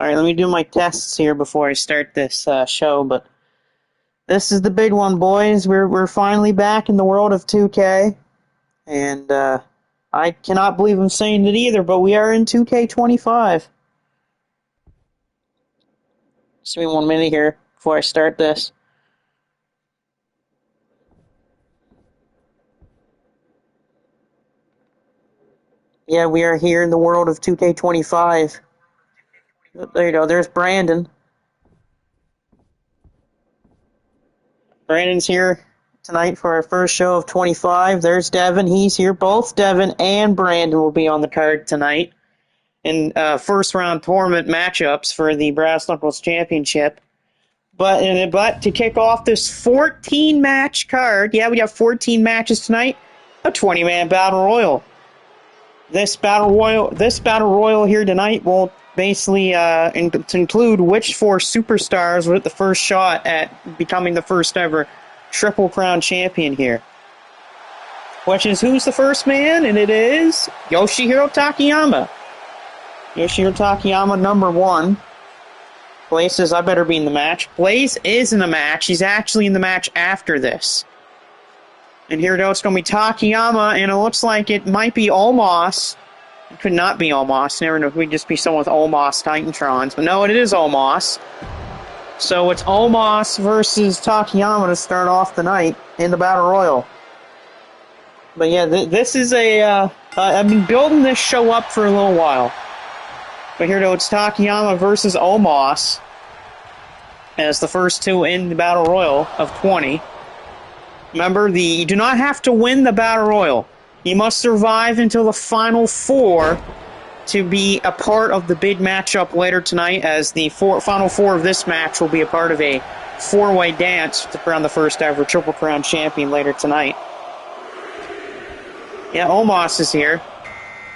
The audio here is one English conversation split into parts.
Alright, let me do my tests here before I start this show, but this is the big one, boys. We're finally back in the world of 2K, and I cannot believe I'm saying it either, but we are in 2K25. Just give me 1 minute here before I start this. Yeah, we are here in the world of 2K25. There you go, there's Brandon. Brandon's here tonight for our first show of 25. There's Devin, he's here. Both Devin and Brandon will be on the card tonight in first round tournament matchups for the Brass Knuckles Championship. But to kick off this 14 match card, yeah, we have 14 matches tonight, a 20-man battle royal. This battle royal here tonight will basically include which four superstars will get the first shot at becoming the first ever Triple Crown champion here. Which is who's the first man, and it is Yoshihiro Takayama. Yoshihiro Takayama, number 1. Blaze says, I better be in the match. Blaze is in the match. He's actually in the match after this. And here it's going to be Takayama, and it looks like it might be Omos. It could not be Omos. Never know if we'd just be someone with Omos Titantrons. But no, it is Omos. So it's Omos versus Takayama to start off the night in the Battle Royal. But yeah, this is I've been building this show up for a little while. But here it's Takayama versus Omos as the first two in the Battle Royal of 20. Remember, you do not have to win the Battle Royal. You must survive until the final 4 to be a part of the big matchup later tonight, as the final 4 of this match will be a part of a 4-way dance to crown the first ever Triple Crown champion later tonight. Yeah, Omos is here.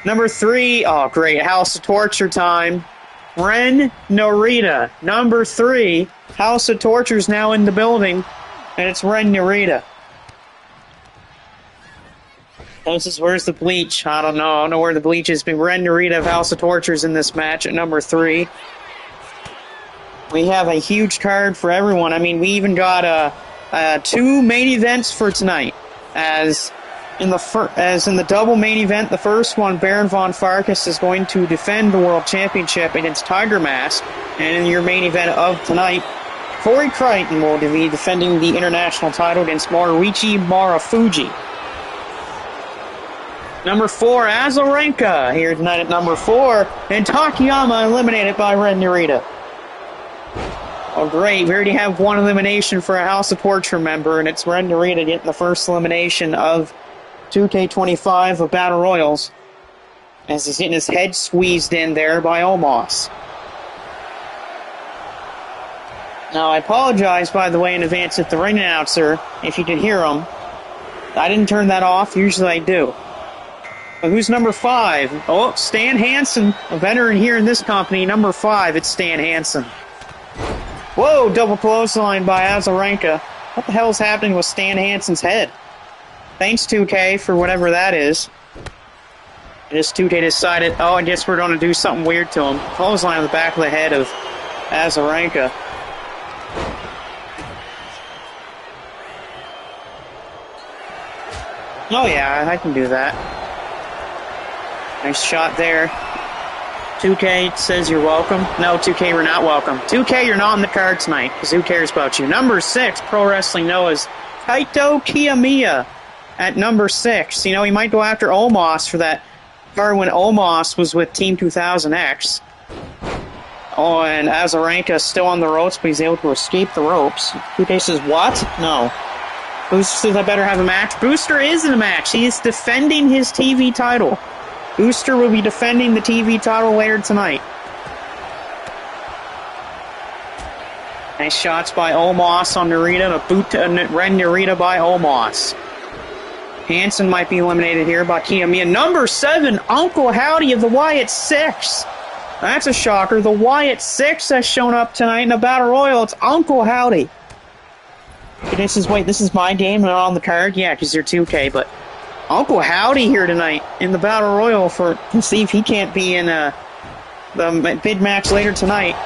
Number 3, oh great, House of Torture time. Ren Narita, number 3. House of Torture is now in the building, and it's Ren Narita. Where's the bleach? I don't know. I don't know where the bleach is. But Ren Narita of House of Tortures in this match at number 3. We have a huge card for everyone. I mean, we even got 2 main events for tonight. As in the double main event, the first one, Baron von Farkas is going to defend the World Championship against Tiger Mask. And in your main event of tonight, Corey Crichton will be defending the international title against Maruichi Marufuji. Number 4, Azarenka here tonight at number 4, and Takayama eliminated by Ren Narita. Oh great, we already have one elimination for a House of Torture member, and it's Ren Narita getting the first elimination of 2K25 of Battle Royals, as he's getting his head squeezed in there by Omos. Now I apologize, by the way, in advance at the ring announcer, if you could hear him. I didn't turn that off, usually I do. Who's number 5? Oh, Stan Hansen, a veteran here in this company. Number 5, it's Stan Hansen. Whoa, double clothesline by Azarenka. What the hell is happening with Stan Hansen's head? Thanks, 2K, for whatever that is. I guess 2K decided, oh, I guess we're going to do something weird to him. Clothesline on the back of the head of Azarenka. Oh yeah, I can do that. Nice shot there. 2K says you're welcome. No, 2K, you're not welcome. 2K, you're not on the card tonight, because who cares about you? Number 6, Pro Wrestling Noah's Kaito Kiyomiya at number 6. You know, he might go after Omos for that card when Omos was with Team 2000X. Oh, and Azarenka is still on the ropes, but he's able to escape the ropes. 2K says, what? No. Booster says I better have a match. Booster is in a match. He is defending his TV title. Booster will be defending the TV title later tonight. Nice shots by Omos on Narita, and a boot to Ren Narita by Omos. Hansen might be eliminated here by Kiyomiya. Number 7, Uncle Howdy of the Wyatt 6. That's a shocker. The Wyatt 6 has shown up tonight in the Battle Royal. It's Uncle Howdy. This is my game, not on the card? Yeah, because you're 2K, but Uncle Howdy here tonight in the Battle Royal to see if he can't be in the big match later tonight.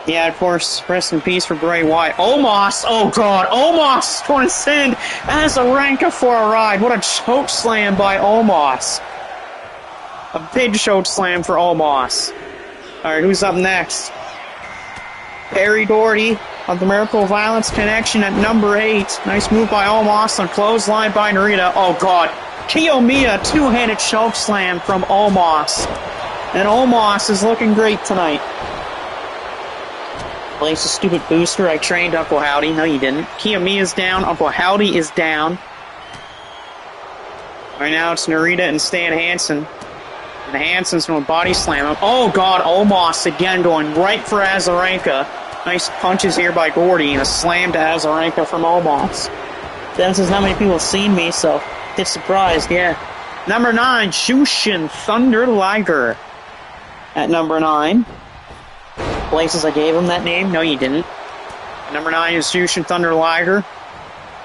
Yeah, of course, rest in peace for Bray Wyatt. Omos, oh god, Omos is going to send Azarenka for a ride. What a choke slam by Omos. A big choke slam for Omos. Alright, who's up next? Perry Doherty of the Miracle Violence Connection at number 8. Nice move by Omos on clothesline by Narita. Oh god, Kiyomiya, two-handed choke slam from Omos. And Omos is looking great tonight. Place a stupid booster. I trained Uncle Howdy. No, you didn't. Kiyomiya's down. Uncle Howdy is down. Right now it's Narita and Stan Hansen. And Hansen's going to body slam him. Oh god, Omos again going right for Azarenka. Nice punches here by Gordy and a slam to Azarenka from Omos. That says not many people have seen me, so get surprised, yeah. Number 9, Jushin Thunder Liger. At number 9. Places I gave him that name? No, you didn't. Number 9 is Jushin Thunder Liger.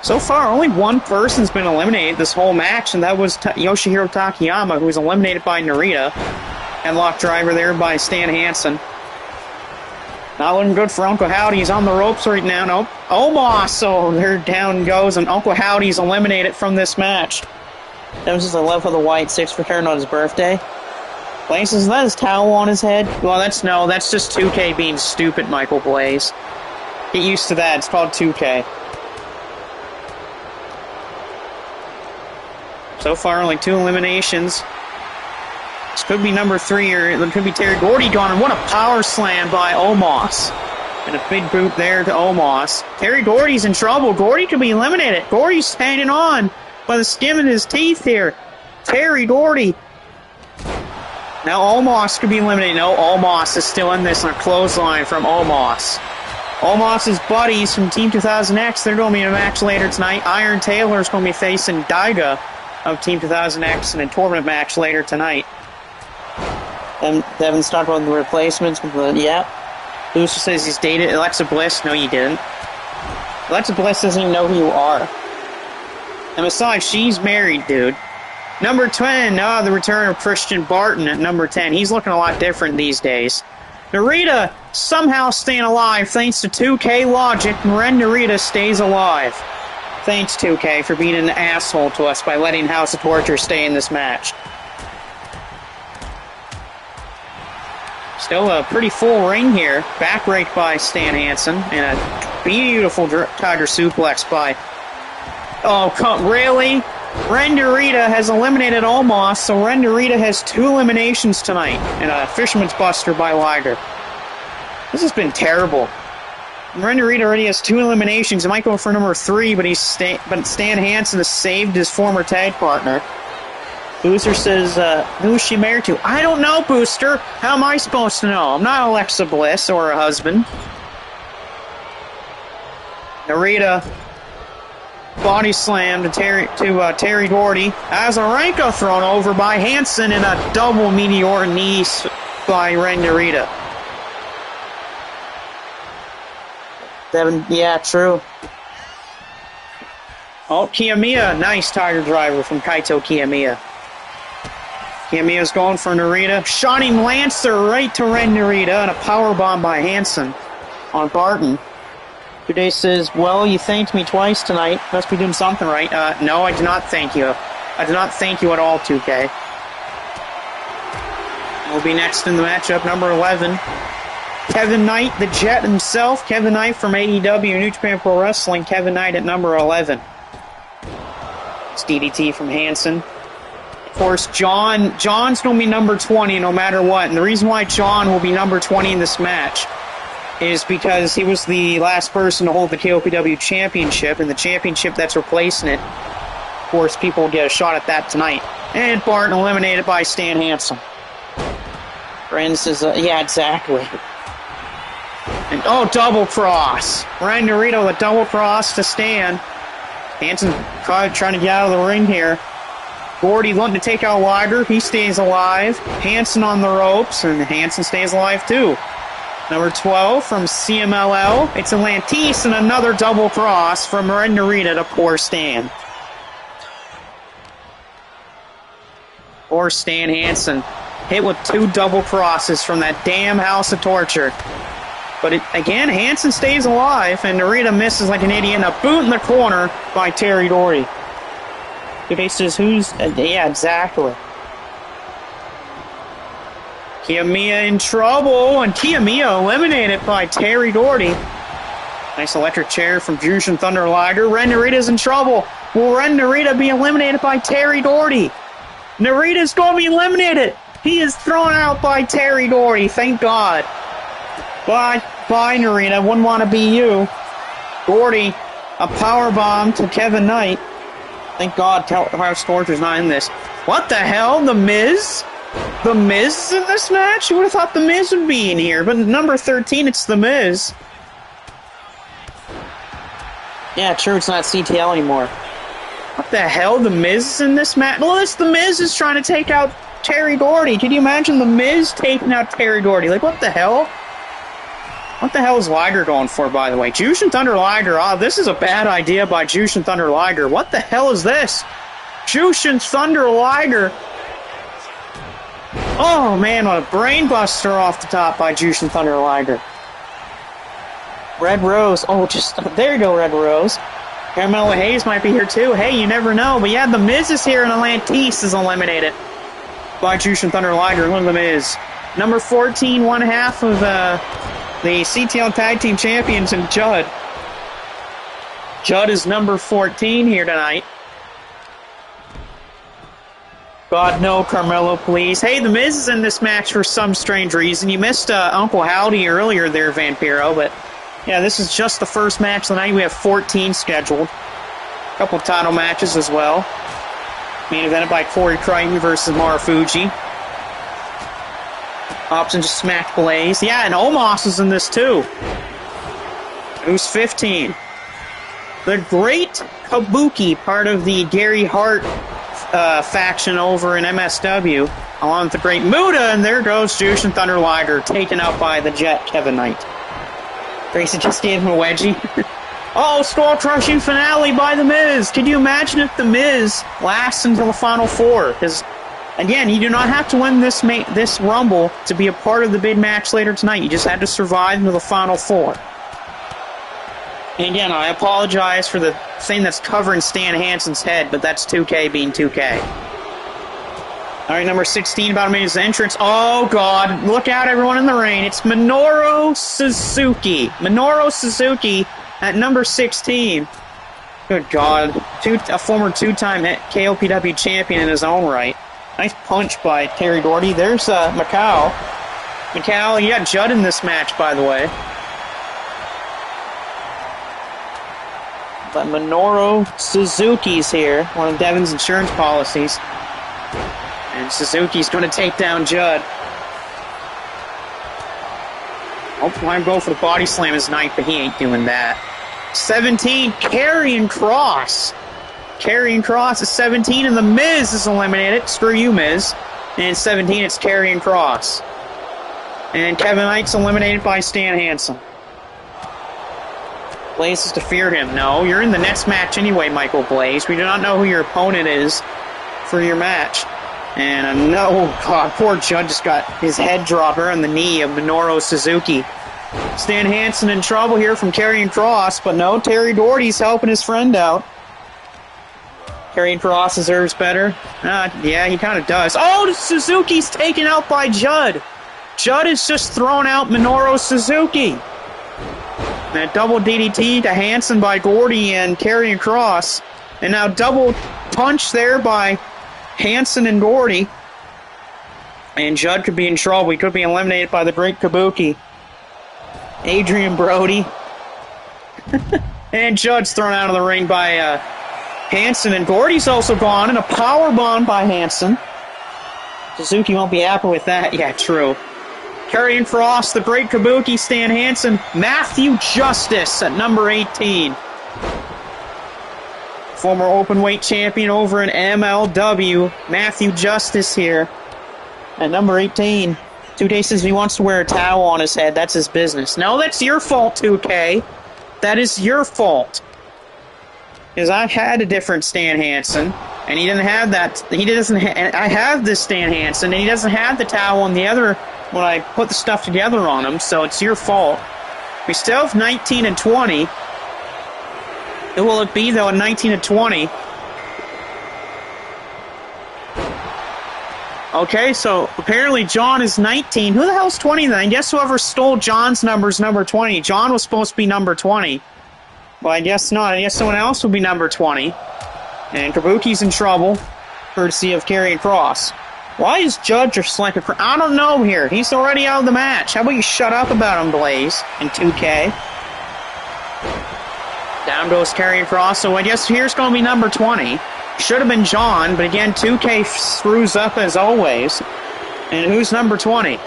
So far, only one person's been eliminated this whole match, and that was Yoshihiro Takayama, who was eliminated by Narita. Headlock driver there by Stan Hansen. Not looking good for Uncle Howdy. He's on the ropes right now. Nope. Omos! Oh, there down goes, and Uncle Howdy's eliminated from this match. That was just a love for the White Six return on his birthday. Blaze, is that his towel on his head? Well, that's just 2K being stupid, Michael Blaze. Get used to that. It's called 2K. So far, only 2 eliminations. This could be number 3, or it could be Terry Gordy gone. And what a power slam by Omos. And a big boot there to Omos. Terry Gordy's in trouble. Gordy could be eliminated. Gordy's hanging on by the skin of his teeth here. Terry Gordy. Now Omos could be eliminated. No, Omos is still in this on a clothesline from Omos. Omos' buddies from Team 2000X, they're going to be in a match later tonight. Iron Taylor's going to be facing Daiga of Team 2000X in a tournament match later tonight. And Devin's talking about the replacements. Yeah. Booster says he's dated Alexa Bliss. No, you didn't. Alexa Bliss doesn't even know who you are. And besides, she's married, dude. Number 10, the return of Christian Barton at number 10. He's looking a lot different these days. Narita somehow staying alive thanks to 2K logic, and Ren Narita stays alive. Thanks, 2K, for being an asshole to us by letting House of Torture stay in this match. Still a pretty full ring here. Back rake by Stan Hansen, and a beautiful Tiger suplex by... Oh, really? Ren Narita has eliminated Omos, so Ren Narita has 2 eliminations tonight, and a Fisherman's Buster by Liger. This has been terrible. Ren Narita already has 2 eliminations. He might go for number 3, but Stan Hansen has saved his former tag partner. Booster says, who is she married to? I don't know, Booster. How am I supposed to know? I'm not Alexa Bliss or her husband. Narita body slam to Terry Gordy. Azarenka thrown over by Hansen and a double meteor knee by Ren Narita. Devin, yeah, true. Oh, Kiyomiya, nice Tiger driver from Kaito Kiyomiya. Kiyomiya's going for Narita. Shining Lancer right to Ren Narita and a powerbomb by Hansen on Barton. Today says, well, you thanked me twice tonight. Must be doing something right. No, I do not thank you. I do not thank you at all, 2K. We'll be next in the matchup, number 11. Kevin Knight, the Jet himself. Kevin Knight from AEW, New Japan Pro Wrestling. Kevin Knight at number 11. It's DDT from Hansen. Of course, John's going to be number 20 no matter what. And the reason why John will be number 20 in this match is because he was the last person to hold the KOPW Championship, and the championship that's replacing it, of course, people will get a shot at that tonight. And Barton eliminated by Stan Hansen. Brandon says, yeah, exactly. And, oh, double cross. Ren Narita with a double cross to Stan. Hansen trying to get out of the ring here. Gordy looking to take out Liger. He stays alive. Hansen on the ropes, and Hansen stays alive too. Number 12 from CMLL. It's Atlantis and another double cross from Ren Narita to poor Stan. Poor Stan Hansen. hit with 2 double crosses from that damn House of Torture. But again, Hansen stays alive, and Narita misses like an idiot, and a boot in the corner by Terry Doherty. He says, who's... yeah, exactly. Kiyomiya in trouble, and Kiyomiya eliminated by Terry Doherty. Nice electric chair from Jushin Thunder Liger. Ren Narita's in trouble. Will Ren Narita be eliminated by Terry Doherty? Narita's going to be eliminated. He is thrown out by Terry Doherty. Thank God. Bye, Narita. Wouldn't want to be you. Doherty, a powerbomb to Kevin Knight. Thank God House Torture's not in this. What the hell? The Miz? The Miz is in this match? You would have thought The Miz would be in here, but number 13, it's The Miz. Yeah, true, it's not CTL anymore. What the hell? The Miz is in this match? Well, it's The Miz is trying to take out Terry Doherty. Can you imagine The Miz taking out Terry Doherty? Like, what the hell? What the hell is Liger going for, by the way? Jushin Thunder Liger. Oh, this is a bad idea by Jushin Thunder Liger. What the hell is this? Jushin Thunder Liger. Oh, man, what a brain buster off the top by Jushin Thunder Liger. Red Rose. Oh, just... there you go, Red Rose. Carmelo Hayes might be here, too. Hey, you never know. But yeah, The Miz is here, and Atlantis is eliminated by Jushin Thunder Liger. Look at The Miz. Number 14, one half of the CTL Tag Team Champions, and Judd. Judd is number 14 here tonight. God, no, Carmelo, please. Hey, The Miz is in this match for some strange reason. You missed Uncle Howdy earlier there, Vampiro, but yeah, this is just the first match of the night. We have 14 scheduled. A couple title matches as well. Main evented by Corey Crichton versus Marufuji. Option just smacked Blaze. Yeah, and Omos is in this too. Who's 15? The Great Kabuki, part of the Gary Hart faction over in MSW, along with the Great Muda, and there goes Jushin Thunder Liger, taken out by the Jet, Kevin Knight. Grayson just gave him a wedgie. Oh, skull-crushing finale by The Miz. Can you imagine if The Miz lasts until the Final Four? Because, again, you do not have to win this Rumble to be a part of the big match later tonight. You just had to survive into the Final Four. And again, I apologize for the thing that's covering Stan Hansen's head, but that's 2K being 2K. All right, number 16, about to make his entrance. Oh, God. Look out, everyone in the rain. It's Minoru Suzuki. Minoru Suzuki at number 16. Good God. A former two-time KOPW champion in his own right. Nice punch by Terry Doherty. There's Macau. Macau, you got Judd in this match, by the way. But Minoru Suzuki's here, one of Devin's insurance policies. And Suzuki's going to take down Judd. Hope let him go for the body slam his night, but he ain't doing that. 17, Karrion Kross. Karrion Kross is 17, and The Miz is eliminated. Screw you, Miz. And 17, it's Karrion Kross. And Kevin Knight's eliminated by Stan Hansen. Blaze has to fear him. No, you're in the next match anyway, Michael Blaze. We do not know who your opponent is for your match. And no, God, poor Judd just got his head dropped on the knee of Minoru Suzuki. Stan Hansen in trouble here from Karrion Kross, but no, Terry Doherty's helping his friend out. Karrion Kross deserves better. Yeah, he kind of does. Oh, Suzuki's taken out by Judd. Judd has just thrown out Minoru Suzuki. And a double DDT to Hansen by Doherty and Karrion Kross. And now double punch there by Hansen and Doherty. And Judd could be in trouble. He could be eliminated by the Great Kabuki. Adrian Brody. And Judd's thrown out of the ring by Hansen. And Doherty's also gone. And a powerbomb by Hansen. Suzuki won't be happy with that. Yeah, true. Karrion Kross, the Great Kabuki, Stan Hansen, Matthew Justice at number 18. Former openweight champion over in MLW, Matthew Justice here at number 18. 2K says he wants to wear a towel on his head. That's his business. No, that's your fault, 2K. That is your fault. Because I've had a different Stan Hansen. And he didn't have that. He doesn't. I have this Stan Hansen, and he doesn't have the towel on the other when I put the stuff together on him. So it's your fault. We still have 19 and 20. Who will it be though? At 19 and 20. Okay, so apparently John is 19. Who the hell's 20 then? I guess whoever stole John's number is number 20. John was supposed to be number 20. Well, I guess not. I guess someone else will be number 20. And Kabuki's in trouble, courtesy of Karrion Kross. Why is Judge just like a... I don't know here. He's already out of the match. How about you shut up about him, Blaze, in 2K? Down goes Karrion Kross, so I guess here's going to be number 20. Should have been John, but again, 2K screws up as always. And who's number 20?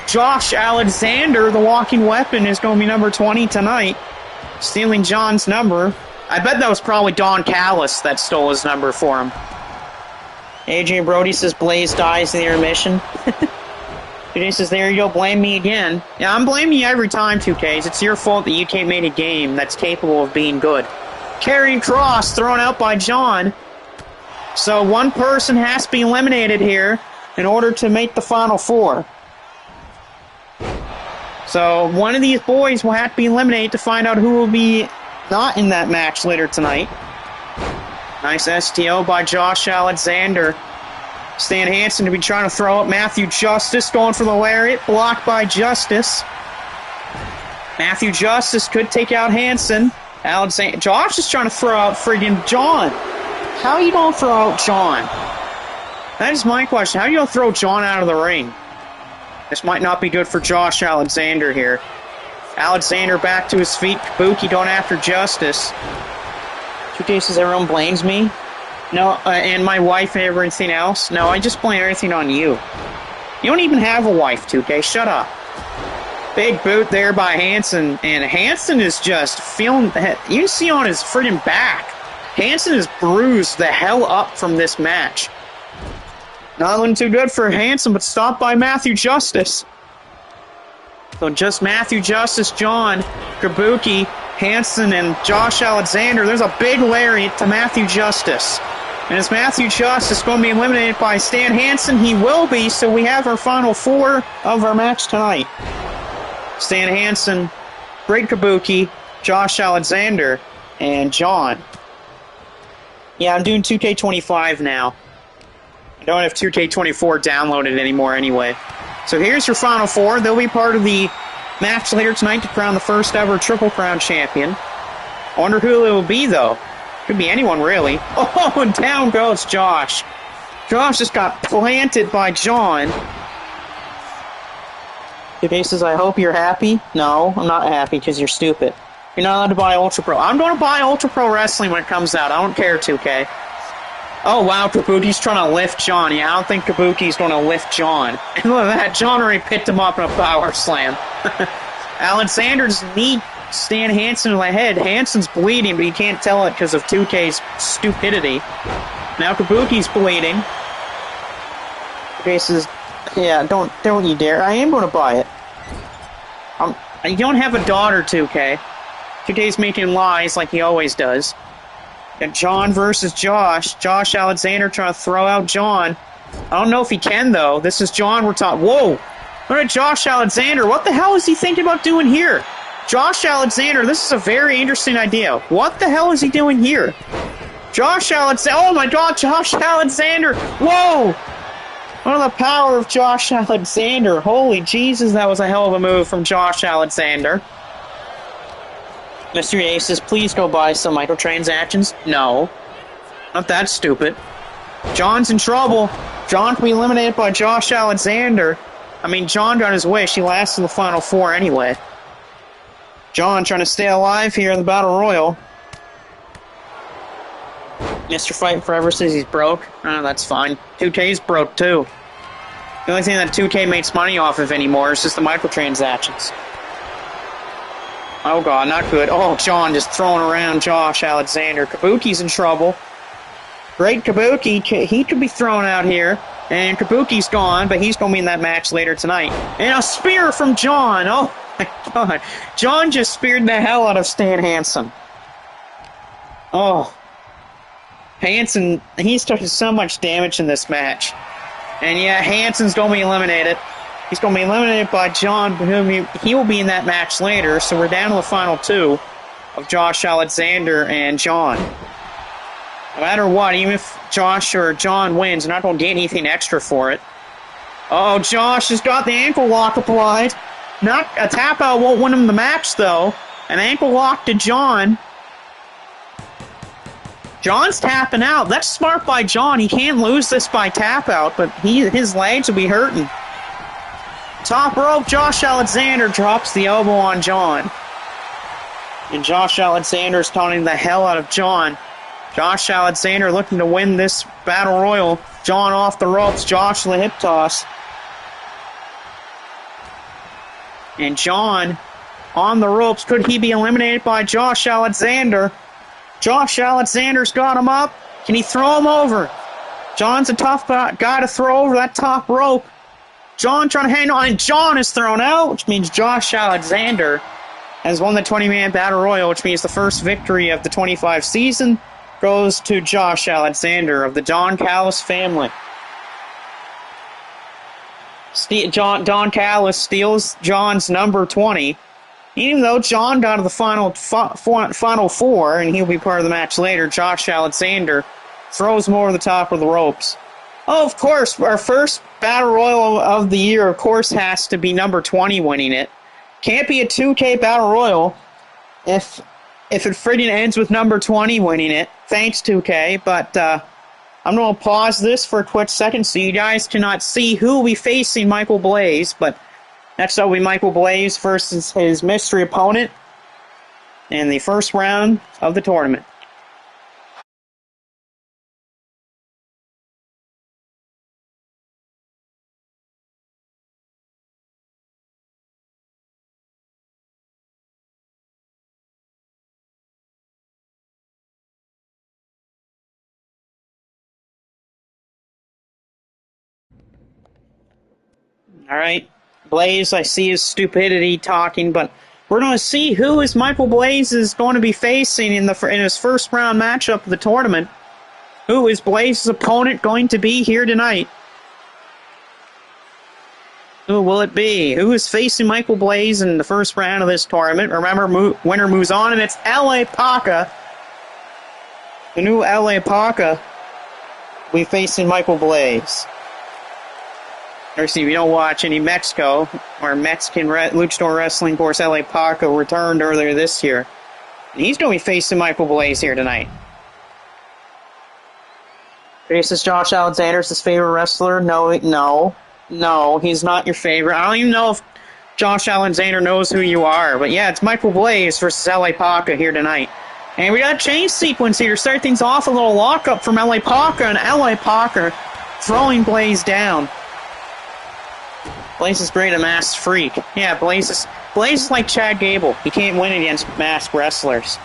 Josh Alexander, the walking weapon, is going to be number 20 tonight. Stealing John's number. I bet that was probably Don Callis that stole his number for him. AJ Brody says Blaze dies in the intermission. 2K says, there you go, blame me again. Yeah, I'm blaming you every time, 2Ks. It's your fault that you can't make a game that's capable of being good. Karrion Kross thrown out by John. So one person has to be eliminated here in order to make the Final Four. So one of these boys will have to be eliminated to find out who will be not in that match later tonight. Nice STO by Josh Alexander. Stan Hansen to be trying to throw up Matthew Justice, going for the lariat, blocked by Justice. Matthew Justice could take out Hansen. Alexander, Josh is trying to throw out friggin' John. How are you going to throw out John? That is my question. How are you going to throw John out of the ring? This might not be good for Josh Alexander here. Alexander back to his feet. Kabuki going after Justice. 2K says everyone blames me. No, and my wife and everything else. No, I just blame everything on you. You don't even have a wife, 2K. Shut up. Big boot there by Hansen. And Hansen is just feeling... You can see on his friggin' back. Hansen is bruised the hell up from this match. Not looking too good for Hansen, but stopped by Matthew Justice. So just Matthew Justice, John, Kabuki, Hansen, and Josh Alexander. There's a big lariat to Matthew Justice. And is Matthew Justice going to be eliminated by Stan Hansen? He will be, so we have our final four of our match tonight. Stan Hansen, Great Kabuki, Josh Alexander, and John. Yeah, I'm doing 2K25 now. I don't have 2K24 downloaded anymore anyway. So here's your Final Four. They'll be part of the match later tonight to crown the first ever Triple Crown champion. I wonder who it will be, though. Could be anyone, really. Oh, and down goes Josh. Josh just got planted by John. Okay, says, I hope you're happy. No, I'm not happy because you're stupid. You're not allowed to buy Ultra Pro. I'm going to buy Ultra Pro Wrestling when it comes out. I don't care, 2K. Oh, wow, Kabuki's trying to lift John. Yeah, I don't think Kabuki's going to lift John. And look at that, John already picked him up in a power slam. Alexander's knee Stan Hansen in the head. Hansen's bleeding, but you can't tell it because of 2K's stupidity. Now Kabuki's bleeding. 2K says, yeah, don't you dare. I am going to buy it. You don't have a daughter, 2K. 2K's making lies like he always does. Got John versus Josh. Josh Alexander trying to throw out John. I don't know if he can, though. This is John we're talking. Whoa! Look at Josh Alexander. What the hell is he thinking about doing here? Josh Alexander, this is a very interesting idea. What the hell is he doing here? Josh Alexander. Oh my god, Josh Alexander. Whoa! What the power of Josh Alexander. Holy Jesus, that was a hell of a move from Josh Alexander. Mr. A says, please go buy some microtransactions. No. Not that stupid. John's in trouble. John can be eliminated by Josh Alexander. I mean, John got his wish. He lasted the Final Four anyway. John trying to stay alive here in the Battle Royal. Mr. Fight Forever says he's broke. Oh, that's fine. 2K's broke, too. The only thing that 2K makes money off of anymore is just the microtransactions. Oh, God, not good. Oh, John just throwing around Josh Alexander. Kabuki's in trouble. Great Kabuki. He could be thrown out here. And Kabuki's gone, but he's going to be in that match later tonight. And a spear from John. Oh, my God. John just speared the hell out of Stan Hansen. Oh. Hansen, he's taking so much damage in this match. And yeah, Hansen's going to be eliminated. He's going to be eliminated by John, but he will be in that match later. So we're down to the final two of Josh Alexander and John. No matter what, even if Josh or John wins, they're not going to get anything extra for it. Oh, Josh has got the ankle lock applied. Not a tap out won't win him the match, though. An ankle lock to John. John's tapping out. That's smart by John. He can't lose this by tap out, but his legs will be hurting. Top rope, Josh Alexander drops the elbow on John. And Josh Alexander's taunting the hell out of John. Josh Alexander looking to win this battle royal. John off the ropes. Josh the hip toss. And John on the ropes. Could he be eliminated by Josh Alexander? Josh Alexander's got him up. Can he throw him over? John's a tough guy to throw over that top rope. John trying to hang on, and John is thrown out, which means Josh Alexander has won the 20-man battle royal, which means the first victory of the 25 season goes to Josh Alexander of the Don Callis family. Don Callis steals John's number 20. Even though John got to the final four, and he'll be part of the match later, Josh Alexander throws him over the top of the ropes. Oh, of course, our first Battle Royal of the year, of course, has to be number 20 winning it. Can't be a 2K Battle Royal if it friggin' ends with number 20 winning it. Thanks, 2K, but I'm going to pause this for a quick second so you guys cannot see who will be facing Michael Blaze, but next up will be Michael Blaze versus his mystery opponent in the first round of the tournament. All right. Blaze, I see his stupidity talking, but we're going to see who is Michael Blaze is going to be facing in his first round matchup of the tournament. Who is Blaze's opponent going to be here tonight? Who will it be? Who is facing Michael Blaze in the first round of this tournament? Remember, winner moves on, and it's L.A. Paca. The new L.A. Paca will be facing Michael Blaze. If you don't watch any Mexico or Mexican luchador wrestling, of course, L.A. Paca returned earlier this year. And he's going to be facing Michael Blaze here tonight. Faces Josh Alexander as his favorite wrestler? No, he's not your favorite. I don't even know if Josh Alexander knows who you are. But yeah, it's Michael Blaze versus L.A. Paca here tonight. And we got a change sequence here to start things off. A little lockup from L.A. Paca, and L.A. Paca throwing Blaze down. Blaze is great at Masked Freak. Yeah, Blaze is like Chad Gable. He can't win against masked wrestlers.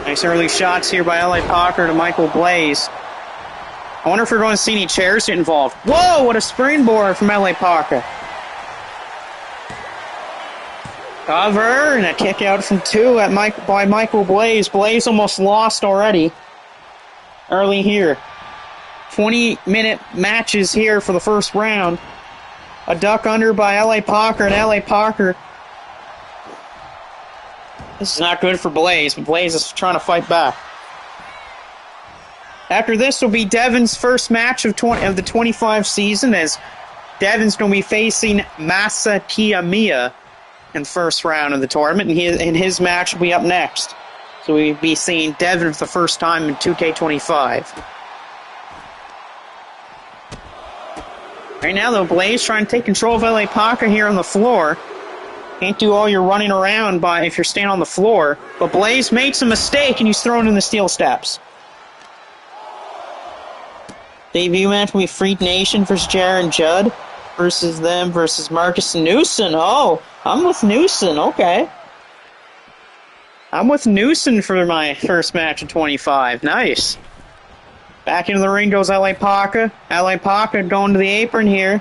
Nice early shots here by L.A. Paca to Michael Blaze. I wonder if we're going to see any chairs get involved. Whoa, what a springboard from L.A. Paca. Cover, and a kick out from two by Michael Blaze. Blaze almost lost already. Early here. 20-minute matches here for the first round. A duck under by L.A. Paca, and L.A. Paca. This is not good for Blaze, but Blaze is trying to fight back. After this will be Devin's first match of the 25 season, as Devin's going to be facing Masa Kiyomiya in the first round of the tournament, and his match will be up next. So we'll be seeing Devin for the first time in 2K25. Right now, though, Blaze trying to take control of L.A. Paca here on the floor. Can't do all your running around if you're staying on the floor. But Blaze made some mistake, and he's thrown in the steel steps. Debut match will be Freak Nation versus Jaron Judd versus Marcus Newson. Oh, I'm with Newson. Okay. I'm with Newson for my first match of 25. Nice. Back into the ring goes L.A. Paca. L.A. Paca going to the apron here.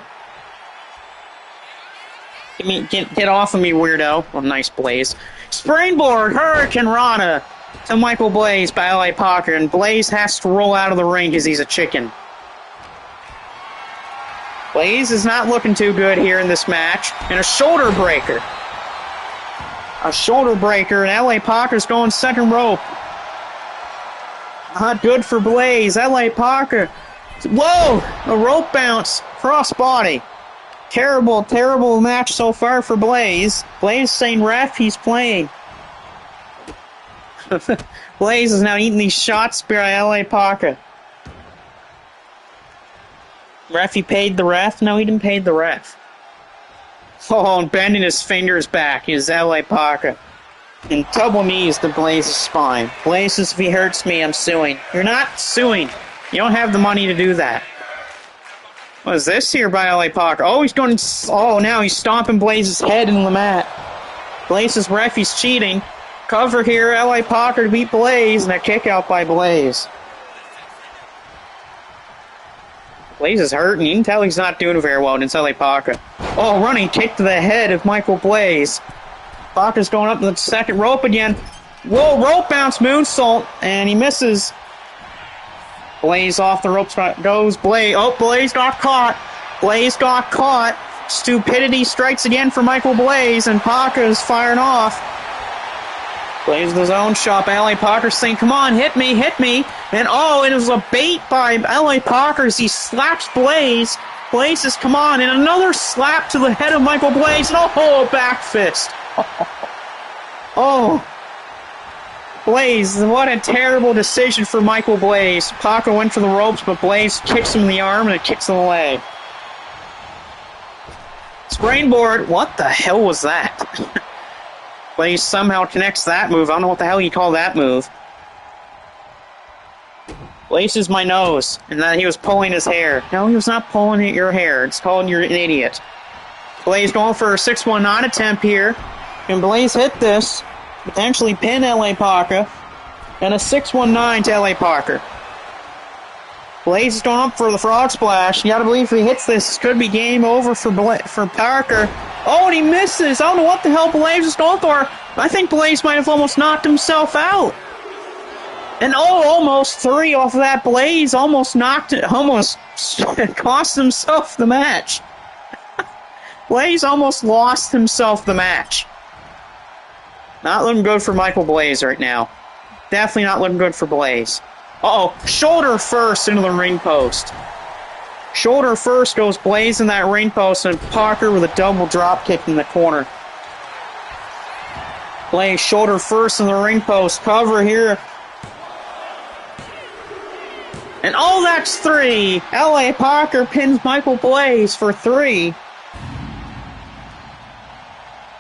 Get off of me, weirdo. Well, nice Blaze. Springboard, Hurricane Rana. to Michael Blaze by L.A. Parker, and Blaze has to roll out of the ring because he's a chicken. Blaze is not looking too good here in this match, and a shoulder breaker. A shoulder breaker, and L.A. Parker's going second rope. Not good for Blaze. L.A. Parker. Whoa! A rope bounce. Crossbody. Terrible, terrible match so far for Blaze. Blaze saying ref, he's playing. Blaze is now eating these shots by L.A. Parker. Ref, he paid the ref? No, he didn't pay the ref. Oh, and bending his fingers back is L.A. Parker. And double knees to Blaze's spine. Blaze says, if he hurts me, I'm suing. You're not suing. You don't have the money to do that. What is this here by L.A. Parker? Oh, he's going... Oh, now he's stomping Blaze's head in the mat. Blaze's ref, he's cheating. Cover here, L.A. Parker to beat Blaze, and a kick out by Blaze. Blaze is hurting. You can tell he's not doing very well against L.A. Parker. Oh, running kick to the head of Michael Blaze. Parker's going up to the second rope again. Whoa, rope bounce moonsault, and he misses. Blaze off the ropes goes Blaze. Oh, Blaze got caught. Blaze got caught. Stupidity strikes again for Michael Blaze, and Parker's firing off. Blaze with his own shot. L.A. Parker saying, come on, hit me, hit me. And oh, it was a bait by L.A. Parker as he slaps Blaze. Blaze says, come on, and another slap to the head of Michael Blaze. And oh, back fist. Oh. Blaze, what a terrible decision for Michael Blaze. Parker went for the ropes, but Blaze kicks him in the arm and it kicks him in the leg. Springboard, what the hell was that? Blaze somehow connects that move. I don't know what the hell you call that move. Blaze is my nose, and that he was pulling his hair. No, he was not pulling at your hair. It's called you're an idiot. Blaze going for a 619 attempt here. Can Blaze hit this? Potentially pin L.A. Parker. And a 619 to L.A. Parker. Blaze is going up for the frog splash. You gotta believe if he hits this, this could be game over for Parker. Oh, and he misses. I don't know what the hell Blaze is going for. I think Blaze might have almost knocked himself out. And oh, almost three off of that. Blaze almost knocked it, almost cost himself the match. Blaze almost lost himself the match. Not looking good for Michael Blaze right now. Definitely not looking good for Blaze. Uh-oh, shoulder first into the ring post. Shoulder first goes Blaze in that ring post, and Parker with a double drop kick in the corner. Blaze shoulder first in the ring post. Cover here. And oh, that's three. L.A. Parker pins Michael Blaze for three.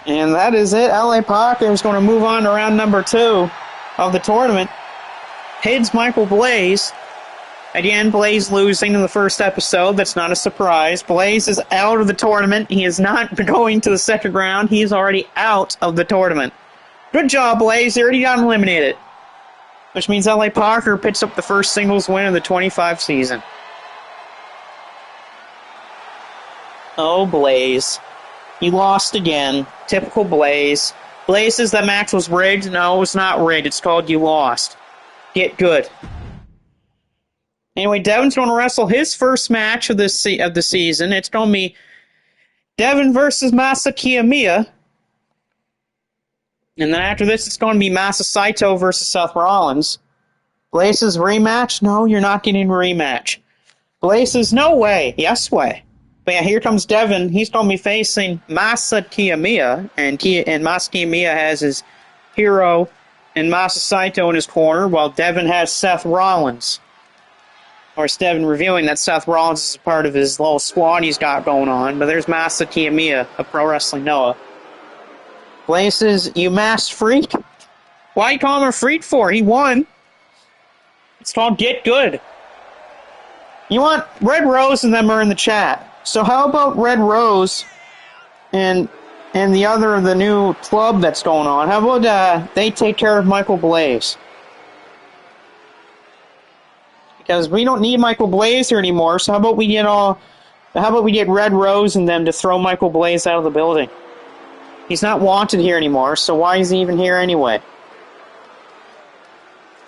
And that is it. L.A. Parker is going to move on to round number 2 of the tournament. Pins Michael Blaze. Again, Blaze losing in the first episode. That's not a surprise. Blaze is out of the tournament. He is not going to the second round. He is already out of the tournament. Good job, Blaze. You already got eliminated. Which means L.A. Parker picks up the first singles win of the 25 season. Oh, Blaze. You lost again. Typical Blaze. Blaze says that match was rigged. No, it was not rigged. It's called you lost. Get good. Anyway, Devin's going to wrestle his first match of the season. It's going to be Devin versus Masa Kiyomiya. And then after this, it's going to be Masa Saito versus Seth Rollins. Blaze says rematch? No, you're not getting a rematch. Blaze says no way. Yes way. But yeah, here comes Devin. He's going to be facing Masa Kiyomiya. And Masa Kiyomiya has his hero and Masa Saito in his corner, while Devin has Seth Rollins. Or is Devin revealing that Seth Rollins is a part of his little squad he's got going on. But there's Masa Kiyomiya of Pro Wrestling Noah. Blaze says, you masked freak? Why you call him a freak for? He won. It's called Get Good. You want Red Rose and them are in the chat. So how about Red Rose and the other of the new club that's going on? How about they take care of Michael Blaze? Because we don't need Michael Blaze here anymore. So how about we get Red Rose and them to throw Michael Blaze out of the building? He's not wanted here anymore, so why is he even here anyway?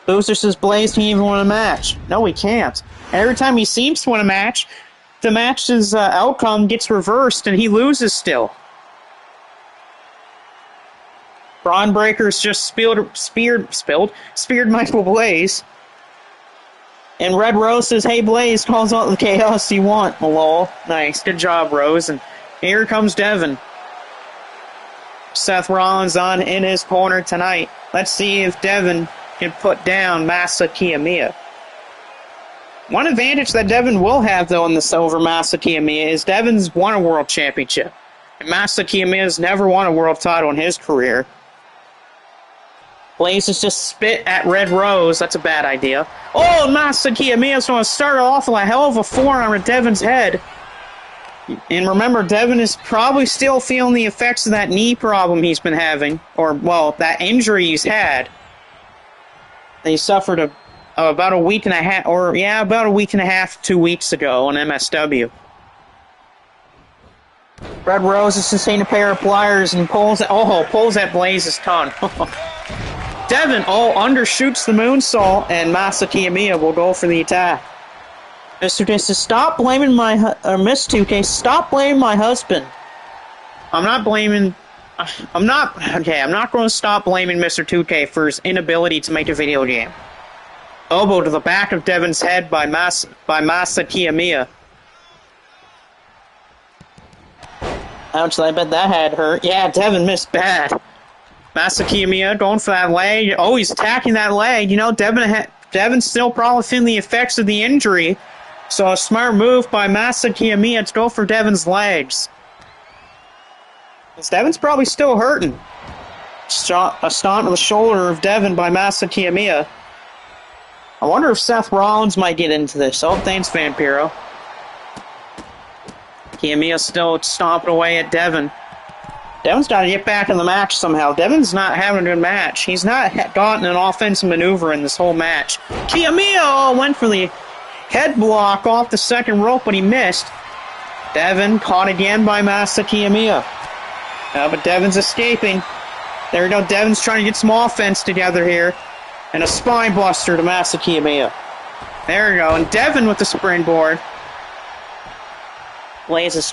Booster says Blaze can't even win a match. No, he can't. Every time he seems to win a match, the match's outcome gets reversed and he loses still. Braun Breaker's just speared Michael Blaze. And Red Rose says, hey Blaze, calls out the chaos you want. Lol. Nice. Good job, Rose. And here comes Devin. Seth Rollins on in his corner tonight. Let's see if Devin can put down Masa Kiyomiya. One advantage that Devin will have, though, in this over Masa Kiyomiya is Devin's won a world championship. And Masa Kiyomiya's never won a world title in his career. Blaze has just spit at Red Rose. That's a bad idea. Oh, Masa Kiyomiya's going to start off with a hell of a forearm at Devin's head. And remember, Devin is probably still feeling the effects of that knee problem he's been having. Or, well, that injury he's had. He suffered about a week and a half, about a week and a half, 2 weeks ago on MSW. Red Rose has sustained a pair of pliers and pulls at Blaze's tongue. Devin, undershoots the moonsault, and Masa Kiyomiya will go for the attack. Mr. Day says, stop blaming Miss 2K, stop blaming my husband. I'm not going to stop blaming Mr. 2K for his inability to make a video game. Elbow to the back of Devin's head by Masa Kiyomiya. Ouch, I bet that had hurt. Yeah, Devin missed bad. Masa Kiyomiya going for that leg. Oh, he's attacking that leg. You know, Devin's still probably feeling the effects of the injury. So a smart move by Masa Kiyomiya to go for Devin's legs. Devin's probably still hurting. A stomp to the shoulder of Devin by Masa Kiyomiya. I wonder if Seth Rollins might get into this. Oh, thanks, Vampiro. Kiyomiya still stomping away at Devin. Devin's got to get back in the match somehow. Devin's not having a good match. He's not gotten an offensive maneuver in this whole match. Kiyomiya went for the head block off the second rope, but he missed. Devin caught again by Masa Kiyomiya. But Devin's escaping. There we go. Devin's trying to get some offense together here. And a spine buster to Masa Kiyomiya. There we go. And Devin with the springboard. Blaze has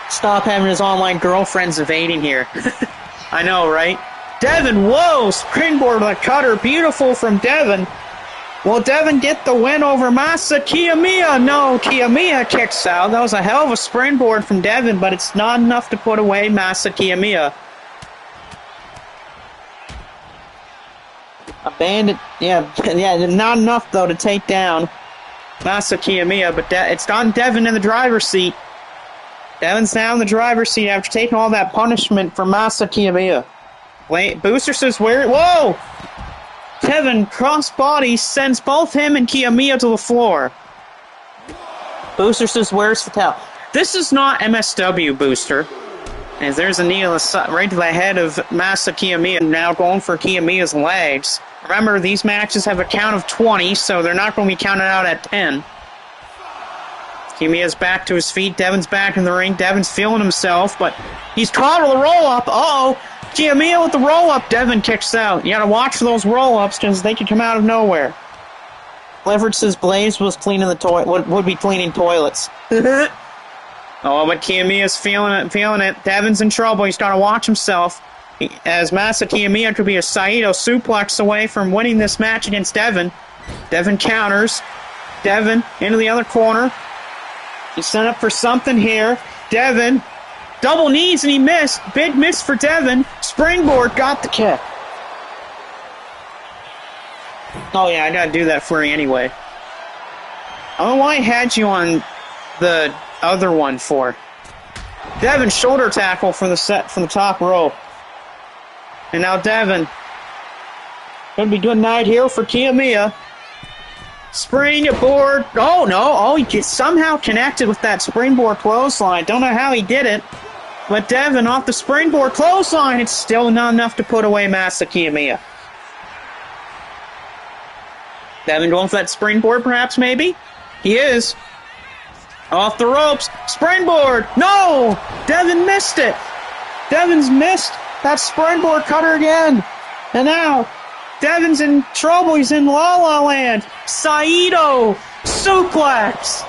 stopped having his online girlfriends evading here. I know, right? Devin, whoa! Springboard with a cutter. Beautiful from Devin. Will Devin get the win over Masa Kiyomiya? No, Kiyomiya kicks out. That was a hell of a springboard from Devin, but it's not enough to put away Masa Kiyomiya. A bandit, yeah, not enough, though, to take down Masa Kiyomiya, but it's gotten Devin in the driver's seat. Devin's now in the driver's seat after taking all that punishment from Masa Kiyomiya. Booster says, whoa! Devin, crossbody, sends both him and Kiyomiya to the floor. Booster says, where's the towel? This is not MSW, Booster. As there's a knee right to the head of Masa Kiyomiya, now going for Kiyomiya's legs. Remember, these matches have a count of 20, so they're not going to be counted out at 10. Kiyomiya's back to his feet. Devin's back in the ring. Devin's feeling himself, but he's caught with a roll-up. Uh-oh. Kiyomiya with the roll-up. Devin kicks out. You gotta watch for those roll-ups because they can come out of nowhere. Clifford says Blaze was cleaning the toilet. Would be cleaning toilets. Oh, but Kiyomiya's feeling it. Devin's in trouble. He's gotta watch himself. As Masa Kiyomiya could be a Saito suplex away from winning this match against Devin. Devin counters. Devin into the other corner. He's set up for something here. Devin. Double knees and he missed. Big miss for Devin. Springboard got the kick. Oh yeah, I gotta do that for you anyway. I don't know why I had you on the other one for. Devin shoulder tackle from the top rope. And now Devin. Gonna be good night here for Kiyomiya. Springboard. Oh no. Oh, he somehow connected with that springboard clothesline. Don't know how he did it. But Devin off the springboard clothesline. It's still not enough to put away Masa Kiyomiya. Devin going for that springboard perhaps, maybe? He is. Off the ropes. Springboard. No! Devin missed it. Devin's missed that springboard cutter again. And now Devin's in trouble. He's in La La Land. Saito suplex.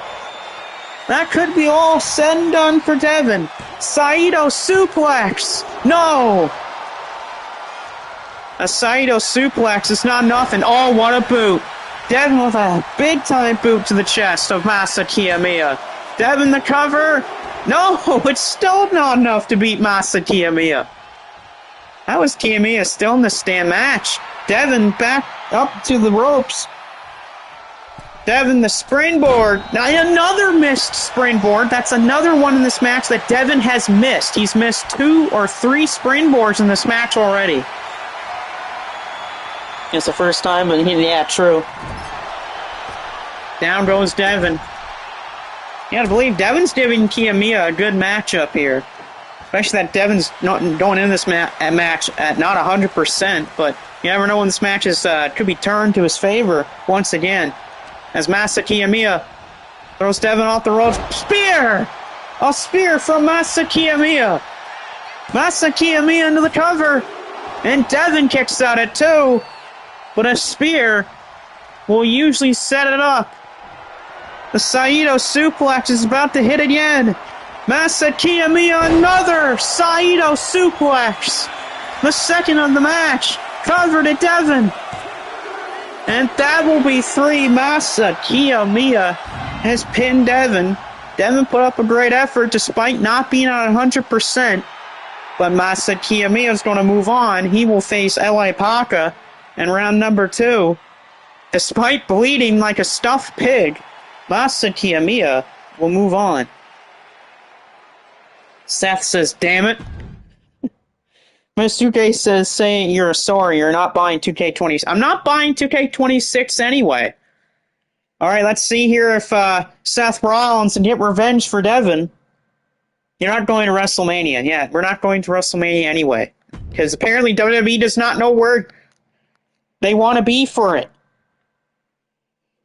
That could be all said and done for Devin. Saito suplex. No. A Saito suplex is not nothing. Oh, what a boot. Devin with a big-time boot to the chest of Masa Kiyomiya. Devin the cover. No, it's still not enough to beat Masa Kiyomiya. That was Kiyomiya still in the stand match. Devin back up to the ropes. Devin the springboard. Now another missed springboard. That's another one in this match that Devin has missed. He's missed 2 or 3 springboards in this match already. It's the first time, but yeah, true. Down goes Devin. You gotta believe Devin's giving Kiyomiya a good matchup here. Especially that Devin's not going in this match at not 100%, but you never know when this match is could be turned to his favor once again. As Masa Kiyomiya throws Devin off the ropes. Spear! A spear from Masa Kiyomiya. Masa Kiyomiya into the cover. And Devin kicks out at 2. But a spear will usually set it up. The Saito suplex is about to hit again. Masa Kiyomiya, another Saito suplex. The second of the match. Cover to Devin. And that will be 3. Masa Kiyomiya has pinned Devin. Devin put up a great effort despite not being at 100%. But Masa Kiyomiya is going to move on. He will face L.A. Paca in round number 2. Despite bleeding like a stuffed pig, Masa Kiyomiya will move on. Seth says, damn it. Mr. 2K says, saying you're sorry, you're not buying 2K26. I'm not buying 2K26 anyway. Alright, let's see here if Seth Rollins can get revenge for Devin. You're not going to WrestleMania. Yeah, we're not going to WrestleMania anyway. Because apparently WWE does not know where they want to be for it.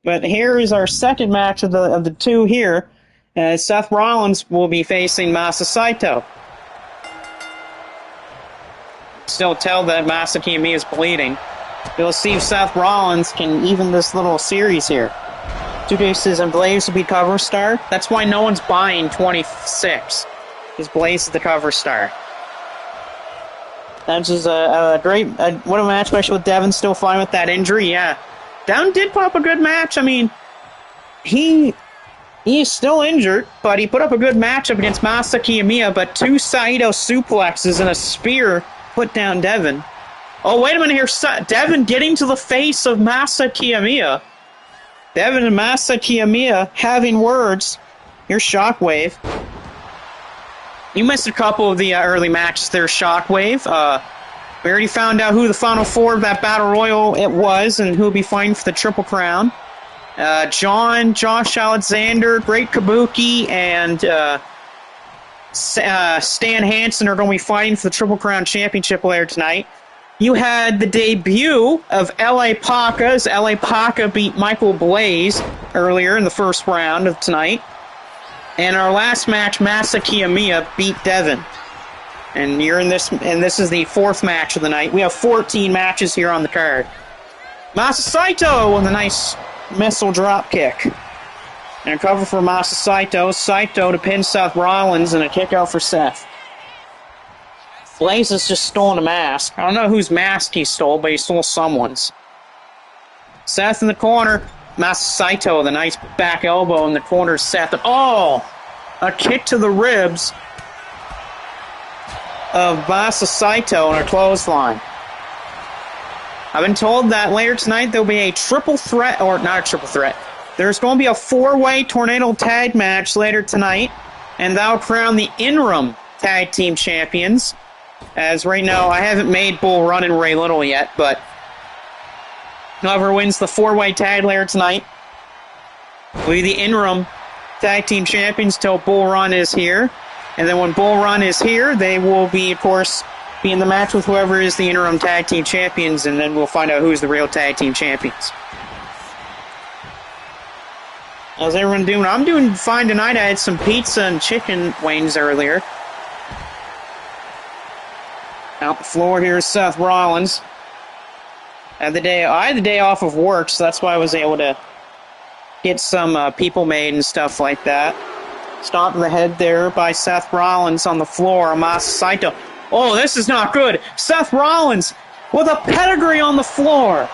But here is our second match of the 2 here. Seth Rollins will be facing Masa Saito. Still tell that Masa Kiyomiya is bleeding. We'll see if Seth Rollins can even this little series here. 2K says, and Blaze will be cover star. That's why no one's buying 26. Because Blaze is the cover star. That's just a great... what a match, especially with Devin still fine with that injury. Yeah. Devin did put up a good match. I mean, he is still injured, but he put up a good matchup against Masa Kiyomiya, but 2 Saito suplexes and a spear put down Devin. Oh, wait a minute here. Devin getting to the face of Masa Kiyomiya. Devin and Masa Kiyomiya having words. Here's Shockwave. You missed a couple of the early matches there, Shockwave. We already found out who the final 4 of that Battle Royal it was and who will be fighting for the Triple Crown. Josh Alexander, Great Kabuki, and Stan Hansen are going to be fighting for the Triple Crown Championship later tonight. You had the debut of L.A. Paca as L.A. Paca beat Michael Blaze earlier in the first round of tonight. And our last match, Masa Kiyomiya beat Devin. And this is the 4th match of the night. We have 14 matches here on the card. Masa Saito with a nice missile drop kick. And a cover for Masa Saito. Saito to pin Seth Rollins and a kick out for Seth. Blaze has just stolen a mask. I don't know whose mask he stole, but he stole someone's. Seth in the corner. Masa Saito with a nice back elbow in the corner. Seth. Oh! A kick to the ribs of Masa Saito on a clothesline. I've been told that later tonight there'll be a triple threat, or not a triple threat. There's going to be a 4-way tornado tag match later tonight, and that'll crown the interim tag team champions. As right now, I haven't made Bull Run and Ray Little yet, but whoever wins the 4-way tag later tonight will be the interim tag team champions till Bull Run is here. And then when Bull Run is here, they will be, of course, be in the match with whoever is the interim tag team champions, and then we'll find out who's the real tag team champions. How's everyone doing? I'm doing fine tonight. I had some pizza and chicken wings earlier. Out the floor here is Seth Rollins. I had the day off of work, so that's why I was able to get some people made and stuff like that. Stomp to the head there by Seth Rollins on the floor. Masa Saito. Oh, this is not good. Seth Rollins with a pedigree on the floor.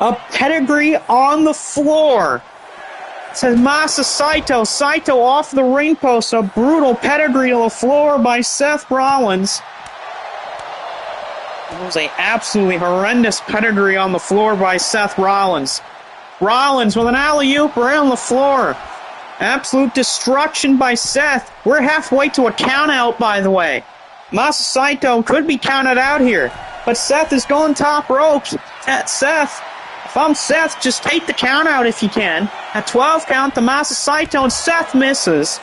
A pedigree on the floor. It says Masa Saito. Saito off the ring post. A brutal pedigree on the floor by Seth Rollins. It was an absolutely horrendous pedigree on the floor by Seth Rollins. Rollins with an alley-oop right on the floor. Absolute destruction by Seth. We're halfway to a count-out, by the way. Masa Saito could be counted out here, but Seth is going top ropes. Seth, if I'm Seth, just take the count-out if you can. At 12 count to Masa Saito, and Seth misses.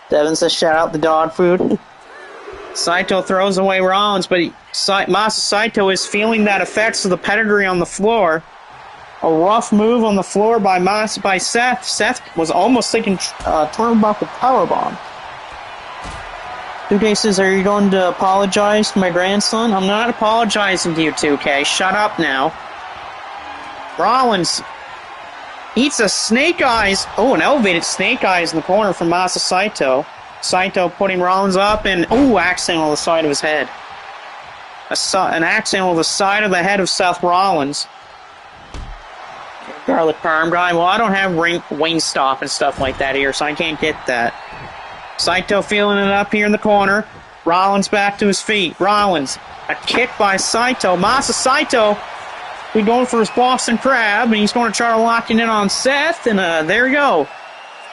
Devin says, shout out the dog food. Saito throws away Rollins, but Masa Saito is feeling that effects of the pedigree on the floor. A rough move on the floor by Seth. Seth was almost thinking turnbuckle powerbomb. 2K says, are you going to apologize to my grandson? I'm not apologizing to you, 2K. Shut up now. Rollins eats a snake eyes. Oh, an elevated snake eyes in the corner from Masa Saito. Saito putting Rollins up and, accident on the side of his head. An accident on the side of the head of Seth Rollins. Garlic parm guy. Well, I don't have wing stop and stuff like that here, so I can't get that. Saito feeling it up here in the corner. Rollins back to his feet. Rollins. A kick by Saito. Masa Saito. He's going for his Boston Crab, and he's going to try to lock it in on Seth, and there you go.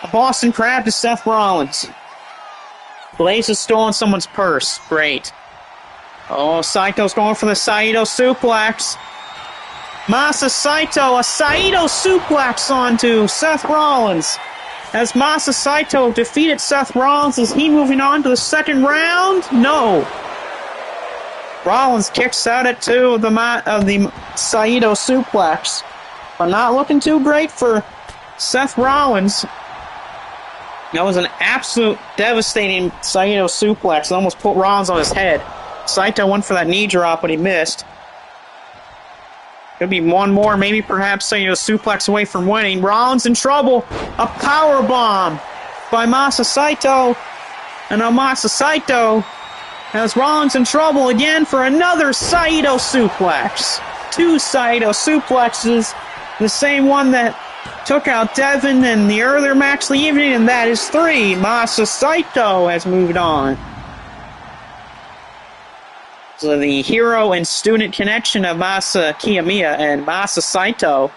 A Boston Crab to Seth Rollins. Blaze has stolen someone's purse. Great. Oh, Saito's going for the Saito suplex. Masa Saito, a Saito suplex onto Seth Rollins. As Masa Saito defeated Seth Rollins, is he moving on to the second round? No. Rollins kicks out at 2 of the Saito suplex. But not looking too great for Seth Rollins. That was an absolute devastating Saito suplex. It almost put Rollins on his head. Saito went for that knee drop, but he missed. Could be one more, maybe perhaps Saito suplex away from winning. Rollins in trouble. A power bomb by Masa Saito. And now Masa Saito has Rollins in trouble again for another Saito suplex. 2 Saito suplexes. The same one that took out Devin in the earlier match of the evening, and that is 3. Masa Saito has moved on. So the hero and student connection of Masa Kiyomiya and Masa Saito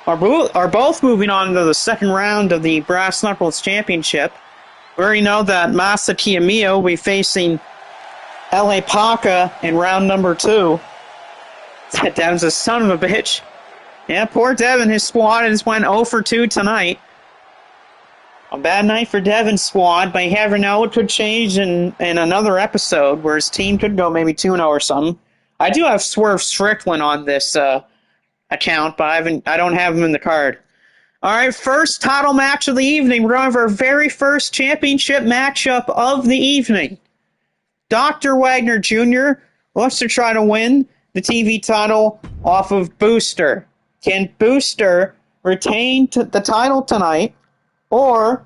are both moving on to the second round of the Brass Knuckles Championship. We already know that Masa Kiyomiya will be facing L.A. Paca in round number 2. Devin's a son of a bitch. Yeah, poor Devin. His squad has went 0 for 2 tonight. A bad night for Devin's squad, but you never know. It could change in another episode where his team could go maybe 2-0 or something. I do have Swerve Strickland on this account, but I don't have him in the card. All right, first title match of the evening. We're going for our very first championship matchup of the evening. Dr. Wagner Jr. wants to try to win the TV title off of Booster. Can Booster retain the title tonight, or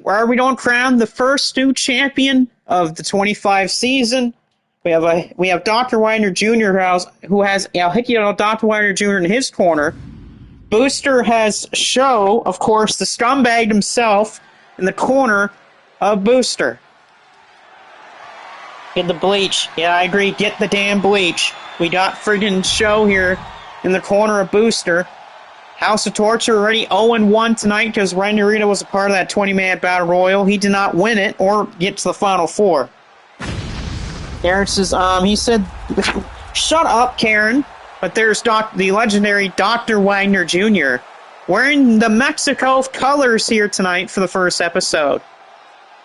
are we going to crown the first new champion of the 25 season? We have Dr. Wagner Jr. who has Dr. Wagner Jr. in his corner. Booster has Show, of course, the scumbag himself, in the corner of Booster. Get the bleach. Yeah, I agree. Get the damn bleach. We got friggin' Show here in the corner of Booster. House of Torture already 0-1 tonight because Randy Rita was a part of that 20-man battle royal. He did not win it or get to the Final Four. Karen says, he said, shut up, Karen. But there's the legendary Dr. Wagner Jr. wearing the Mexico colors here tonight for the first episode.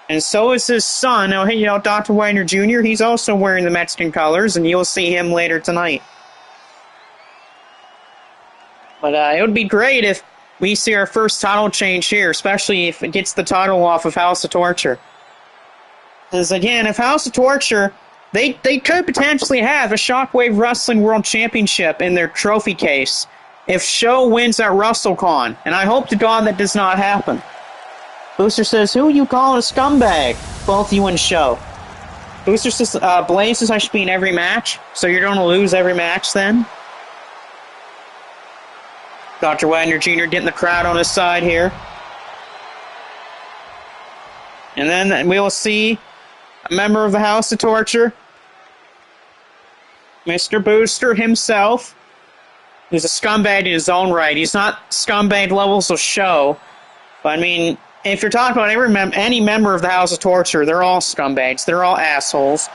And so is his son, Dr. Wagner Jr. He's also wearing the Mexican colors, and you'll see him later tonight. But it would be great if we see our first title change here, especially if it gets the title off of House of Torture. Because again, if House of Torture, they could potentially have a Shockwave Wrestling World Championship in their trophy case if Show wins at WrestleCon, and I hope to God that does not happen. Booster says, who are you calling a scumbag? Both you and Show. Booster says, Blaze says I should be in every match, so you're going to lose every match then? Dr. Wagner Jr. getting the crowd on his side here. And then we will see a member of the House of Torture, Mr. Booster himself, who's a scumbag in his own right. He's not scumbag levels of Show, but I mean, if you're talking about any member of the House of Torture, they're all scumbags. They're all assholes.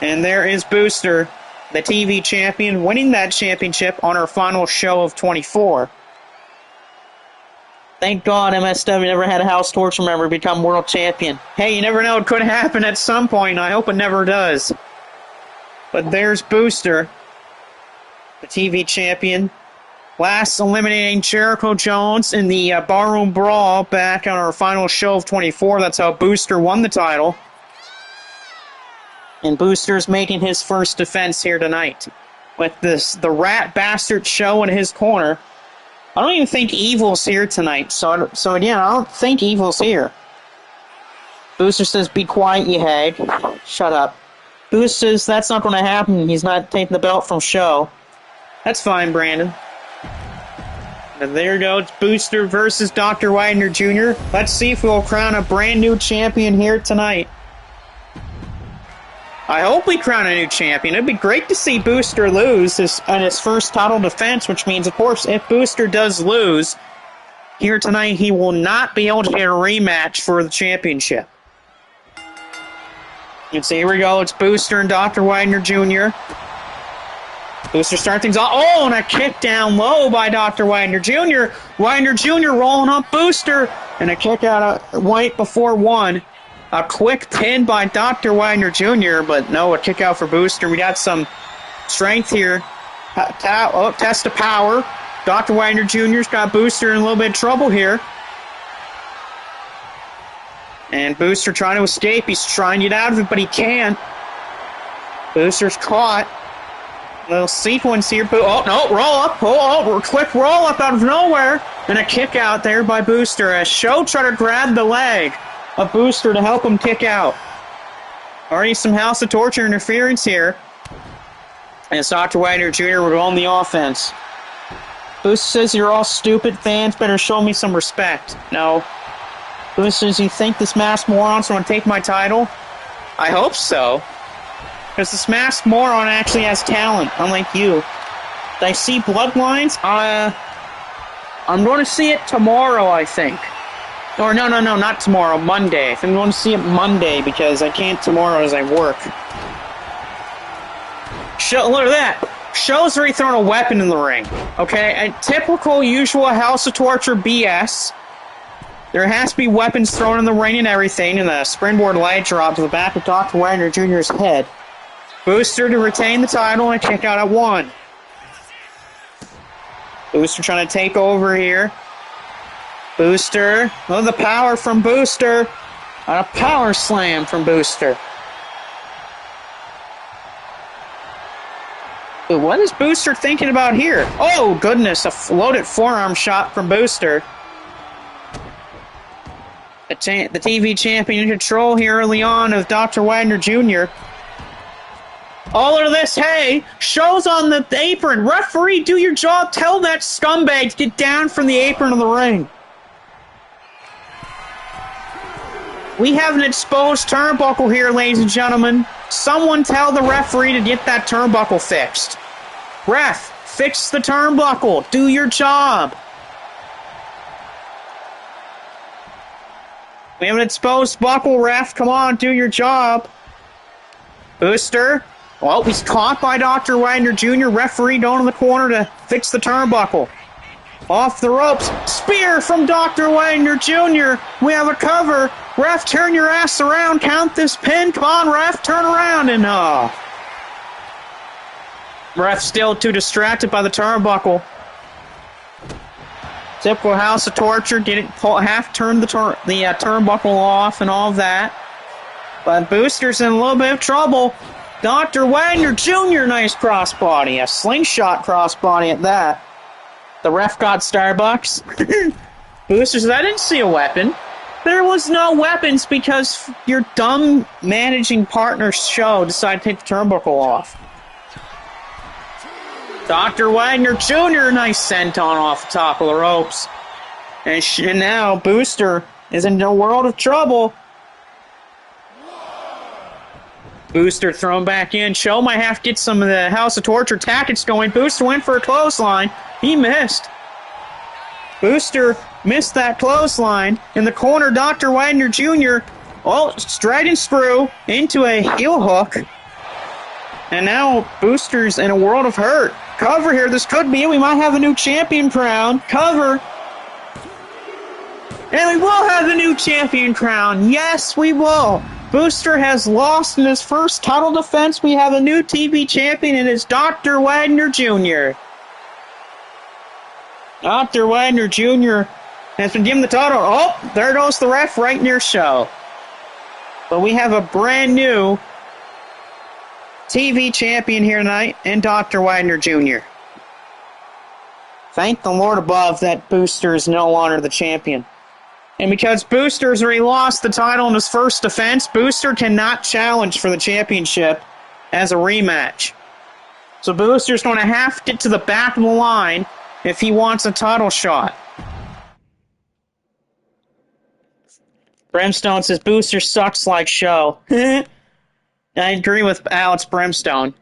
And there is Booster, the TV champion, winning that championship on our final show of 24. Thank God MSW never had a House Torture member become world champion. Hey, you never know, it could happen at some point, and I hope it never does. But there's Booster, the TV champion, last eliminating Jericho Jones in the Barroom Brawl back on our final show of 24. That's how Booster won the title. And Booster's making his first defense here tonight with the rat bastard Show in his corner. I don't even think Evil's here tonight, so again, I don't think Evil's here. Booster says, be quiet, you hag. Shut up. Booster says, that's not going to happen. He's not taking the belt from Show. That's fine, Brandon. And there goes Booster versus Dr. Wagner Jr. Let's see if we'll crown a brand new champion here tonight. I hope we crown a new champion. It'd be great to see Booster lose on his first title defense, which means, of course, if Booster does lose here tonight, he will not be able to get a rematch for the championship. And so here we go. It's Booster and Dr. Wagner Jr. Booster starts things off. Oh, and a kick down low by Dr. Wagner Jr. Wagner Jr. rolling up Booster. And a kick out of White before one. A quick pin by Dr. Wagner Jr., but no, a kick out for Booster. We got some strength here. Test of power. Dr. Wagner Jr.'s got Booster in a little bit of trouble here. And Booster trying to escape. He's trying to get out of it, but he can't. Booster's caught. Little sequence here. Oh, no, roll up. Oh, quick roll up out of nowhere. And a kick out there by Booster as Show tried to grab the leg of Booster to help him kick out. Already some House of Torture interference here. And Dr. Wagner Jr. would own the offense. Booster says, you're all stupid fans, better show me some respect. No. Booster says, you think this masked moron's going to take my title? I hope so. Because this masked moron actually has talent, unlike you. Did I see bloodlines? I'm going to see it tomorrow, I think. Or no, not tomorrow, Monday. I'm going to see it Monday because I can't tomorrow as I work. Look at that. Show's already thrown a weapon in the ring. Okay, a typical, usual House of Torture BS. There has to be weapons thrown in the ring and everything, and a springboard leg drop to the back of Dr. Wagner Jr.'s head. Booster to retain the title and kick out at one. Booster trying to take over here. Booster. Oh, the power from Booster. And a power slam from Booster. But what is Booster thinking about here? Oh, goodness. A loaded forearm shot from Booster. The TV champion in control here early on of Dr. Wagner Jr. All of this, hey, Show's on the apron. Referee, do your job. Tell that scumbag to get down from the apron of the ring. We have an exposed turnbuckle here, ladies and gentlemen. Someone tell the referee to get that turnbuckle fixed. Ref, fix the turnbuckle. Do your job. We have an exposed buckle, ref. Come on, do your job. Booster. Well, he's caught by Dr. Wagner Jr. Referee going in the corner to fix the turnbuckle. Off the ropes. Spear from Dr. Wagner Jr. We have a cover. Ref, turn your ass around. Count this pin. Come on, ref, turn around. And, ref still too distracted by the turnbuckle. Typical House of Torture. Didn't half turn the turnbuckle off and all of that. But Booster's in a little bit of trouble. Dr. Wagner Jr., nice crossbody. A slingshot crossbody at that. The ref got Starbucks. Booster says, I didn't see a weapon. There was no weapons because your dumb managing partner show decided to take the turnbuckle off. Dr. Wagner Jr., nice senton off the top of the ropes. And now Booster is in a world of trouble. Booster thrown back in. Show might have to get some of the House of Torture tactics going. Booster went for a clothesline. He missed. Booster missed that clothesline. In the corner, Dr. Wagner Jr. Dragon screw into a heel hook. And now Booster's in a world of hurt. Cover here. This could be it. We might have a new champion crown. Cover. And we will have a new champion crown. Yes, we will. Booster has lost in his first title defense. We have a new TV champion, and it's Dr. Wagner Jr. Dr. Wagner Jr. has been given the title. Oh, there goes the ref right near show. But we have a brand new TV champion here tonight, and Dr. Wagner Jr. Thank the Lord above that Booster is no longer the champion. And because Booster's already lost the title in his first defense, Booster cannot challenge for the championship as a rematch. So Booster's going to have to get to the back of the line if he wants a title shot. Brimstone says Booster sucks like show. I agree with Alex Brimstone.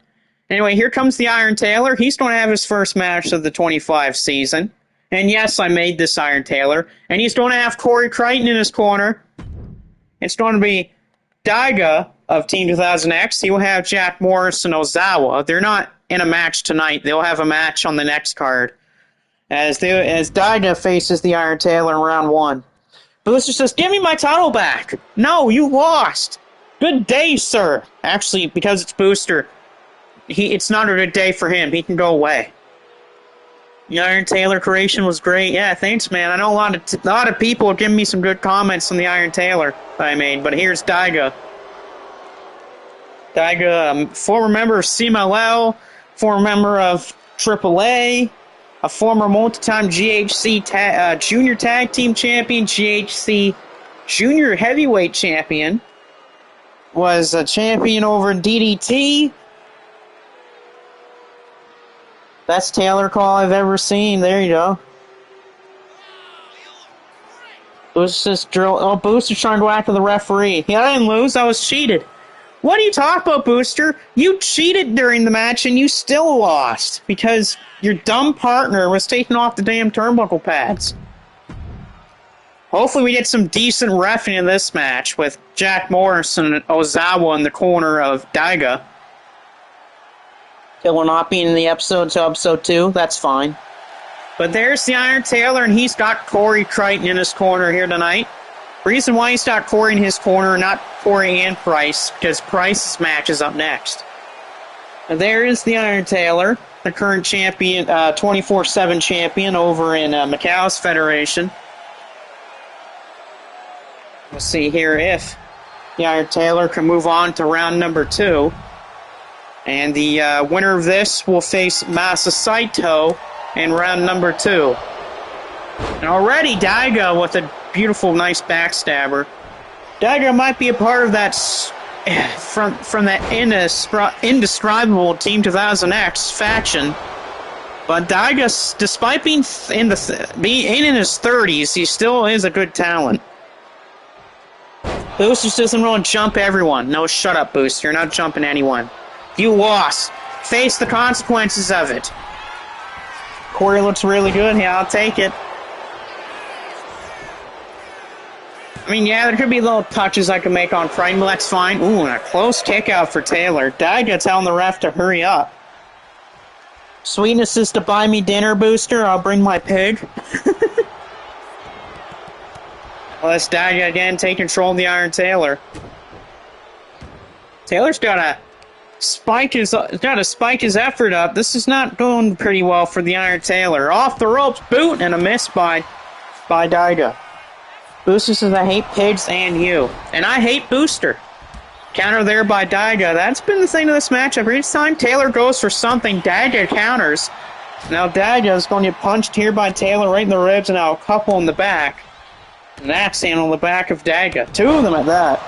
Anyway, here comes the Iron Taylor. He's going to have his first match of the 25 season. And yes, I made this Iron Taylor. And he's going to have Corey Crichton in his corner. It's going to be Daiga of Team 2000X. He will have Jack Morris and Ozawa. They're not in a match tonight. They'll have a match on the next card. As Daiga faces the Iron Taylor in round 1. Booster says, give me my title back. No, you lost. Good day, sir. Actually, because it's Booster, it's not a good day for him. He can go away. The Iron Taylor creation was great. Yeah, thanks, man. I know a lot of people have given me some good comments on the Iron Taylor that I made, but here's Daiga. Daiga, former member of CMLL, former member of AAA, a former multi-time GHC Junior Tag Team Champion, GHC Junior Heavyweight Champion, was a champion over in DDT. Best Taylor call I've ever seen. There you go. Booster's trying to go after the referee. Yeah, I didn't lose. I was cheated. What are you talking about, Booster? You cheated during the match and you still lost because your dumb partner was taking off the damn turnbuckle pads. Hopefully we get some decent reffing in this match with Jack Morris and Ozawa in the corner of Daiga. It will not be in the episode till episode 2. That's fine. But there's the Iron Taylor, and he's got Corey Crichton in his corner here tonight. Reason why he's got Corey in his corner, not Corey and Price, because Price's match is up next. And there is the Iron Taylor, the current champion, 24/7 champion over in Macau's Federation. We'll see here if the Iron Taylor can move on to round number 2. And the winner of this will face Masa Saito in round number 2. And already Daiga with a beautiful, nice backstabber. Daiga might be a part of that from that indescribable Team 2000X faction. But Daiga, despite being in his 30s, he still is a good talent. Booster just doesn't want to jump everyone. No, shut up, Booster. You're not jumping anyone. You lost. Face the consequences of it. Corey looks really good. Yeah, I'll take it. I mean, yeah, there could be little touches I can make on Crichton, but that's fine. Ooh, and a close kick out for Taylor. Daiga telling the ref to hurry up. Sweetness is to buy me dinner, Booster. I'll bring my pig. Well, that's Daiga again, take control of the Iron Taylor. Taylor's got a Spike is got to spike his effort up. This is not going pretty well for the Iron Taylor. Off the ropes, boot, and a miss by Daiga. Booster says, I hate pigs and you. And I hate Booster. Counter there by Daiga. That's been the thing of this matchup. Each time Taylor goes for something, Daiga counters. Now Daiga is going to get punched here by Taylor right in the ribs, and now a couple in the back. An axe handle on the back of Daiga. Two of them at that.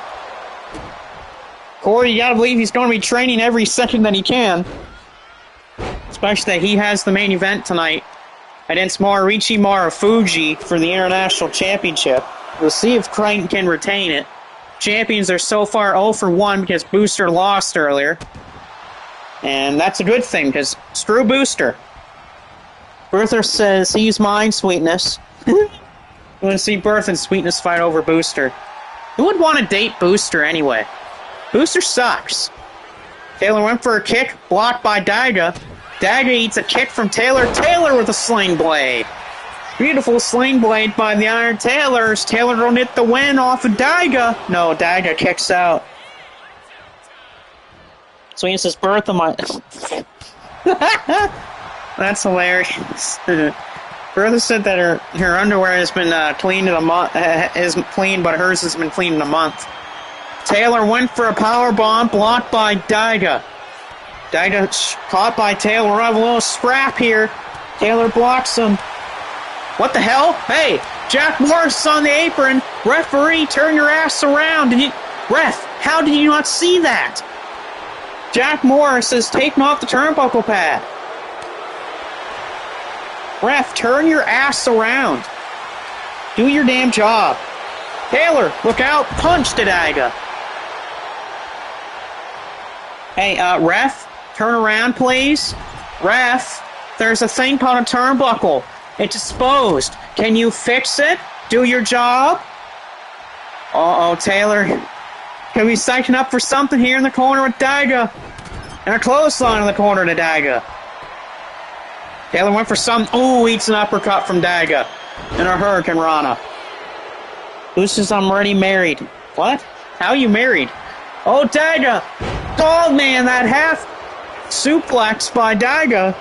Corey, you gotta believe he's going to be training every second that he can. Especially that he has the main event tonight against Mariucci Marufuji for the International Championship. We'll see if Crichton can retain it. Champions are so far 0 for 1 because Booster lost earlier. And that's a good thing, because screw Booster. Bertha says he's mine, Sweetness. You want to see Bertha and Sweetness fight over Booster. Who would want to date Booster anyway? Booster sucks. Taylor went for a kick, blocked by Daiga. Daiga eats a kick from Taylor. Taylor with a sling blade. Beautiful sling blade by the Iron Taylors. Taylor gonna hit the win off of Daiga. No, Daiga kicks out. Sweetness says, Bertha, my... That's hilarious. Bertha said that her underwear has been cleaned in a month. Isn't clean, but hers has been cleaned in a month. Taylor went for a power bomb, blocked by Daiga. Daiga caught by Taylor. We're having a little scrap here. Taylor blocks him. What the hell? Hey, Jack Morris is on the apron. Referee, turn your ass around. Ref, how did you not see that? Jack Morris is taking off the turnbuckle pad. Ref, turn your ass around. Do your damn job. Taylor, look out. Punch to Daiga. Hey, ref, turn around, please. Ref, there's a thing called a turnbuckle. It's exposed. Can you fix it? Do your job? Uh-oh, Taylor. Can we psyching up for something here in the corner with Daiga? And a clothesline in the corner to Daiga. Taylor went for some... Ooh, eats an uppercut from Daiga. And a Hurricane Rana. Who says I'm already married? What? How are you married? Oh, Daiga! Oh, man, that half suplex by Daiga.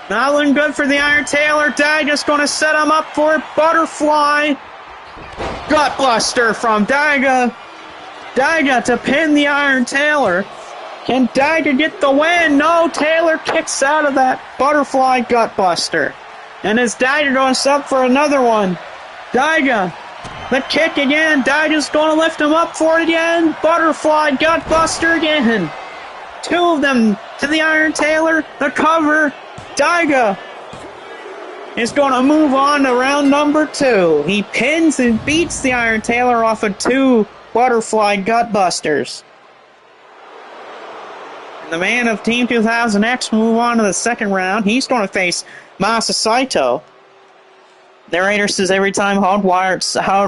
Not looking good for the Iron Taylor. Daiga's going to set him up for a butterfly. Gutbuster from Daiga. Daiga to pin the Iron Taylor. Can Daiga get the win? No, Taylor kicks out of that butterfly gutbuster. And is Daiga going to sub for another one? Daiga, the kick again. Daiga's going to lift him up for it again. Butterfly gutbuster again. Two of them to the Iron Taylor. The cover. Daiga is going to move on to round number 2. He pins and beats the Iron Taylor off of 2 butterfly gutbusters. The man of Team 2000X will move on to the second round. He's going to face Masa Saito. Narrator says every time Howard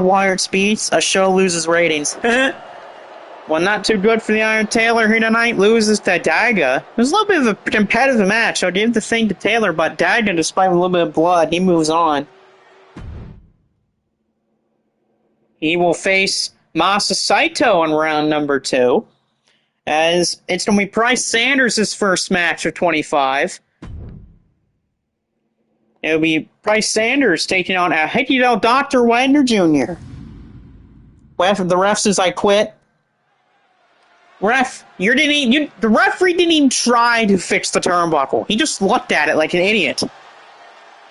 Wyatt speaks, a show loses ratings. Well, not too good for the Iron Taylor here tonight. Loses to Daiga. It was a little bit of a competitive match. I'll give the thing to Taylor, but Daiga, despite a little bit of blood, he moves on. He will face Masa Saito in round number 2. As it's going to be Bryce Sanders' first match of 25. It'll be Bryce Sanders taking on Hideo Dr. Wagner Jr. The ref says, I quit. Ref, the referee didn't even try to fix the turnbuckle. He just looked at it like an idiot.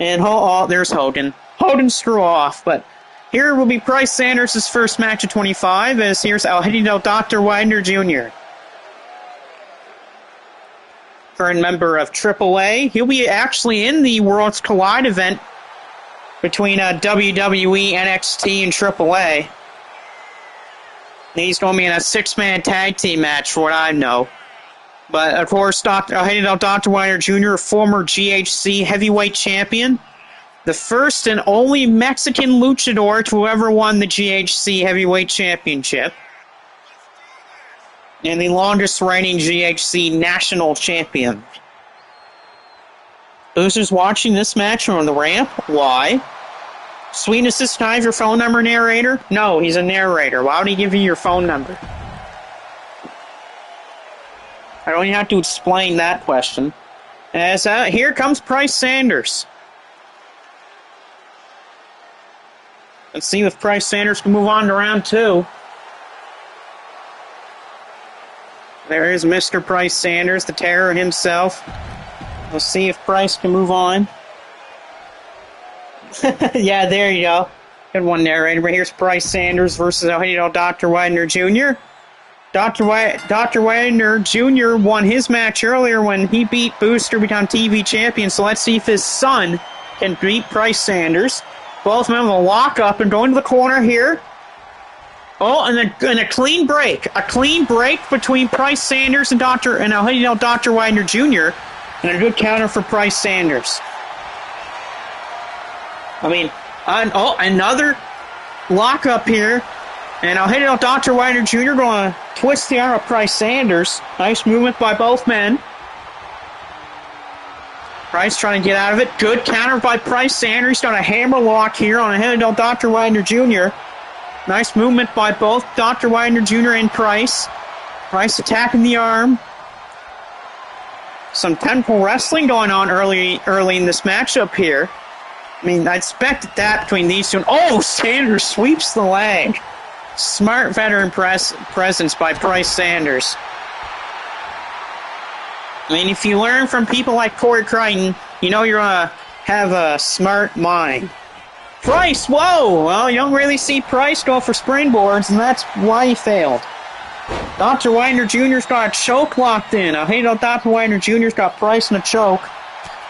And there's Hogan. Hogan screw off, but here will be Bryce Sanders' first match of 25, as here's Hideo Dr. Wagner Jr. Current member of AAA. He'll be actually in the Worlds Collide event between WWE, NXT, and AAA. He's going to be in a 6-man tag team match, for what I know. But, of course, Dr. Wagner Jr., former GHC heavyweight champion. The first and only Mexican luchador to ever won the GHC heavyweight championship. And the longest reigning GHC national champion. Boozer's watching this match on the ramp. Why? Sweetness, this time your phone number, narrator? No, he's a narrator. Why would he give you your phone number? I don't even have to explain that question. As here comes Price Sanders. Let's see if Price Sanders can move on to round 2. There is Mr. Price Sanders, the terror himself. We'll see if Price can move on. Yeah, there you go. Good one there, right? Here's Price Sanders versus Dr. Widener Jr. Dr. Widener Jr. won his match earlier when he beat Booster, become TV champion. So let's see if his son can beat Price Sanders. Both men will lock up and go into the corner here. Oh, and a clean break. A clean break between Price Sanders and Dr. Widener Jr. And a good counter for Price Sanders. I mean, another lockup here. And Dr. Widener Jr. going to twist the arm of Price Sanders. Nice movement by both men. Price trying to get out of it. Good counter by Price Sanders. He's got a hammer lock here on Dr. Widener Jr. Nice movement by both Dr. Widener Jr. and Price. Price attacking the arm. Some temple wrestling going on early in this matchup here. I mean, I expected that between these two. Oh, Sanders sweeps the leg. Smart veteran presence by Price Sanders. I mean, if you learn from people like Corey Crichton, you know you're going to have a smart mind. Price, whoa! Well, you don't really see Price go for springboards, and that's why he failed. Dr. Widener Jr.'s got a choke locked in. Dr. Widener Jr.'s got Price in a choke.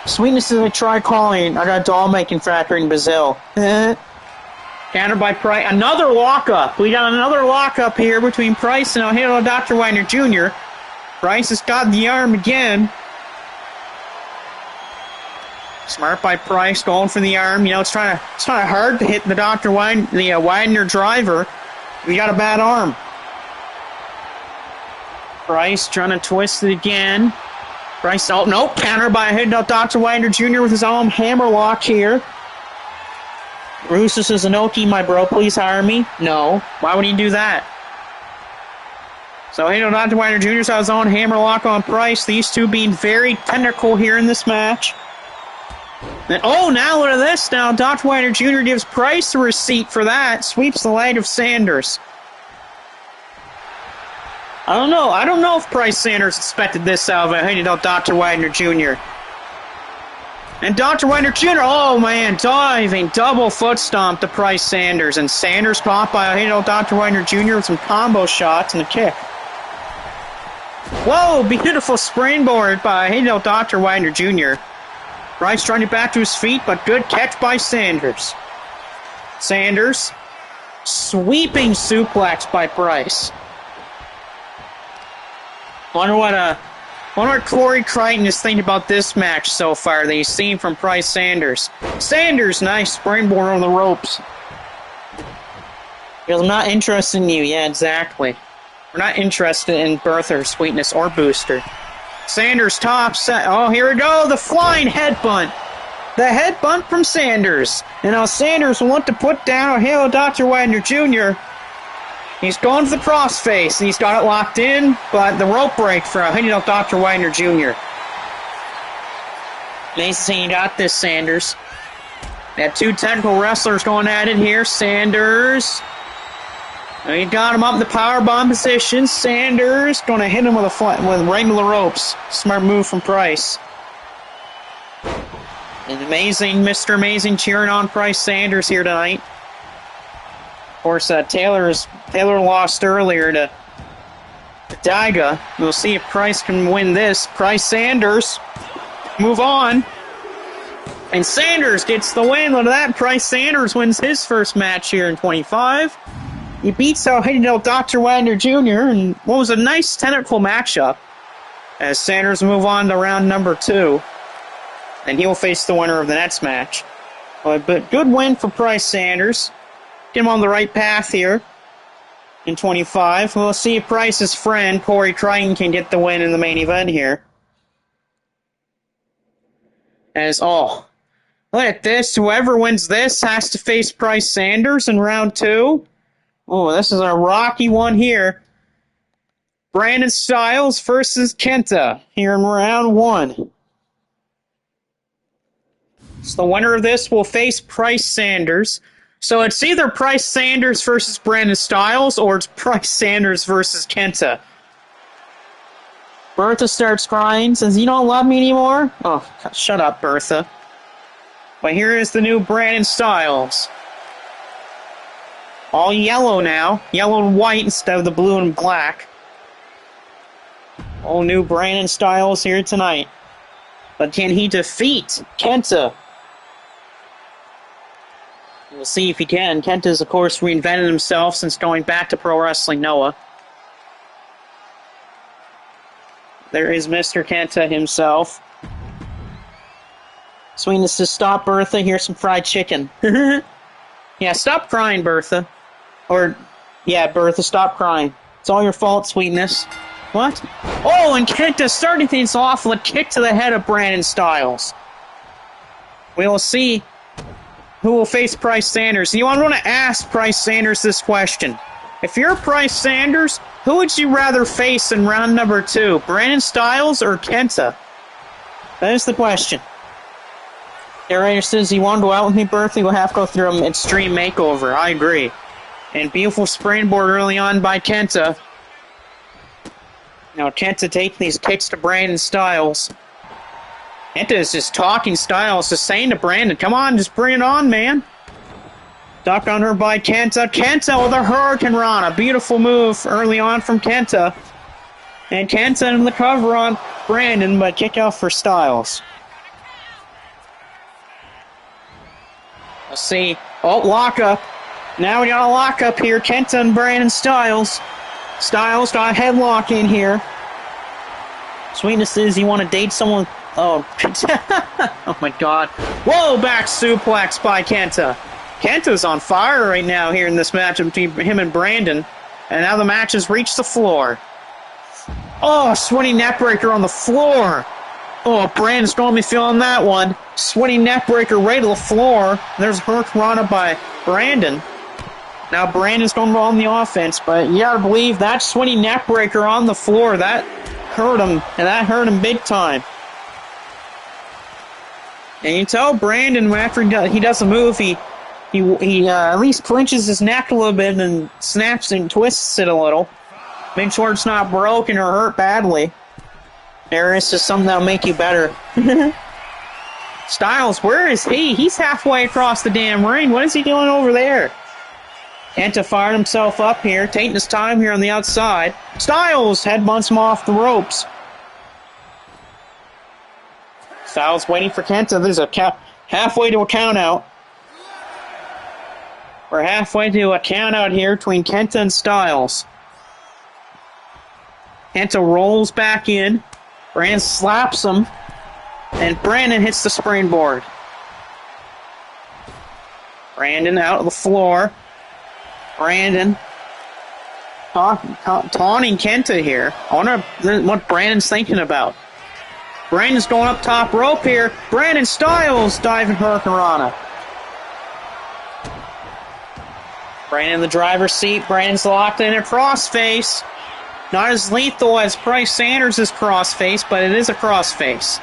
Sweetness is I try calling. I got a doll making factory in Brazil. Countered by Price. Another lockup. We got another lockup here between Price and Dr. Widener Jr. Price has got the arm again. Smart by Price, going for the arm. You know, it's kind of hard to hit the Widener driver. We got a bad arm. Price trying to twist it again. Price, oh no, counter by Dr. Widener Jr. with his own hammer lock here. Russo Suzuki, my bro, please hire me. No, why would he do that? So, Dr. Widener Jr.'s got his own hammer lock on Price. These two being very technical here in this match. And, oh, now look at this. Now, Dr. Widener Jr. gives Price a receipt for that. Sweeps the leg of Sanders. I don't know if Price Sanders expected this out of Dr. Widener Jr. And Dr. Widener Jr., oh man, diving, double foot stomp to Price Sanders. And Sanders caught by Dr. Widener Jr. with some combo shots and a kick. Whoa, beautiful springboard by Dr. Widener Jr. Price trying to get back to his feet, but good catch by Sanders. Sanders, sweeping suplex by Price. Wonder what Corey Crichton is thinking about this match so far that he's seen from Price Sanders. Sanders, nice springboard on the ropes. Because I'm not interested in you. Yeah, exactly. We're not interested in Bertha, Sweetness, or Booster. Sanders top set. Oh, here we go. The flying headbutt. The headbutt from Sanders. And now Sanders will want to put down Dr. Widener Jr. He's going for the crossface, and he's got it locked in, but the rope break for Dr. Widener Jr. Amazing, you got this, Sanders. We had two technical wrestlers going at it here. Sanders. He got him up in the powerbomb position. Sanders going to hit him with right into the ropes. Smart move from Price. And Mr. Amazing cheering on Price Sanders here tonight. Of course, Taylor lost earlier to Daiga. We'll see if Price can win this. Price Sanders move on. And Sanders gets the win. Look at that. Price Sanders wins his first match here in 25. He beats Dr. Widener Jr. and what was a nice technical matchup as Sanders move on to round number 2. And he'll face the winner of the next match. But good win for Price Sanders. Get him on the right path here in 25. We'll see if Price's friend, Corey Crichton, can get the win in the main event here. Look at this. Whoever wins this has to face Price Sanders in round 2. Oh, this is a rocky one here. Brandon Styles versus Kenta here in round 1. So the winner of this will face Price Sanders. So it's either Price Sanders versus Brandon Styles or it's Price Sanders versus Kenta. Bertha starts crying, says, "You don't love me anymore?" Oh, shut up, Bertha. But here is the new Brandon Styles. All yellow now. Yellow and white instead of the blue and black. All new Brandon Styles here tonight. But can he defeat Kenta? We'll see if he can. Kenta's, of course, reinvented himself since going back to Pro Wrestling Noah. There is Mr. Kenta himself. Sweetness says, "Stop, Bertha. Here's some fried chicken." Yeah, stop crying, Bertha. Or, yeah, Bertha, stop crying. It's all your fault, Sweetness. What? Oh, and Kenta starting things off with a kick to the head of Brandon Styles. We will see who will face Price Sanders. You want to ask Price Sanders this question. If you're Price Sanders, who would you rather face in round number 2? Brandon Styles or Kenta? That is the question. Narrator says, "You want to go out with me, Bertha? You'll have to go through an extreme makeover." I agree. And beautiful springboard early on by Kenta. Now Kenta taking these kicks to Brandon Styles. Kenta is just talking Styles, just saying to Brandon, "Come on, just bring it on, man." Duck on her by Kenta. Kenta with a Hurricane Rana. Beautiful move early on from Kenta. And Kenta in the cover on Brandon, but kick out for Styles. Let's see. Oh, lockup. Now we got a lockup here. Kenta and Brandon Styles. Styles got a headlock in here. Sweetness says, "You want to date someone?" Oh, oh my God. Whoa, back suplex by Kenta. Kenta's on fire right now here in this match between him and Brandon. And now the match has reached the floor. Oh, sweaty neckbreaker on the floor. Oh, Brandon's going to be feeling that one. Sweaty neckbreaker right to the floor. There's Hurricane Rana by Brandon. Now Brandon's going to go on the offense, but you got to believe that sweaty neckbreaker on the floor, that hurt him, and that hurt him big time. And you tell Brandon after he does a move, he at least clenches his neck a little bit and snaps and twists it a little. Make sure it's not broken or hurt badly. There is just something that'll make you better. Styles, where is he? He's halfway across the damn ring. What is he doing over there? Kenta fired himself up here, taking his time here on the outside. Styles headbutts him off the ropes. Styles waiting for Kenta. There's a halfway to a count out. We're halfway to a count out here between Kenta and Styles. Kenta rolls back in. Brandon slaps him. And Brandon hits the springboard. Brandon out of the floor. Brandon taunting Kenta here. I wonder what Brandon's thinking about. Brandon's going up top rope here. Brandon Styles diving Hurricane Rana. Brandon in the driver's seat. Brandon's locked in a crossface. Not as lethal as Price Sanders' crossface, but it is a crossface.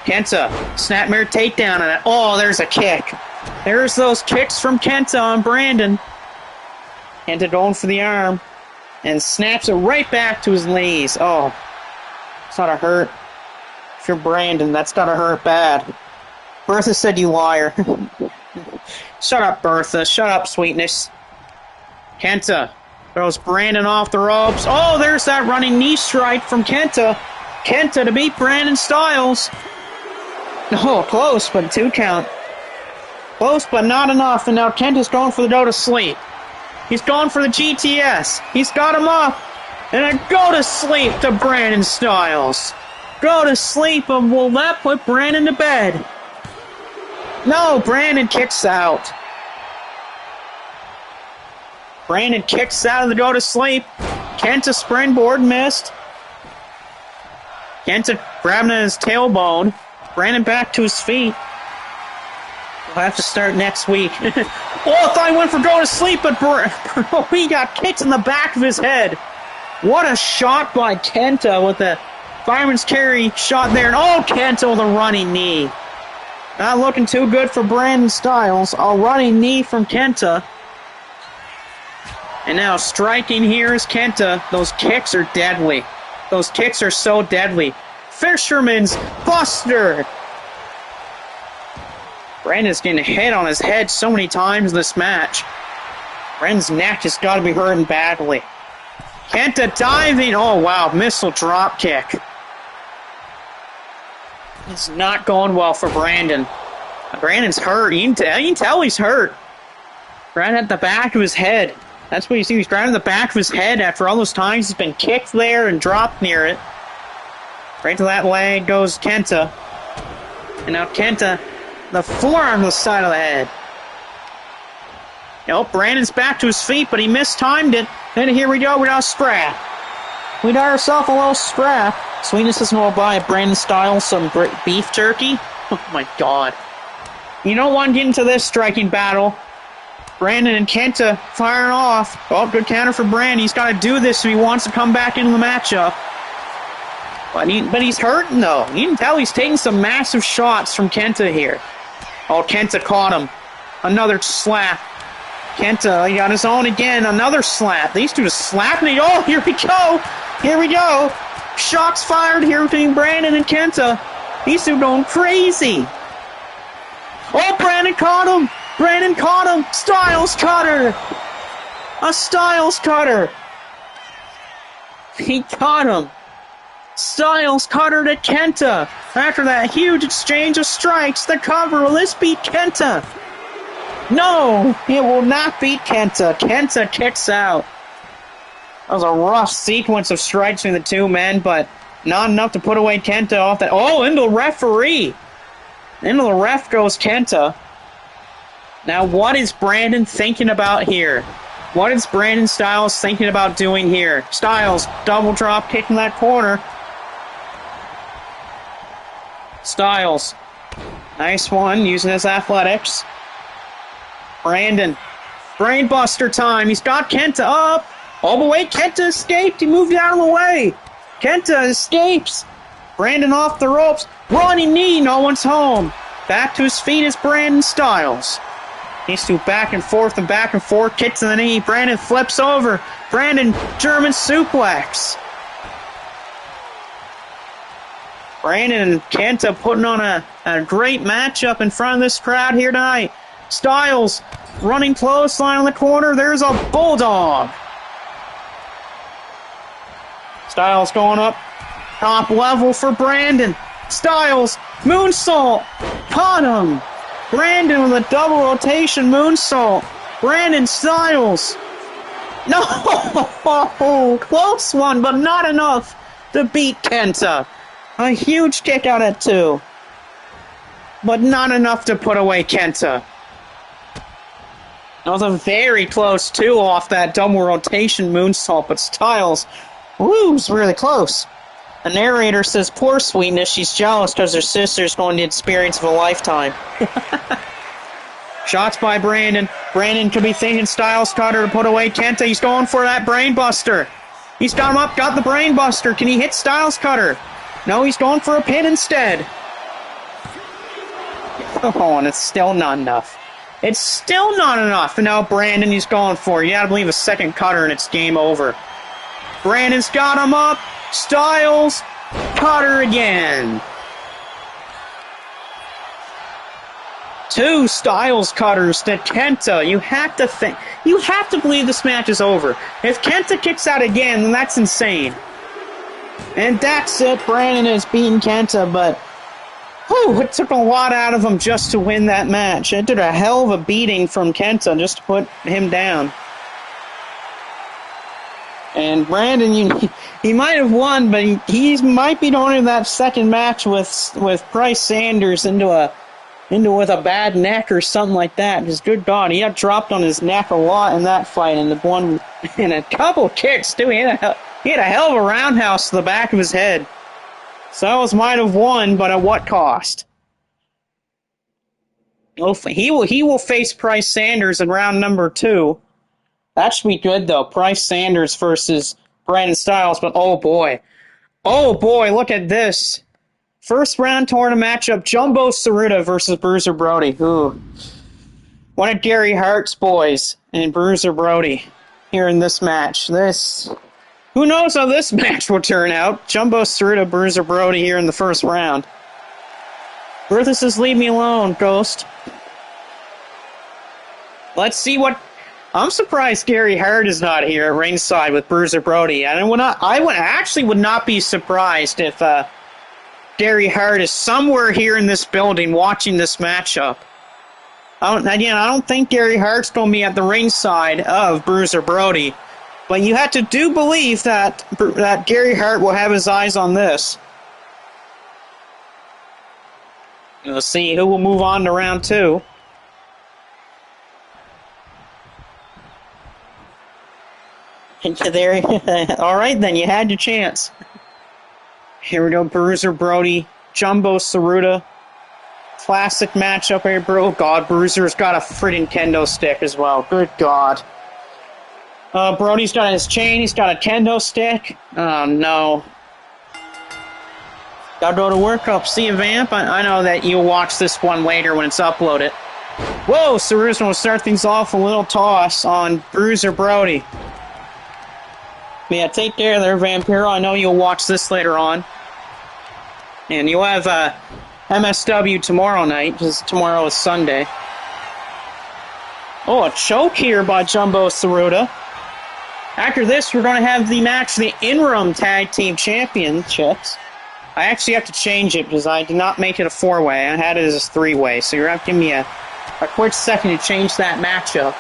Kenta, snapmare takedown on it. Oh, there's a kick. There's those kicks from Kenta on Brandon. Kenta going for the arm and snaps it right back to his knees. Oh, it's not a hurt. If you're Brandon, that's gotta hurt bad. Bertha said, "You liar." Shut up, Bertha. Shut up, Sweetness. Kenta throws Brandon off the ropes. Oh, there's that running knee strike from Kenta. Kenta to beat Brandon Styles. Oh, close, but 2 count. Close, but not enough. And now Kenta's going for the go to sleep. He's going for the GTS. He's got him up. And a go to sleep to Brandon Styles. Go to sleep, and will that put Brandon to bed? No, Brandon kicks out. Brandon kicks out of the go to sleep. Kenta springboard missed. Kenta grabbing at his tailbone. Brandon back to his feet. We'll have to start next week. Oh, I thought he went for go to sleep, but he got kicked in the back of his head. What a shot by Kenta with the fireman's carry shot there. And oh, Kenta with a running knee. Not looking too good for Brandon Styles. A running knee from Kenta. And now striking here is Kenta. Those kicks are deadly. Those kicks are so deadly. Fisherman's Buster. Brandon's getting hit on his head so many times this match. Brandon's neck has got to be hurting badly. Kenta diving. Oh, wow. Missile drop kick. It's not going well for Brandon. Brandon's hurt. You can tell he's hurt. Right at the back of his head. That's what you see. He's right at the back of his head after all those times he's been kicked there and dropped near it. Right to that leg goes Kenta. And now Kenta, the forearm on the side of the head. Nope, Brandon's back to his feet, but he mistimed it. And here we go, we got a scrap. We got ourselves a little scrap. Sweetness is going to buy Brandon Styles some beef jerky. Oh my god. You don't want to get into this striking battle. Brandon and Kenta firing off. Oh, good counter for Brandon. He's got to do this if he wants to come back into the matchup. But he's hurting, though. You can tell he's taking some massive shots from Kenta here. Oh, Kenta caught him. Another slap. Kenta, he got his own again. Another slap. These two just slapping. Oh, here we go. Here we go. Shots fired here between Brandon and Kenta. These two going crazy. Oh, Brandon caught him. Brandon caught him. Styles cutter. A Styles cutter. He caught him. Styles cutter to Kenta. After that huge exchange of strikes, the cover. Will this beat Kenta? No, it will not beat Kenta. Kenta kicks out. That was a rough sequence of strikes between the two men, but not enough to put away Kenta off that. Oh, into the referee. Into the ref goes Kenta. Now, what is Brandon thinking about here? What is Brandon Styles thinking about doing here? Styles, double drop kick in that corner. Styles, nice one, using his athletics. Brandon, brainbuster time. He's got Kenta up. Oh, but wait, Kenta escaped. He moved out of the way. Kenta escapes. Brandon off the ropes. Running knee, no one's home. Back to his feet is Brandon Styles. These two back and forth, kick to the knee. Brandon flips over. Brandon, German suplex. Brandon and Kenta putting on a great matchup in front of this crowd here tonight. Styles running clothesline on the corner. There's a bulldog. Styles going up top level for Brandon. Styles, moonsault, caught him. Brandon with a double rotation moonsault. Brandon Styles. No, close one, but not enough to beat Kenta. A huge kick out at 2. But not enough to put away Kenta. That was a very close 2 off that double rotation moonsault, but Styles, was really close. The narrator says, poor Sweetness, she's jealous because her sister's going to experience of a lifetime. Shots by Brandon. Brandon could be thinking Styles cutter to put away Kenta. He's going for that brainbuster. He's got him up, got the brainbuster. Can he hit Styles cutter? No, he's going for a pin instead. Oh, and it's still not enough. It's still not enough. And now Brandon, he's going for it. You gotta believe a second cutter and it's game over. Brandon's got him up. Styles, cutter again. 2 Styles cutters to Kenta. You have to believe this match is over. If Kenta kicks out again, then that's insane. And that's it. Brandon has beaten Kenta, but it took a lot out of him just to win that match. It took a hell of a beating from Kenta just to put him down. And Brandon, he might have won, but he might be going into that second match with Price Sanders into with a bad neck or something like that. Because good God, he got dropped on his neck a lot in that fight, and a couple kicks too. He had a hell of a roundhouse to the back of his head. Styles might have won, but at what cost? He will face Price Sanders in round number 2. That should be good, though. Price Sanders versus Brandon Styles, but oh boy. Oh boy, look at this. First round tournament matchup, Jumbo Tsuruta versus Bruiser Brody. Ooh. One of Gary Hart's boys and Bruiser Brody here in this match. Who knows how this match will turn out? Jumbo Tsuruta, Bruiser Brody here in the first round. Bertha says, leave me alone, Ghost. Let's see what... I'm surprised Gary Hart is not here at ringside with Bruiser Brody. I would not be surprised if Gary Hart is somewhere here in this building watching this matchup. I don't think Gary Hart's going to be at the ringside of Bruiser Brody. But you have to do believe that Gary Hart will have his eyes on this. We'll see who will move on to round 2. There, all right, then you had your chance. Here we go, Bruiser Brody, Jumbo Tsuruta. Classic matchup here, bro. God, Bruiser's got a freaking kendo stick as well. Good God. Brody's got his chain. He's got a kendo stick. Oh, no. Gotta go to work up. See you, Vamp. I know that you'll watch this one later when it's uploaded. Whoa, Tsuruta will start things off with a little toss on Bruiser Brody. Yeah, take care there, Vampiro. I know you'll watch this later on. And you'll have MSW tomorrow night, because tomorrow is Sunday. Oh, a choke here by Jumbo Tsuruta. After this, we're going to have the match for the interim tag team championships. I actually have to change it because I did not make it a 4-way. I had it as a 3-way, so you're going to have to give me a quick second to change that matchup.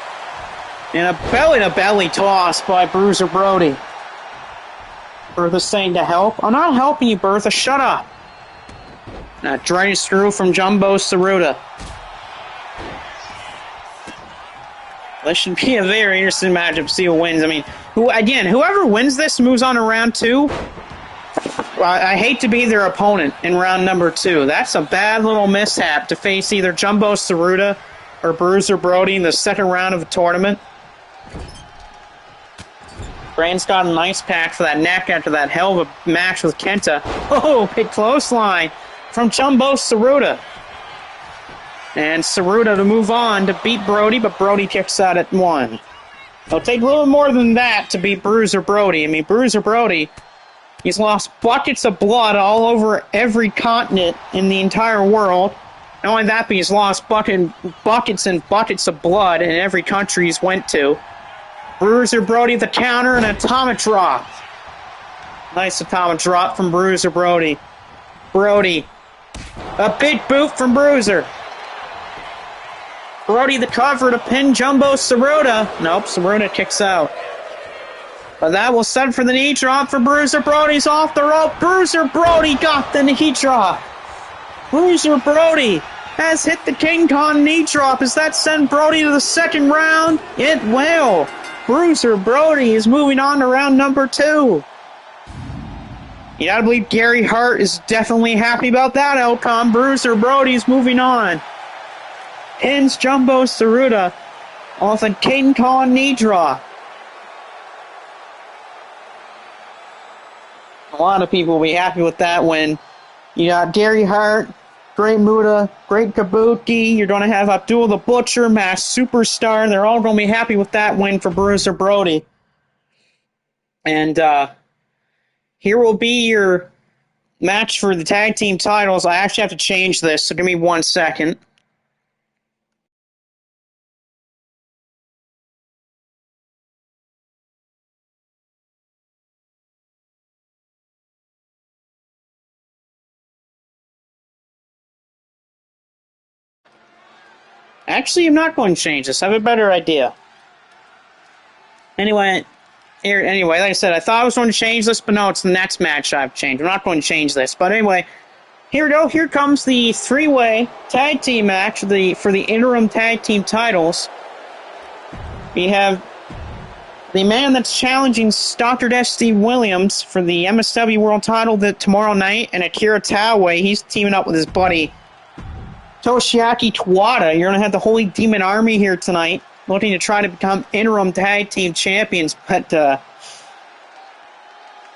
And a belly-to-belly toss by Bruiser Brody. Bertha's saying to help. I'm not helping you, Bertha. Shut up. Dragon screw from Jumbo Tsuruta. This should be a very interesting matchup. See who wins. I mean, whoever wins this moves on to round 2. I hate to be their opponent in round number 2. That's a bad little mishap to face either Jumbo Tsuruta or Bruiser Brody in the second round of the tournament. Brand's got a nice pack for that neck after that hell of a match with Kenta. Oh, big clothesline from Jumbo Tsuruta. And Tsuruta to move on to beat Brody, but Brody kicks out at 1. It'll take a little more than that to beat Bruiser Brody. I mean, Bruiser Brody, he's lost buckets of blood all over every continent in the entire world. Not only that, but he's lost buckets and buckets of blood in every country he's went to. Bruiser Brody the counter and atomic drop. Nice atomic drop from Bruiser Brody. Brody. A big boot from Bruiser. Brody the cover to pin Jumbo Tsuruta. Nope, Tsuruta kicks out. But that will set for the knee drop for Bruiser Brody's off the rope. Bruiser Brody got the knee drop. Bruiser Brody has hit the King Kong knee drop. Does that send Brody to the second round? It will. Bruiser Brody is moving on to round number 2. You gotta believe Gary Hart is definitely happy about that outcome. Bruiser Brody's moving on. Pins Jumbo Tsuruta off a King Kong knee drop. A lot of people will be happy with that win. You got Gary Hart, Great Muta, Great Kabuki. You're going to have Abdul the Butcher, Mass Superstar. They're all going to be happy with that win for Bruiser Brody. And here will be your match for the tag team titles. I actually have to change this, so give me 1 second. Actually, I'm not going to change this. I have a better idea. Anyway, like I said, I thought I was going to change this, but no, it's the next match I've changed. I'm not going to change this. But anyway, here we go. Here comes the 3-way tag team match for the interim tag team titles. We have the man that's challenging Dr. Dusty Williams for the MSW World title tomorrow night, and Akira Taue. He's teaming up with his buddy Toshiaki Tawada. You're going to have the Holy Demon Army here tonight, looking to try to become interim tag team champions. But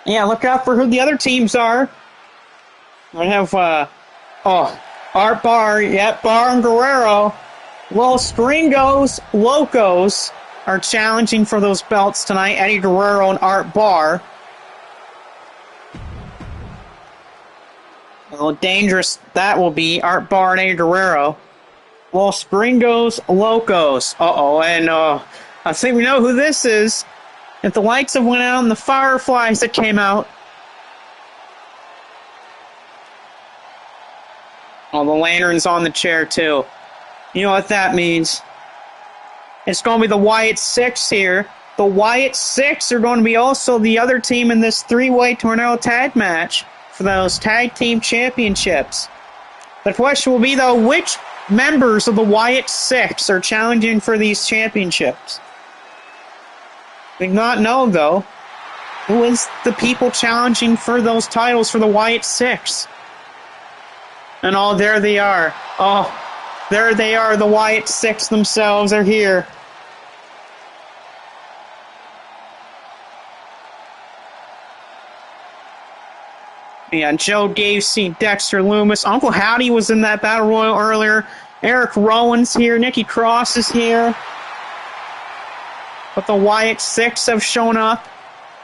Yeah, look out for who the other teams are. I have, Art Bar, yep, Bar and Guerrero. Los Gringos Locos are challenging for those belts tonight. Eddie Guerrero and Art Bar. A little dangerous that will be. Art Bar and Eddie Guerrero. Los Gringos Locos. And I think we know who this is. If the lights have went out and the fireflies that came out. Oh, the lantern's on the chair, too. You know what that means. It's going to be the Wyatt Six here. The Wyatt Six are going to be also the other team in this three-way tornado tag match for those tag team championships. The question will be, though, which members of the Wyatt Six are challenging for these championships? We do not know, though. Who is the people challenging for those titles for the Wyatt Six? And there they are. There they are, the Wyatt Six themselves are here. Yeah, Joe Gacy, Dexter Loomis. Uncle Howdy was in that Battle Royal earlier. Eric Rowan's here. Nikki Cross is here. But the Wyatt Six have shown up.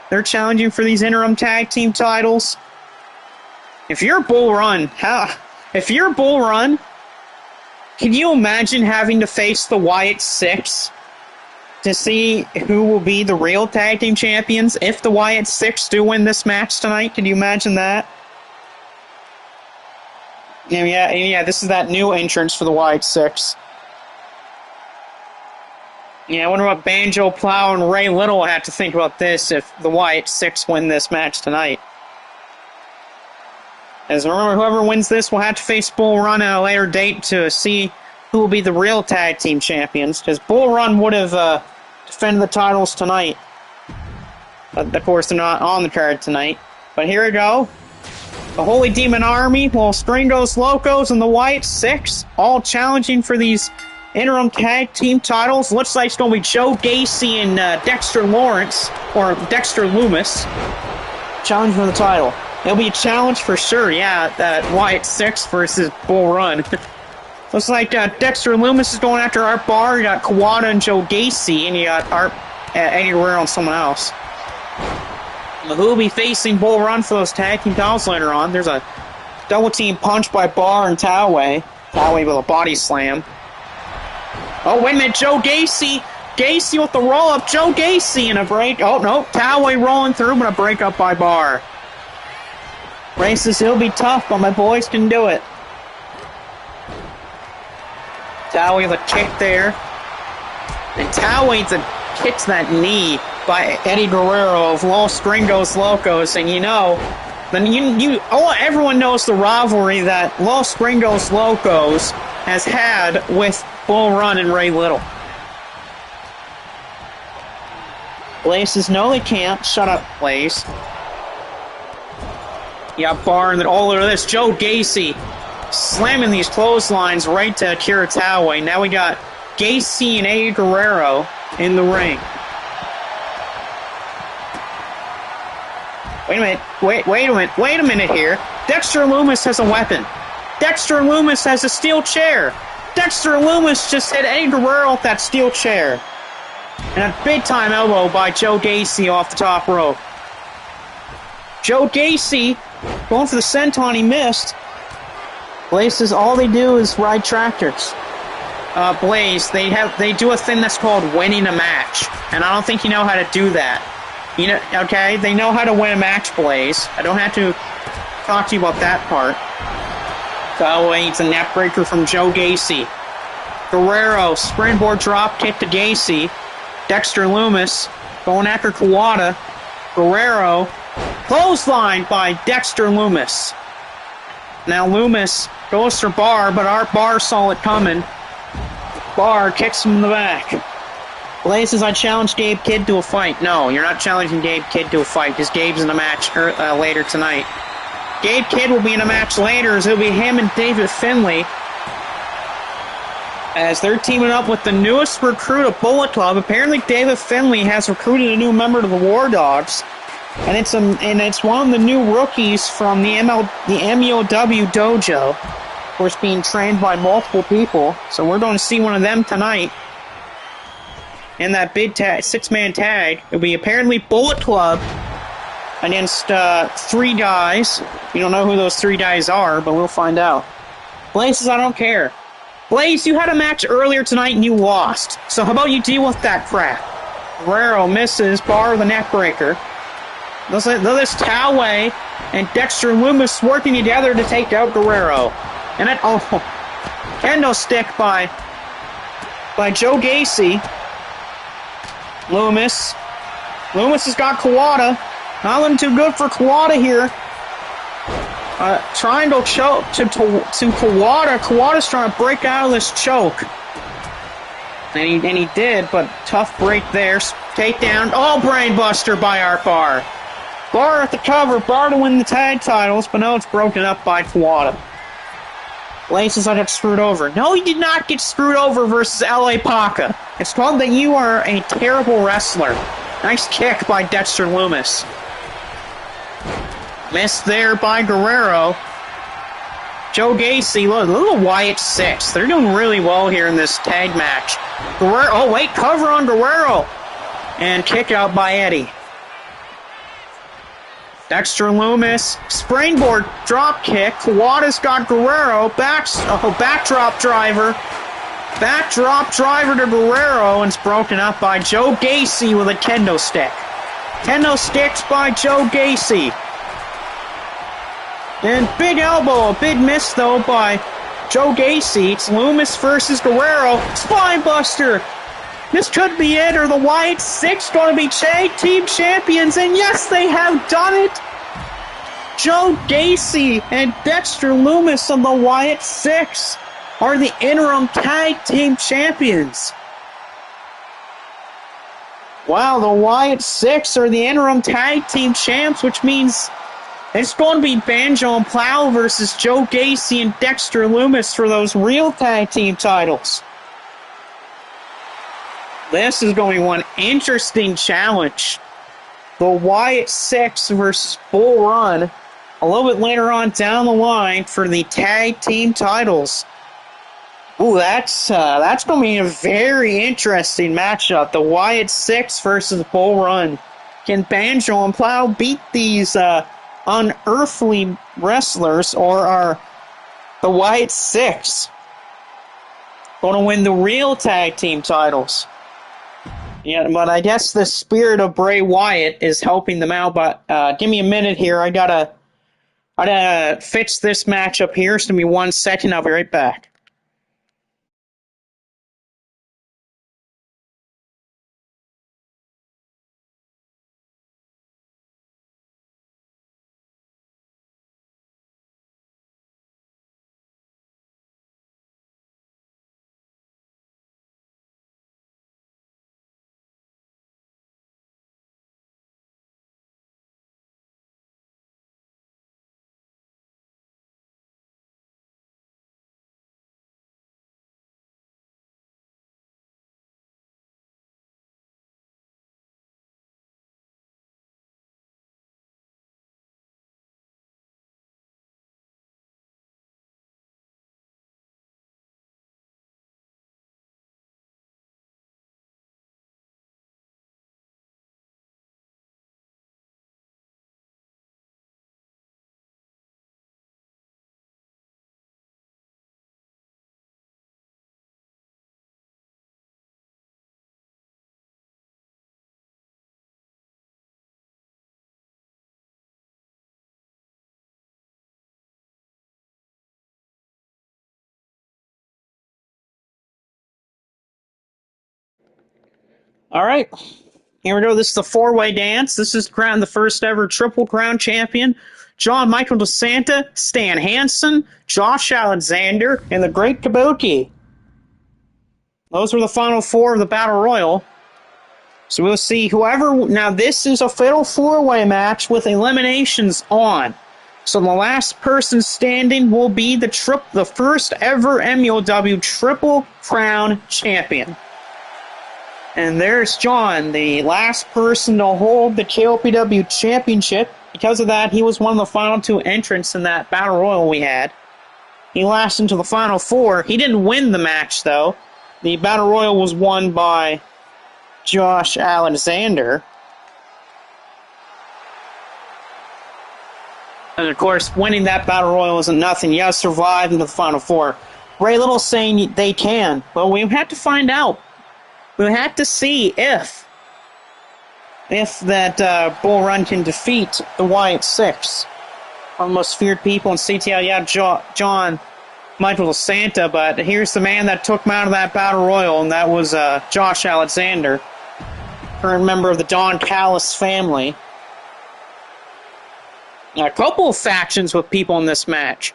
They're challenging for these interim tag team titles. If you're Bull Run, can you imagine having to face the Wyatt Six to see who will be the real tag team champions if the Wyatt Six do win this match tonight? Can you imagine that? Yeah, this is that new entrance for the Wyatt Six. Yeah, I wonder what Banjo Plow and Ray Little have to think about this if the Wyatt Six win this match tonight. As remember, whoever wins this will have to face Bull Run at a later date to see who will be the real tag team champions, because Bull Run would have defended the titles tonight. But of course, they're not on the card tonight. But here we go. The Holy Demon Army, Los Gringos Locos, and the Wyatt Six, all challenging for these interim tag team titles. Looks like it's going to be Joe Gacy and Dexter Loomis, challenge for the title. It'll be a challenge for sure, yeah, that Wyatt Six versus Bull Run. Looks like Dexter Loomis is going after Art Bar. You got Kawada and Joe Gacy, and you got Eddie Guerrero and someone else. Who will be facing Bull Run for those tag team titles later on? There's a double team punch by Bar and Toway. Toway with a body slam. Oh, wait a minute, Joe Gacy. Gacy with the roll-up. Joe Gacy and a break. Oh, no, Toway rolling through, but a breakup by Bar. Races, he'll be tough, but my boys can do it. Toway with a kick there. And Toway kicks that knee by Eddie Guerrero of Los Gringos Locos, and everyone knows the rivalry that Los Gringos Locos has had with Bull Run and Ray Little. Blaze says, no, they can't. Shut up, Blaze. You got Bar and all over this. Joe Gacy slamming these clotheslines right to Akira Toway. Now we got Gacy and Eddie Guerrero in the ring. Wait a minute here. Dexter Loomis has a weapon. Dexter Loomis has a steel chair. Dexter Loomis just hit Eddie Guerrero with that steel chair. And a big-time elbow by Joe Gacy off the top rope. Joe Gacy going for the senton, he missed. Blaze says all they do is ride tractors. Blaze, they do a thing that's called winning a match, and I don't think you know how to do that. Okay, they know how to win a match, Blaze. I don't have to talk to you about that part. Toway, it's a neck breaker from Joe Gacy. Guerrero, springboard drop kick to Gacy. Dexter Loomis going after Kawada. Guerrero, clothesline by Dexter Loomis. Now Loomis goes for Bar, but Art Bar saw it coming. Bar kicks him in the back. Blaze says, I challenge Gabe Kidd to a fight. No, you're not challenging Gabe Kidd to a fight, because Gabe's in a match later tonight. Gabe Kidd will be in a match later, as it'll be him and David Finlay, as they're teaming up with the newest recruit of Bullet Club. Apparently David Finlay has recruited a new member to the War Dogs. and it's one of the new rookies from the MUOW dojo. Of course, being trained by multiple people, so we're going to see one of them tonight. In that big six-man tag, it'll be apparently Bullet Club against 3 guys. We don't know who those 3 guys are, but we'll find out. Blaze says, I don't care. Blaze, you had a match earlier tonight and you lost. So how about you deal with that crap? Guerrero misses, bar the neck breaker. This Toway and Dexter Loomis working together to take out Guerrero. And then, kendo stick by Joe Gacy. Loomis has got Kawada. Not looking too good for Kawada here. Triangle choke to Kawada. Kawada's trying to break out of this choke. And he did, but tough break there. Takedown. Oh, brainbuster by our Bar. Bar at the cover. Bar to win the tag titles, but now it's broken up by Kawada. Blaze says I got screwed over. No, you did not get screwed over versus L.A. Paca. It's called that you are a terrible wrestler. Nice kick by Dexter Loomis. Missed there by Guerrero. Joe Gacy, little Wyatt 6. They're doing really well here in this tag match. Guerrero, oh wait, cover on Guerrero. And kick out by Eddie. Dexter Loomis, springboard drop kick. Kawada's got Guerrero. Backdrop driver. Backdrop driver to Guerrero, and it's broken up by Joe Gacy with a kendo stick. Kendo sticks by Joe Gacy. And big elbow, a big miss though by Joe Gacy. It's Loomis versus Guerrero. Spine buster. This could be it, or the Wyatt 6 going to be tag team champions, and yes, they have done it. Joe Gacy and Dexter Loomis of the Wyatt 6 are the interim tag team champions. Wow, the Wyatt 6 are the interim tag team champs, which means it's going to be Banjo and Plow versus Joe Gacy and Dexter Loomis for those real tag team titles. This is going to be one interesting challenge. The Wyatt 6 versus Bull Run a little bit later on down the line for the tag team titles. Ooh, that's going to be a very interesting matchup. The Wyatt 6 versus Bull Run. Can Banjo and Plow beat these unearthly wrestlers, or are the Wyatt 6 going to win the real tag team titles? Yeah, but I guess the spirit of Bray Wyatt is helping them out. But give me a minute here. I gotta fix this matchup here. It's gonna be 1 second. I'll be right back. All right, here we go. This is the four-way dance. This is crowned the first ever Triple Crown champion. John Michael DeSanta, Stan Hansen, Josh Alexander, and the Great Kabuki. Those were the final 4 of the Battle Royal. So we'll see whoever... Now, this is a fatal 4-way match with eliminations on. So the last person standing will be the first ever MUOW Triple Crown champion. And there's John, the last person to hold the KOPW championship. Because of that, he was one of the final 2 entrants in that battle royal we had. He lasted until the final 4. He didn't win the match, though. The battle royal was won by Josh Alexander. And of course, winning that battle royal isn't nothing. You gotta survive into the final 4. Ray Little's saying they can. Well, we have to find out. We have to see if that Bull Run can defeat the Wyatt Six. One of the most feared people in CTL. Yeah, John Michael Santa, but here's the man that took him out of that battle royal, and that was Josh Alexander, current member of the Don Callis family. A couple of factions with people in this match.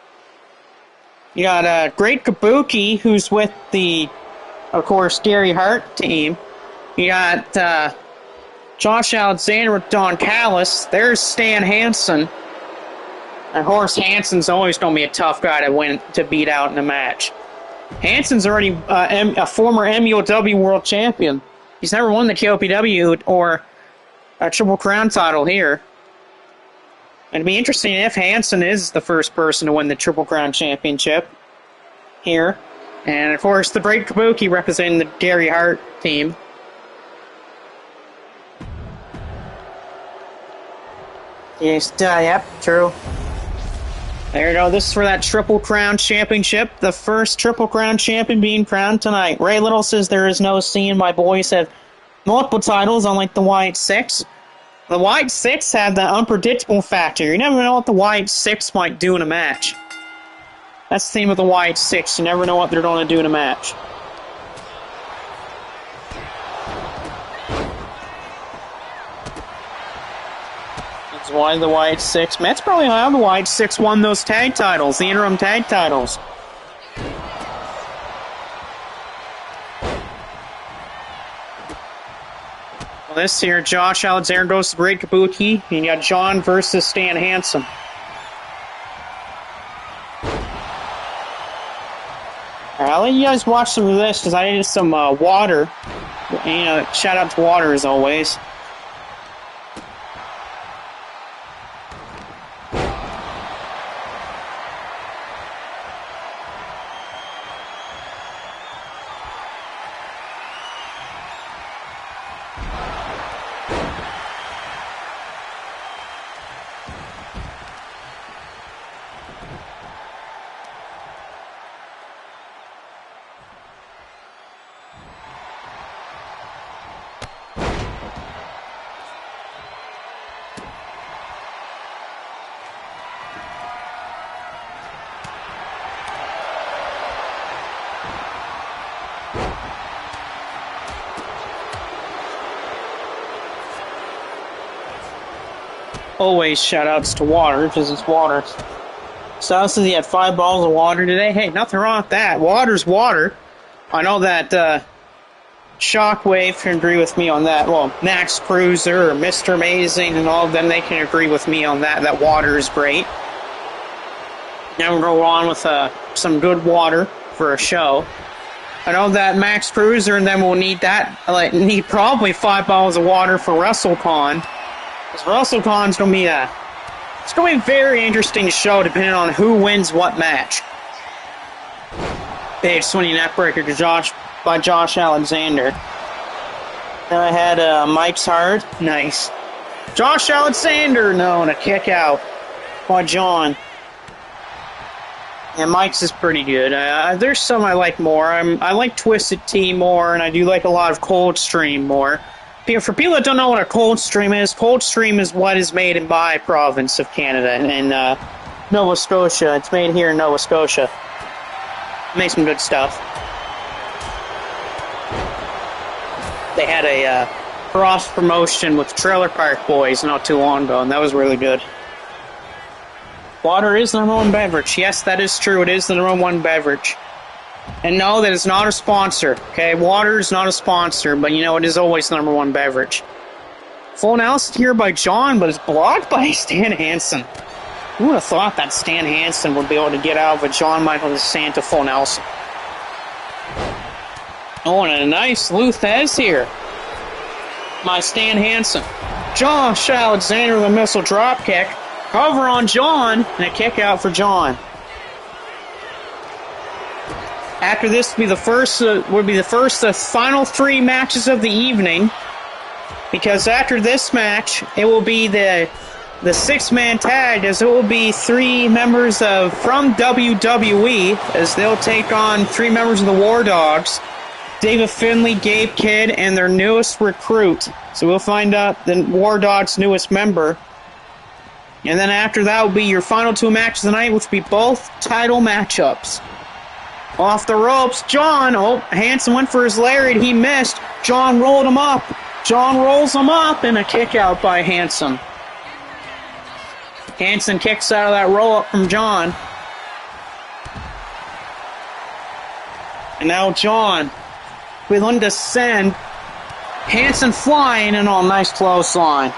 You got Great Kabuki, who's with the, of course, Gary Hart team. You got Josh Alexander with Don Callis. There's Stan Hansen. And Horace Hansen's always going to be a tough guy to beat out in a match. Hansen's already a former MUOW world champion. He's never won the KOPW or a Triple Crown title here. And it'd be interesting if Hansen is the first person to win the Triple Crown championship here. And of course, the Great Kabuki representing the Gary Hart team. Yes, yep, true. There you go. This is for that Triple Crown Championship. The first Triple Crown champion being crowned tonight. Ray Little says there is no scene. My boys have multiple titles, unlike the Wyatt Six. The Wyatt Six have the unpredictable factor. You never know what the Wyatt Six might do in a match. That's the theme of the Wyatt Six. You never know what they're going to do in a match. That's why the Wyatt Six. That's probably how the Wyatt Six won those tag titles, the interim tag titles. Well, this here, Josh Alexander goes to Great Kabuki. And you got John versus Stan Hansen. Alright, I'll let you guys watch some of this because I needed some water. You know, shout out to water as always. Always shout-outs to water, because it's water. Sal says he had 5 bottles of water today. Hey, nothing wrong with that. Water's water. I know that Shockwave can agree with me on that. Well, Max Cruiser or Mr. Amazing and all of them, they can agree with me on that. That water is great. Now we'll go on with some good water for a show. I know that Max Cruiser and then we'll need that. Need probably 5 bottles of water for WrestleCon. Because WrestleCon's going to be it's going to be a very interesting show depending on who wins what match. Big swinging neckbreaker to by Josh Alexander. Then I had Mike's Hard. Nice. Josh Alexander, no, and a kick out by John. Yeah, Mike's is pretty good. There's some I like more. I like Twisted Tea more, and I do like a lot of Coldstream more. For people that don't know what a Coldstream is what is made in my province of Canada, in Nova Scotia. It's made here in Nova Scotia. Makes some good stuff. They had a cross promotion with Trailer Park Boys not too long ago, and that was really good. Water is the number 1 beverage. Yes, that is true. It is the number 1 beverage. And no, that is not a sponsor. Okay, water is not a sponsor, but you know, it is always the number 1 beverage. Full analysis here by John, but it's blocked by Stan Hansen. Who would have thought that Stan Hansen would be able to get out of a John Michael Santa full Nelson? Oh, and a nice Luthez here. by Stan Hansen. Josh Alexander, the missile drop kick. Cover on John, and a kick out for John. After this would be the final 3 matches of the evening, because after this match, it will be the 6-man tag, as it will be 3 members from WWE, as they'll take on 3 members of the War Dogs, David Finlay, Gabe Kidd, and their newest recruit. So we'll find out the War Dogs' newest member. And then after that will be your final 2 matches of the night, which will be both title matchups. Off the ropes, John. Oh, Hansen went for his lariat. He missed. John rolled him up. John rolls him up, and a kick out by Hansen. Hansen kicks out of that roll-up from John. And now John with one to send. Hansen flying, and nice clothesline.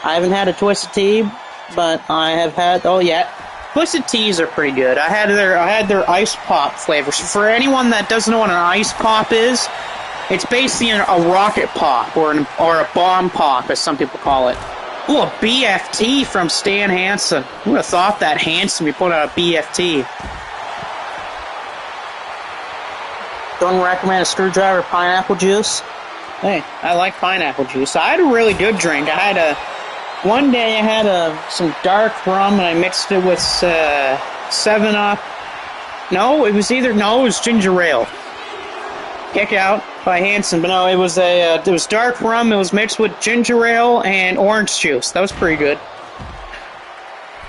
I haven't had a Twisted Tea, but I have had, Twisted Teas are pretty good. I had their ice pop flavor. So for anyone that doesn't know what an ice pop is, it's basically a rocket pop or a bomb pop, as some people call it. Ooh, a BFT from Stan Hansen. Who would have thought that Hansen would put out a BFT? Don't recommend a screwdriver pineapple juice? Hey, I like pineapple juice. I had a really good drink. One day I had some dark rum and I mixed it with 7-Up. It was ginger ale. Kick out by Hansen, but no, it was dark rum. It was mixed with ginger ale and orange juice. That was pretty good.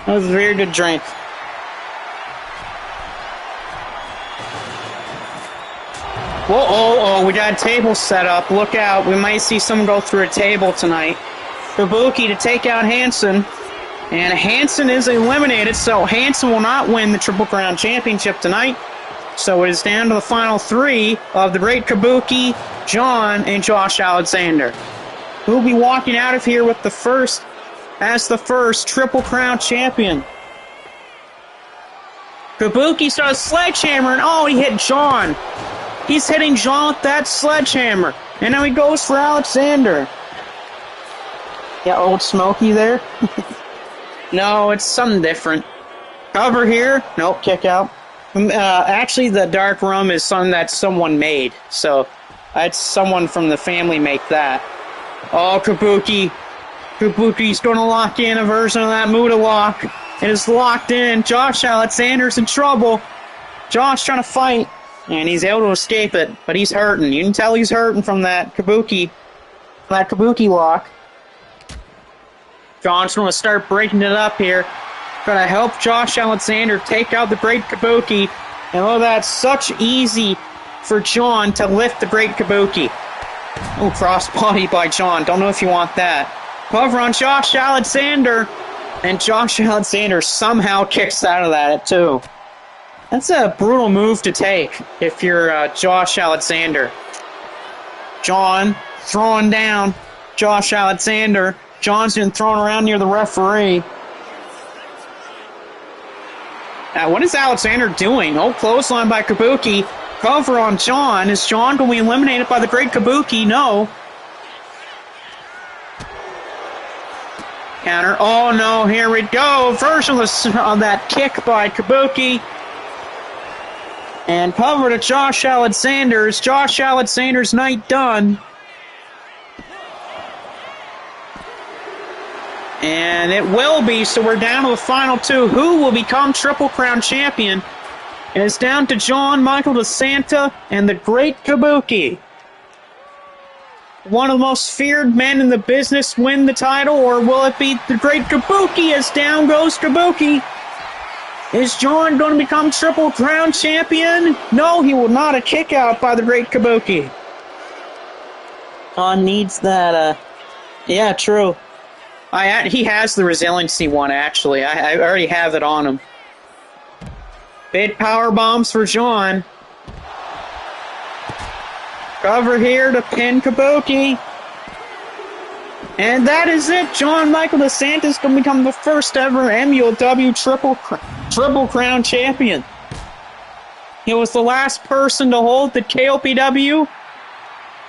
That was a very good drink. Whoa, we got a table set up. Look out, we might see someone go through a table tonight. Kabuki to take out Hansen, and Hansen is eliminated, so Hansen will not win the Triple Crown Championship tonight. So it is down to the final 3 of the Great Kabuki, John, and Josh Alexander, who will be walking out of here with the first Triple Crown Champion. Kabuki starts sledgehammer, and he hit John. He's hitting John with that sledgehammer, and now he goes for Alexander. Yeah, Old Smoky there. No, it's something different. Cover here. Nope, kick out. Actually, the dark rum is something that someone made. So, that's someone from the family make that. Oh, Kabuki. Kabuki's going to lock in a version of that Muda lock. It is locked in. Josh Alexander's in trouble. Josh trying to fight. And he's able to escape it. But he's hurting. You can tell he's hurting from that Kabuki lock. John's going to start breaking it up here. Going to help Josh Alexander take out the Great Kabuki. And that's such easy for John to lift the Great Kabuki. Oh, crossbody by John. Don't know if you want that. Cover on Josh Alexander. And Josh Alexander somehow kicks out of that, too. That's a brutal move to take if you're Josh Alexander. John throwing down Josh Alexander. John's been thrown around near the referee. Now, what is Alexander doing? Clothesline by Kabuki. Cover on John. Is John going to be eliminated by the Great Kabuki? No. Counter. Oh, no. Here we go. Version of that kick by Kabuki. And cover to Josh Alexander. Is Josh Alexander's night done? And it will be, so we're down to the final 2. Who will become Triple Crown Champion? And it's down to John Michael DeSanta and the Great Kabuki. One of the most feared men in the business win the title, or will it be the Great Kabuki as down goes Kabuki? Is John going to become Triple Crown Champion? No, he will not. A kick out by the Great Kabuki. John needs that, yeah, true. He has the resiliency one, actually. I already have it on him. Big power bombs for John. Cover here to pin Kabuki. And that is it. John Michael DeSantis going to become the first ever MULW Triple Crown Champion. He was the last person to hold the KOPW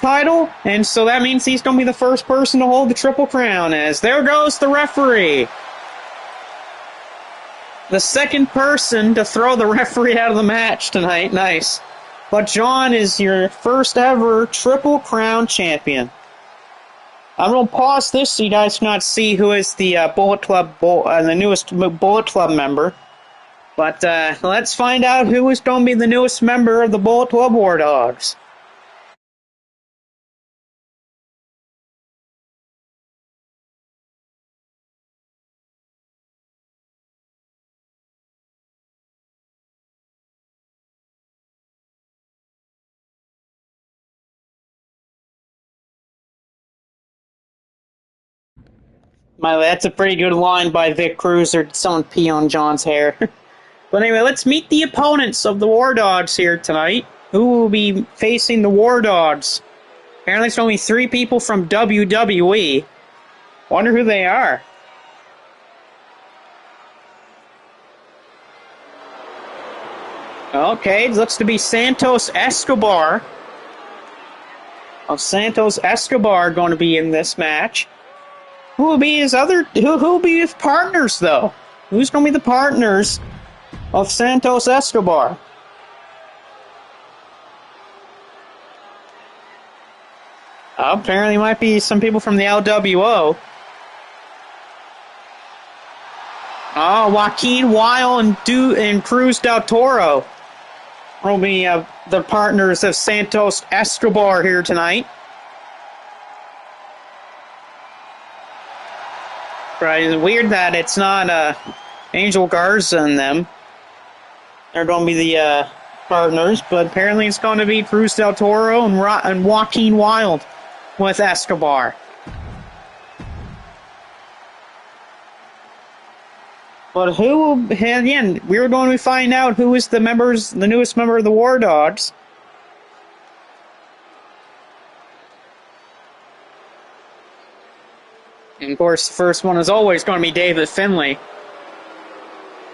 title, and so that means he's going to be the first person to hold the Triple Crown, as there goes the referee. The second person to throw the referee out of the match tonight. Nice. But John is your first ever Triple Crown champion. I'm going to pause this so you guys cannot see who is the Bullet Club, the newest Bullet Club member. But let's find out who is going to be the newest member of the Bullet Club War Dogs. That's a pretty good line by Vic Cruz, or did someone pee on John's hair? But anyway, let's meet the opponents of the War Dogs here tonight. Who will be facing the War Dogs? Apparently it's only 3 people from WWE. Wonder who they are. Okay, it looks to be Santos Escobar. Santos Escobar going to be in this match. Who will be his who will be his partners, though? Who's going to be the partners of Santos Escobar? Apparently might be some people from the LWO. Joaquin Weil and Cruz del Toro will be the partners of Santos Escobar here tonight. Right, it's weird that it's not Angel Garza and them. They're going to be the partners, but apparently it's going to be Cruz del Toro and Joaquin Wild with Escobar. But again, we were going to find out who is the newest member of the War Dogs. And of course, the first one is always going to be David Finlay.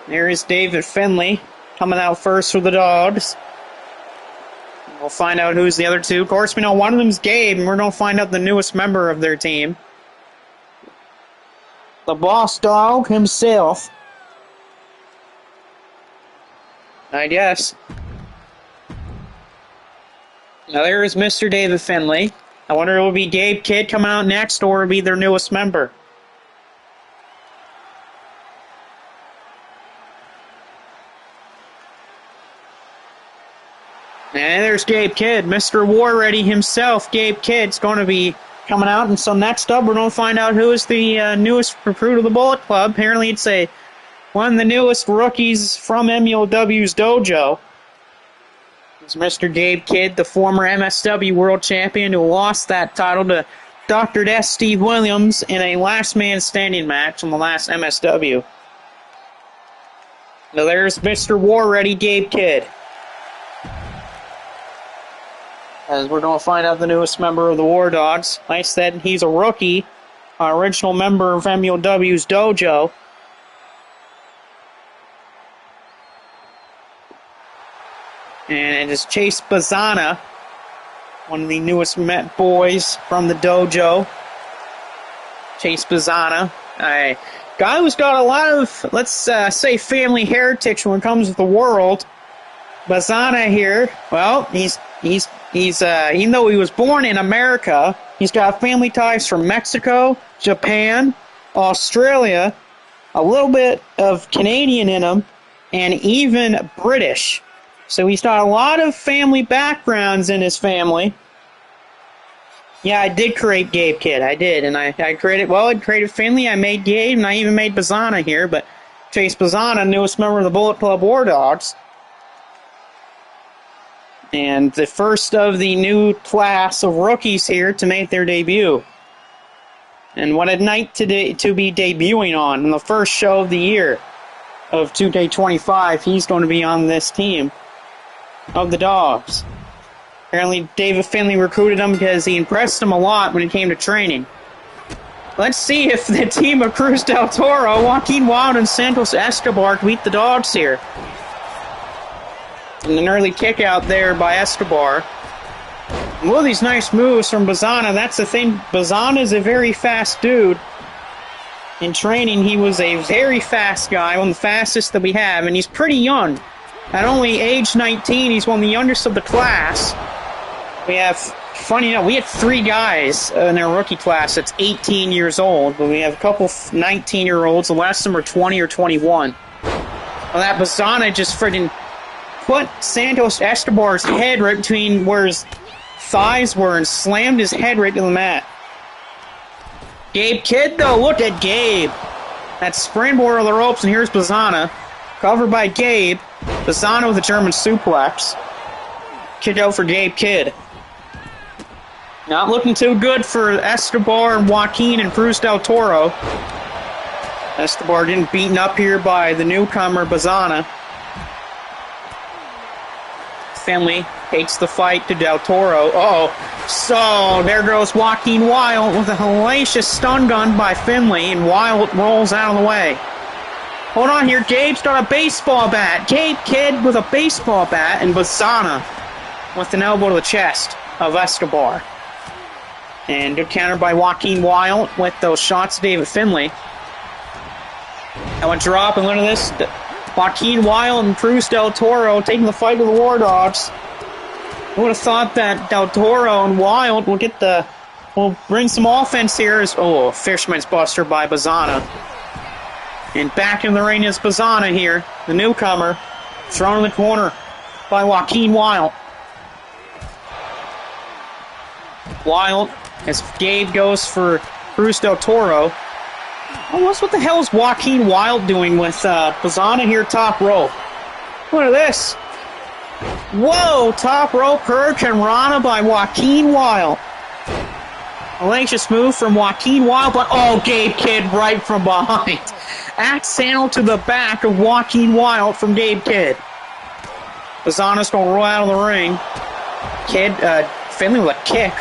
There is David Finlay coming out first for the Dogs. We'll find out who's the other two. Of course, we know one of them is Gabe, and we're going to find out the newest member of their team. The Boss Dog himself, I guess. Now there is Mr. David Finlay. I wonder if it will be Gabe Kidd coming out next, or will be their newest member. And there's Gabe Kidd, Mr. War Ready himself. Gabe Kidd's going to be coming out, and so next up we're going to find out who is the newest recruit of the Bullet Club. Apparently it's one of the newest rookies from MLW's dojo. It's Mr. Gabe Kidd, the former MSW World Champion who lost that title to Dr. Death Steve Williams in a last man standing match on the last MSW. Now there's Mr. War Ready Gabe Kidd. As we're going to find out the newest member of the War Dogs. Like I said, he's a rookie, original member of MLW's dojo. And it is Chase Bazana, one of the newest Met boys from the dojo. Chase Bazana, a guy who's got a lot of, let's say, family heritage when it comes to the world. Bazana here, well, he's even though he was born in America, he's got family ties from Mexico, Japan, Australia, a little bit of Canadian in him, and even British. So he's got a lot of family backgrounds in his family. Yeah, I did create Gabe Kidd. I did. And I created Finlay, I made Gabe, and I even made Bazana here. But Chase Bazana, newest member of the Bullet Club War Dogs. And the first of the new class of rookies here to make their debut. And what a night to be debuting on the first show of the year of 2K25. He's going to be on this team of the Dogs. Apparently David Finlay recruited him because he impressed him a lot when it came to training. Let's see if the team of Cruz del Toro, Joaquin Wild, and Santos Escobar can beat the Dogs here. And an early kick out there by Escobar. Look at these nice moves from Bazana. That's the thing. Bazana is a very fast dude. In training, he was a very fast guy, one of the fastest that we have, and he's pretty young. At only age 19, he's one of the youngest of the class. We have, funny enough, we had 3 guys in our rookie class that's 18 years old, but we have a couple 19-year-olds. The last of them are 20 or 21. Well, that Bazana just friggin' put Santos Escobar's head right between where his thighs were and slammed his head right to the mat. Gabe Kidd, though, look at Gabe. That springboard of the ropes, and here's Bazana. Covered by Gabe. Bazana with a German suplex. Kick out for Gabe Kidd. Not looking too good for Escobar and Joaquin and Cruz del Toro. Escobar getting beaten up here by the newcomer, Bazana. Finley takes the fight to Del Toro. So there goes Joaquin Wild with a hellacious stun gun by Finley, and Wild rolls out of the way. Hold on here, Gabe's got a baseball bat. Gabe Kidd with a baseball bat, and Bazana with an elbow to the chest of Escobar. And good counter by Joaquin Wild with those shots to David Finley. Now a drop, and look at this. Joaquin Wild and Cruz del Toro taking the fight to the War Dogs. I would have thought that Del Toro and Wild will bring some offense here. Fisherman's Buster by Bazana. And back in the ring is Bazana here, the newcomer, thrown in the corner by Joaquin Wild. Wild, as Gabe goes for Cruz del Toro. What the hell is Joaquin Wild doing with Bazana here top rope? Look at this. Whoa, top rope hurricane rana by Joaquin Wild. Hellacious move from Joaquin Wild, but Gabe Kidd right from behind. Axe handle to the back of Joaquin Wild from Gabe Kidd. Bazana's going to roll out of the ring. Finley with a kick.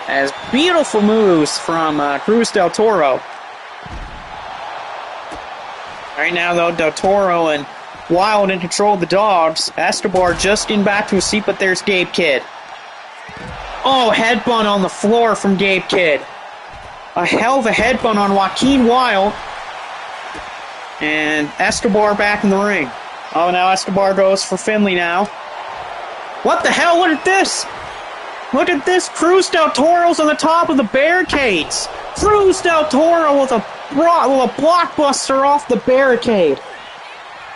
As beautiful moves from Cruz del Toro. Right now, though, Del Toro and Wild in control of the Dogs. Escobar just getting back to his seat, but there's Gabe Kidd. Headbutt on the floor from Gabe Kidd. A hell of a headbutt on Joaquin Wild. And Escobar back in the ring. Now Escobar goes for Finley now. What the hell? Look at this. Look at this. Cruz del Toro's on the top of the barricades. Cruz del Toro with a blockbuster off the barricade.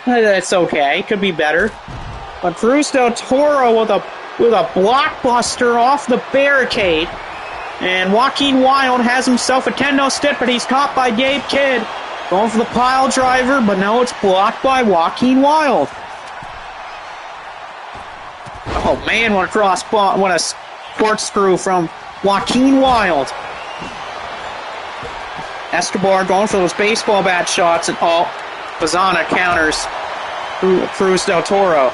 That's okay. Could be better. But Cruz del Toro with a blockbuster off the barricade. And Joaquin Wild has himself a kendo stick, but he's caught by Gabe Kidd. Going for the pile driver, but no, it's blocked by Joaquin Wild. Oh man, what a corkscrew from Joaquin Wild. Escobar going for those baseball bat shots, and Bazana counters Cruz del Toro.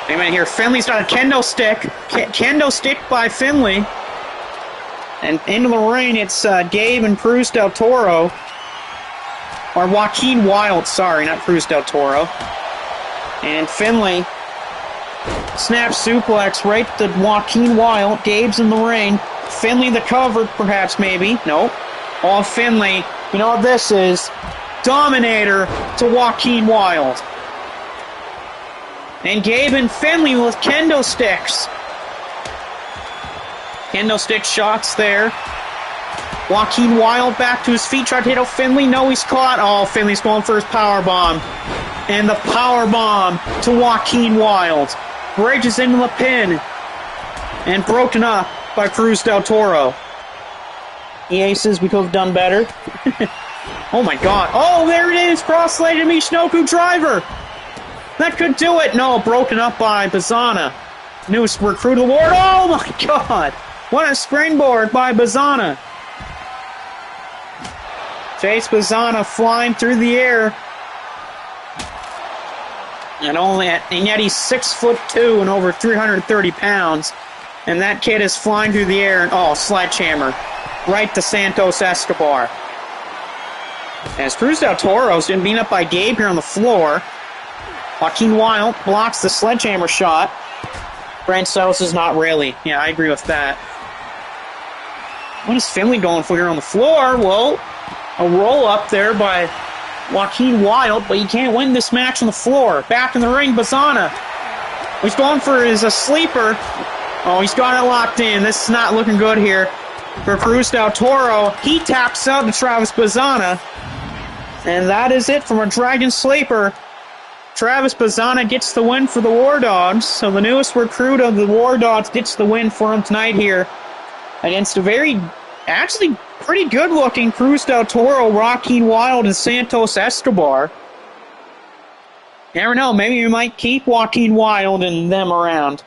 Wait a minute here, Finley's got a kendo stick. Kendo stick by Finley. And into the ring, it's Gabe and Cruz del Toro. Or Joaquin Wild, sorry, not Cruz del Toro. And Finley snap suplex right to Joaquin Wild. Gabe's in the ring. Finley the cover, perhaps, maybe. Nope. Finley. You know what this is? Dominator to Joaquin Wild. And Gabe and Finley with kendo sticks. Kendo stick shots there. Joaquin Wild back to his feet, tried to hit Finley. No, he's caught. Finley's going for his powerbomb. And the powerbomb to Joaquin Wild. Bridges into the pin. And broken up by Cruz del Toro. The Aces, we could have done better. Oh my god. There it is. Cross-legged Michinoku driver. That could do it. No, broken up by Bazana. Newest recruit award. Oh my god. What a springboard by Bazana. Chase Bazana flying through the air. And yet he's 6'2" and over 330 pounds. And that kid is flying through the air and sledgehammer. Right to Santos Escobar. As Cruz del Toro's getting beaten up by Gabe here on the floor. Joaquin Wild blocks the sledgehammer shot. Brent South is not really. Yeah, I agree with that. What is Finley going for here on the floor? Well, a roll up there by Joaquin Wilde, but he can't win this match on the floor. Back in the ring, Bazana. He's going for his sleeper. Oh, he's got it locked in. This is not looking good here for Cruz del Toro. He taps out to Travis Bazana. And that is it from a Dragon Sleeper. Travis Bazana gets the win for the War Dogs. So the newest recruit of the War Dogs gets the win for him tonight here against a very, actually pretty good-looking Cruz del Toro, Joaquin Wilde, and Santos Escobar. You never know, maybe we might keep Joaquin Wilde and them around.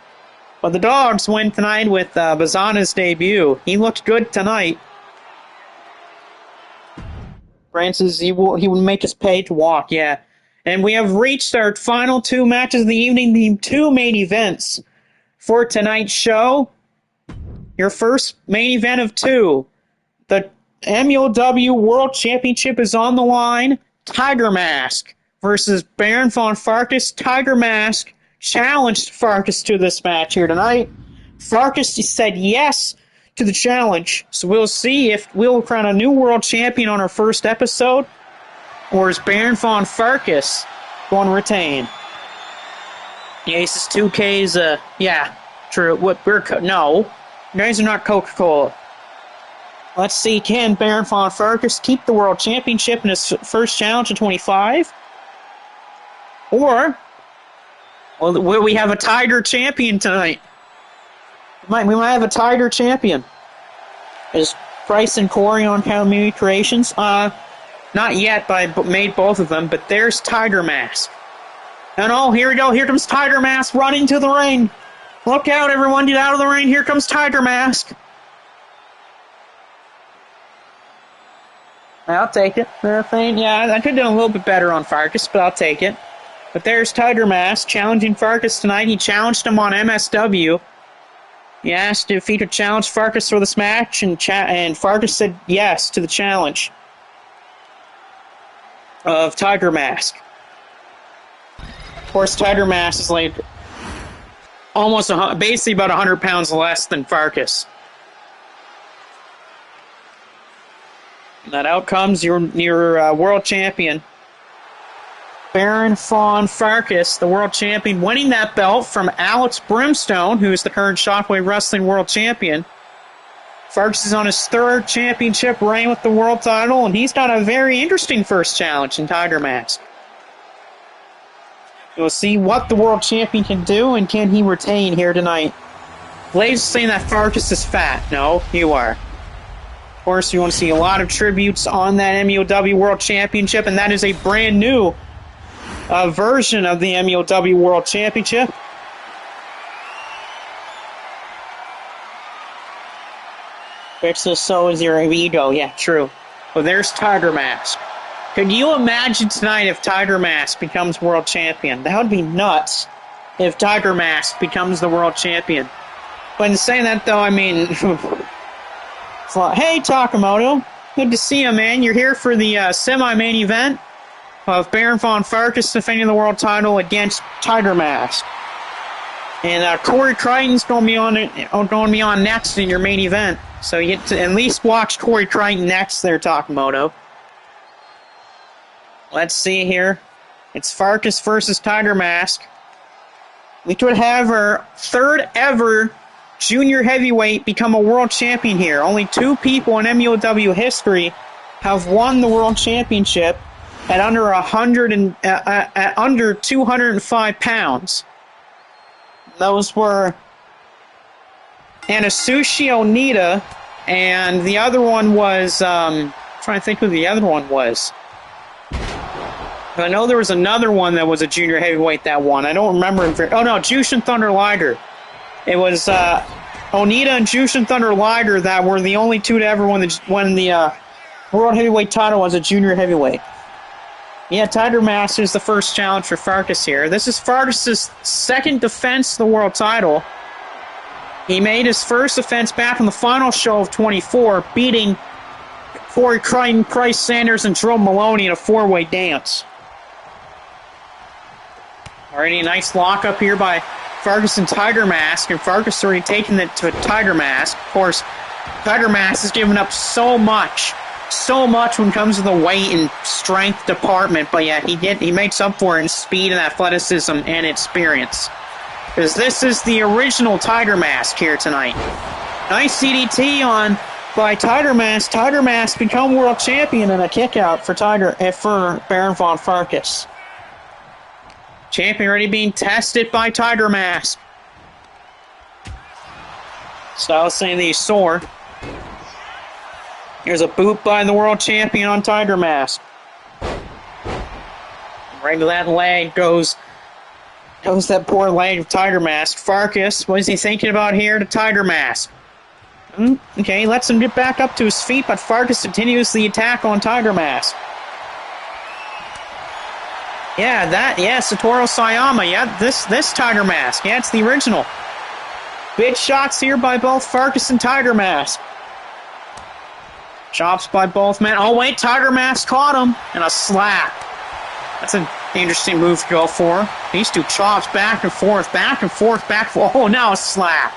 But the Dogs win tonight with Bazana's debut. He looked good tonight. Francis, he will make us pay to walk, yeah. And we have reached our final two matches of the evening, the two main events for tonight's show. Your first main event of two. The MLW World Championship is on the line. Tiger Mask versus Baron von Farkas. Tiger Mask challenged Farkas to this match here tonight. Farkas said yes to the challenge, so we'll see if we'll crown a new world champion on our first episode, or is Baron von Farkas going to retain? The Aces 2Ks, yeah, true. No, guys are not Coca-Cola. Let's see, can Baron von Farkas keep the world championship in his first challenge in 25? Or will we have a Tiger champion tonight? We might have a Tiger champion. Is Price and Corey on Community Creations? Not yet, but I made both of them, but there's Tiger Mask. And oh, here we go. Here comes Tiger Mask running to the ring. Look out, everyone. Get out of the ring. Here comes Tiger Mask. I'll take it. Yeah, I could have done a little bit better on Farkas, but I'll take it. But there's Tiger Mask challenging Farkas tonight. He challenged him on MSW. He asked if he could challenge Farkas for this match, and Farkas said yes to the challenge of Tiger Mask. Of course, Tiger Mask is like basically about 100 pounds less than Farkas. And that out comes your world champion, Baron von Farkas, the world champion, winning that belt from Alex Brimstone, who is the current Shockwave Wrestling world champion. Farkas is on his third championship reign with the world title, and he's got a very interesting first challenge in Tiger Mask. We'll see what the world champion can do, and can he retain here tonight. Blaze is saying that Farkas is fat. No, you are. Of course, you want to see a lot of tributes on that MLW World Championship, and that is a brand new version of the MLW World Championship. So is your ego. Yeah, true. Well, there's Tiger Mask. Could you imagine tonight if Tiger Mask becomes world champion? That would be nuts if Tiger Mask becomes the world champion. But in saying that, though, I mean... Hey, Takamoto. Good to see you, man. You're here for the semi-main event of Baron von Farkas defending the world title against Tiger Mask. And Corey Crichton's going to be on next in your main event. So you get to at least watch Corey Crichton next there, Takamoto. Let's see here. It's Farkas versus Tiger Mask. We could have our third ever junior heavyweight become a world champion here. Only two people in MLW history have won the world championship at under 205 pounds. Those were Anasushi Onita, and the other one was trying to think who the other one was. I know there was another one that was a junior heavyweight that won. I don't remember. Oh no, Jushin Thunder Liger. It was Onita and Jushin Thunder Liger that were the only two to ever win the World Heavyweight title as a junior heavyweight. Yeah, Tiger Mask is the first challenge for Farkas here. This is Farkas' second defense of the world title. He made his first defense back on the final show of 24, beating Corey Crichton, Price Sanders, and Jerome Maloney in a four-way dance. Already a nice lockup here by Ferguson Tiger Mask, and Ferguson already taken it to a Tiger Mask. Of course, Tiger Mask has given up so much when it comes to the weight and strength department, but yeah, he makes up for it in speed and athleticism and experience. Because this is the original Tiger Mask here tonight. Nice CDT on by Tiger Mask. Tiger Mask become world champion and a kick out for Baron von Farkas. Champion already being tested by Tiger Mask. Styles saying that he's sore. Here's a boot by the world champion on Tiger Mask. Right to that leg goes that poor leg of Tiger Mask. Farkas, what is he thinking about here to Tiger Mask? Okay, lets him get back up to his feet, but Farkas continues the attack on Tiger Mask. Satoru Sayama. Yeah, this Tiger Mask. Yeah, it's the original. Big shots here by both Farkas and Tiger Mask. Chops by both men. Oh, wait, Tiger Mask caught him. And a slap. That's an interesting move to go for. These two chops back and forth, back and forth, back and forth. Oh, now a slap.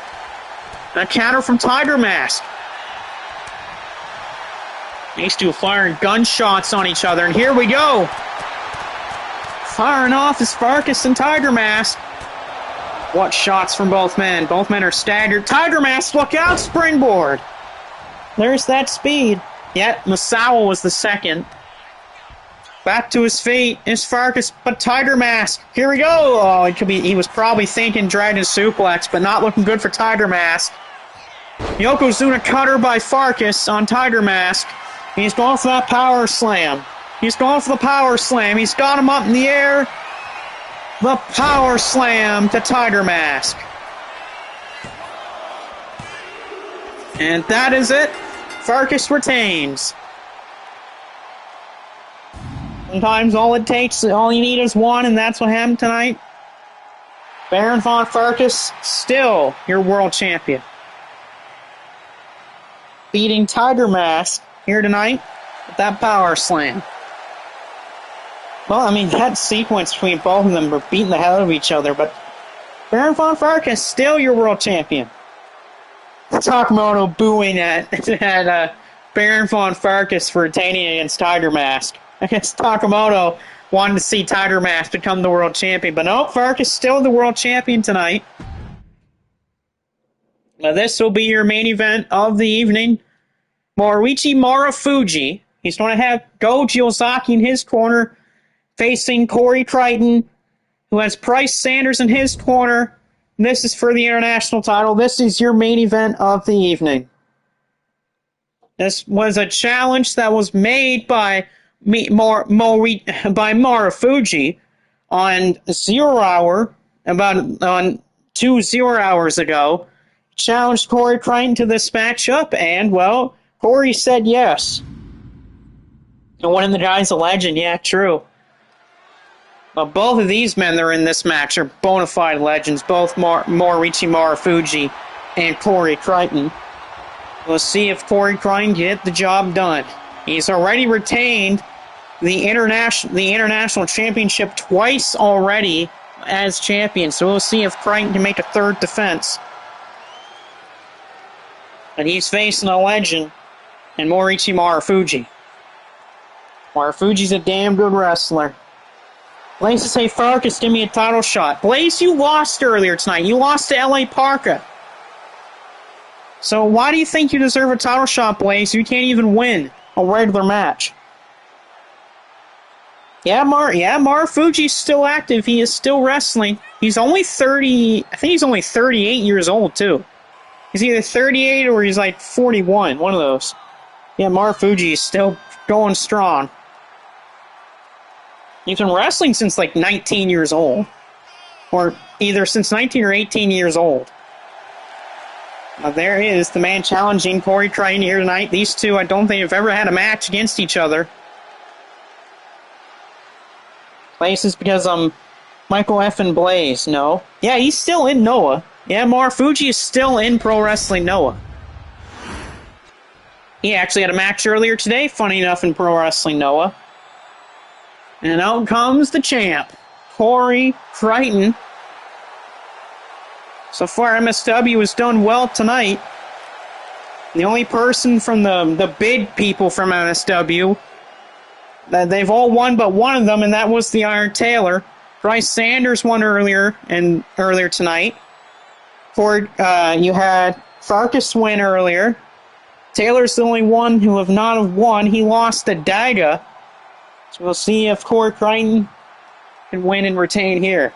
And a counter from Tiger Mask. These two firing gunshots on each other. And here we go. Firing off is Farkas and Tiger Mask. What shots from both men. Both men are staggered. Tiger Mask, look out, springboard. There's that speed. Yet, Muow was the second. Back to his feet is Farkas, but Tiger Mask. Here we go. Oh, he was probably thinking Dragon Suplex, but not looking good for Tiger Mask. Yokozuna cutter by Farkas on Tiger Mask. He's going for that power slam. He's going for the power slam. He's got him up in the air. The power slam to Tiger Mask. And that is it. Farkas retains. Sometimes all you need is one, and that's what happened tonight. Baron von Farkas, still your world champion. Beating Tiger Mask here tonight with that power slam. Well, I mean, that sequence between both of them were beating the hell out of each other, but Baron von Farkas, still your world champion. Takamoto booing at Baron von Farkas for retaining against Tiger Mask. I guess Takamoto wanted to see Tiger Mask become the world champion, but no, Farkas still the world champion tonight. Now this will be your main event of the evening. Moriichi Marufuji. He's going to have Goji Ozaki in his corner, facing Corey Crichton, who has Bryce Sanders in his corner. This is for the international title. This is your main event of the evening. This was a challenge that was made by Marufuji on 0 hour, on 2 0 hours ago. Challenged Corey Crichton to this matchup, and, well, Corey said yes. And one of the guys a legend, yeah, true. But both of these men that are in this match are bona fide legends, both Moriichi Marufuji and Corey Crichton. We'll see if Corey Crichton can get the job done. He's already retained the international championship twice already as champion, so we'll see if Crichton can make a third defense. And he's facing a legend in Moriichi Marufuji. Marufuji's a damn good wrestler. Blaze says, hey, Farkas, give me a title shot. Blaze, you lost earlier tonight. You lost to L.A. Parka. So why do you think you deserve a title shot, Blaze? You can't even win a regular match. Marufuji's still active. He is still wrestling. He's only 30... I think he's only 38 years old, too. He's either 38 or he's like 41. One of those. Yeah, Marufuji is still going strong. He's been wrestling since like 19 years old. Or either since 19 or 18 years old. Now there is the man challenging Corey Crichton here tonight. These two, I don't think have ever had a match against each other. Places because Michael F. and Blaze. No. Yeah, he's still in Noah. Yeah, Marufuji is still in Pro Wrestling Noah. He actually had a match earlier today, funny enough, in Pro Wrestling Noah. And out comes the champ, Corey Crichton. So far, MSW has done well tonight. The only person from the big people from MSW, they've all won but one of them, and that was the Iron Taylor. Bryce Sanders won earlier tonight. You had Farkas win earlier. Taylor's the only one who have not have won. He lost to Daga. So we'll see if Corey Crichton can win and retain here.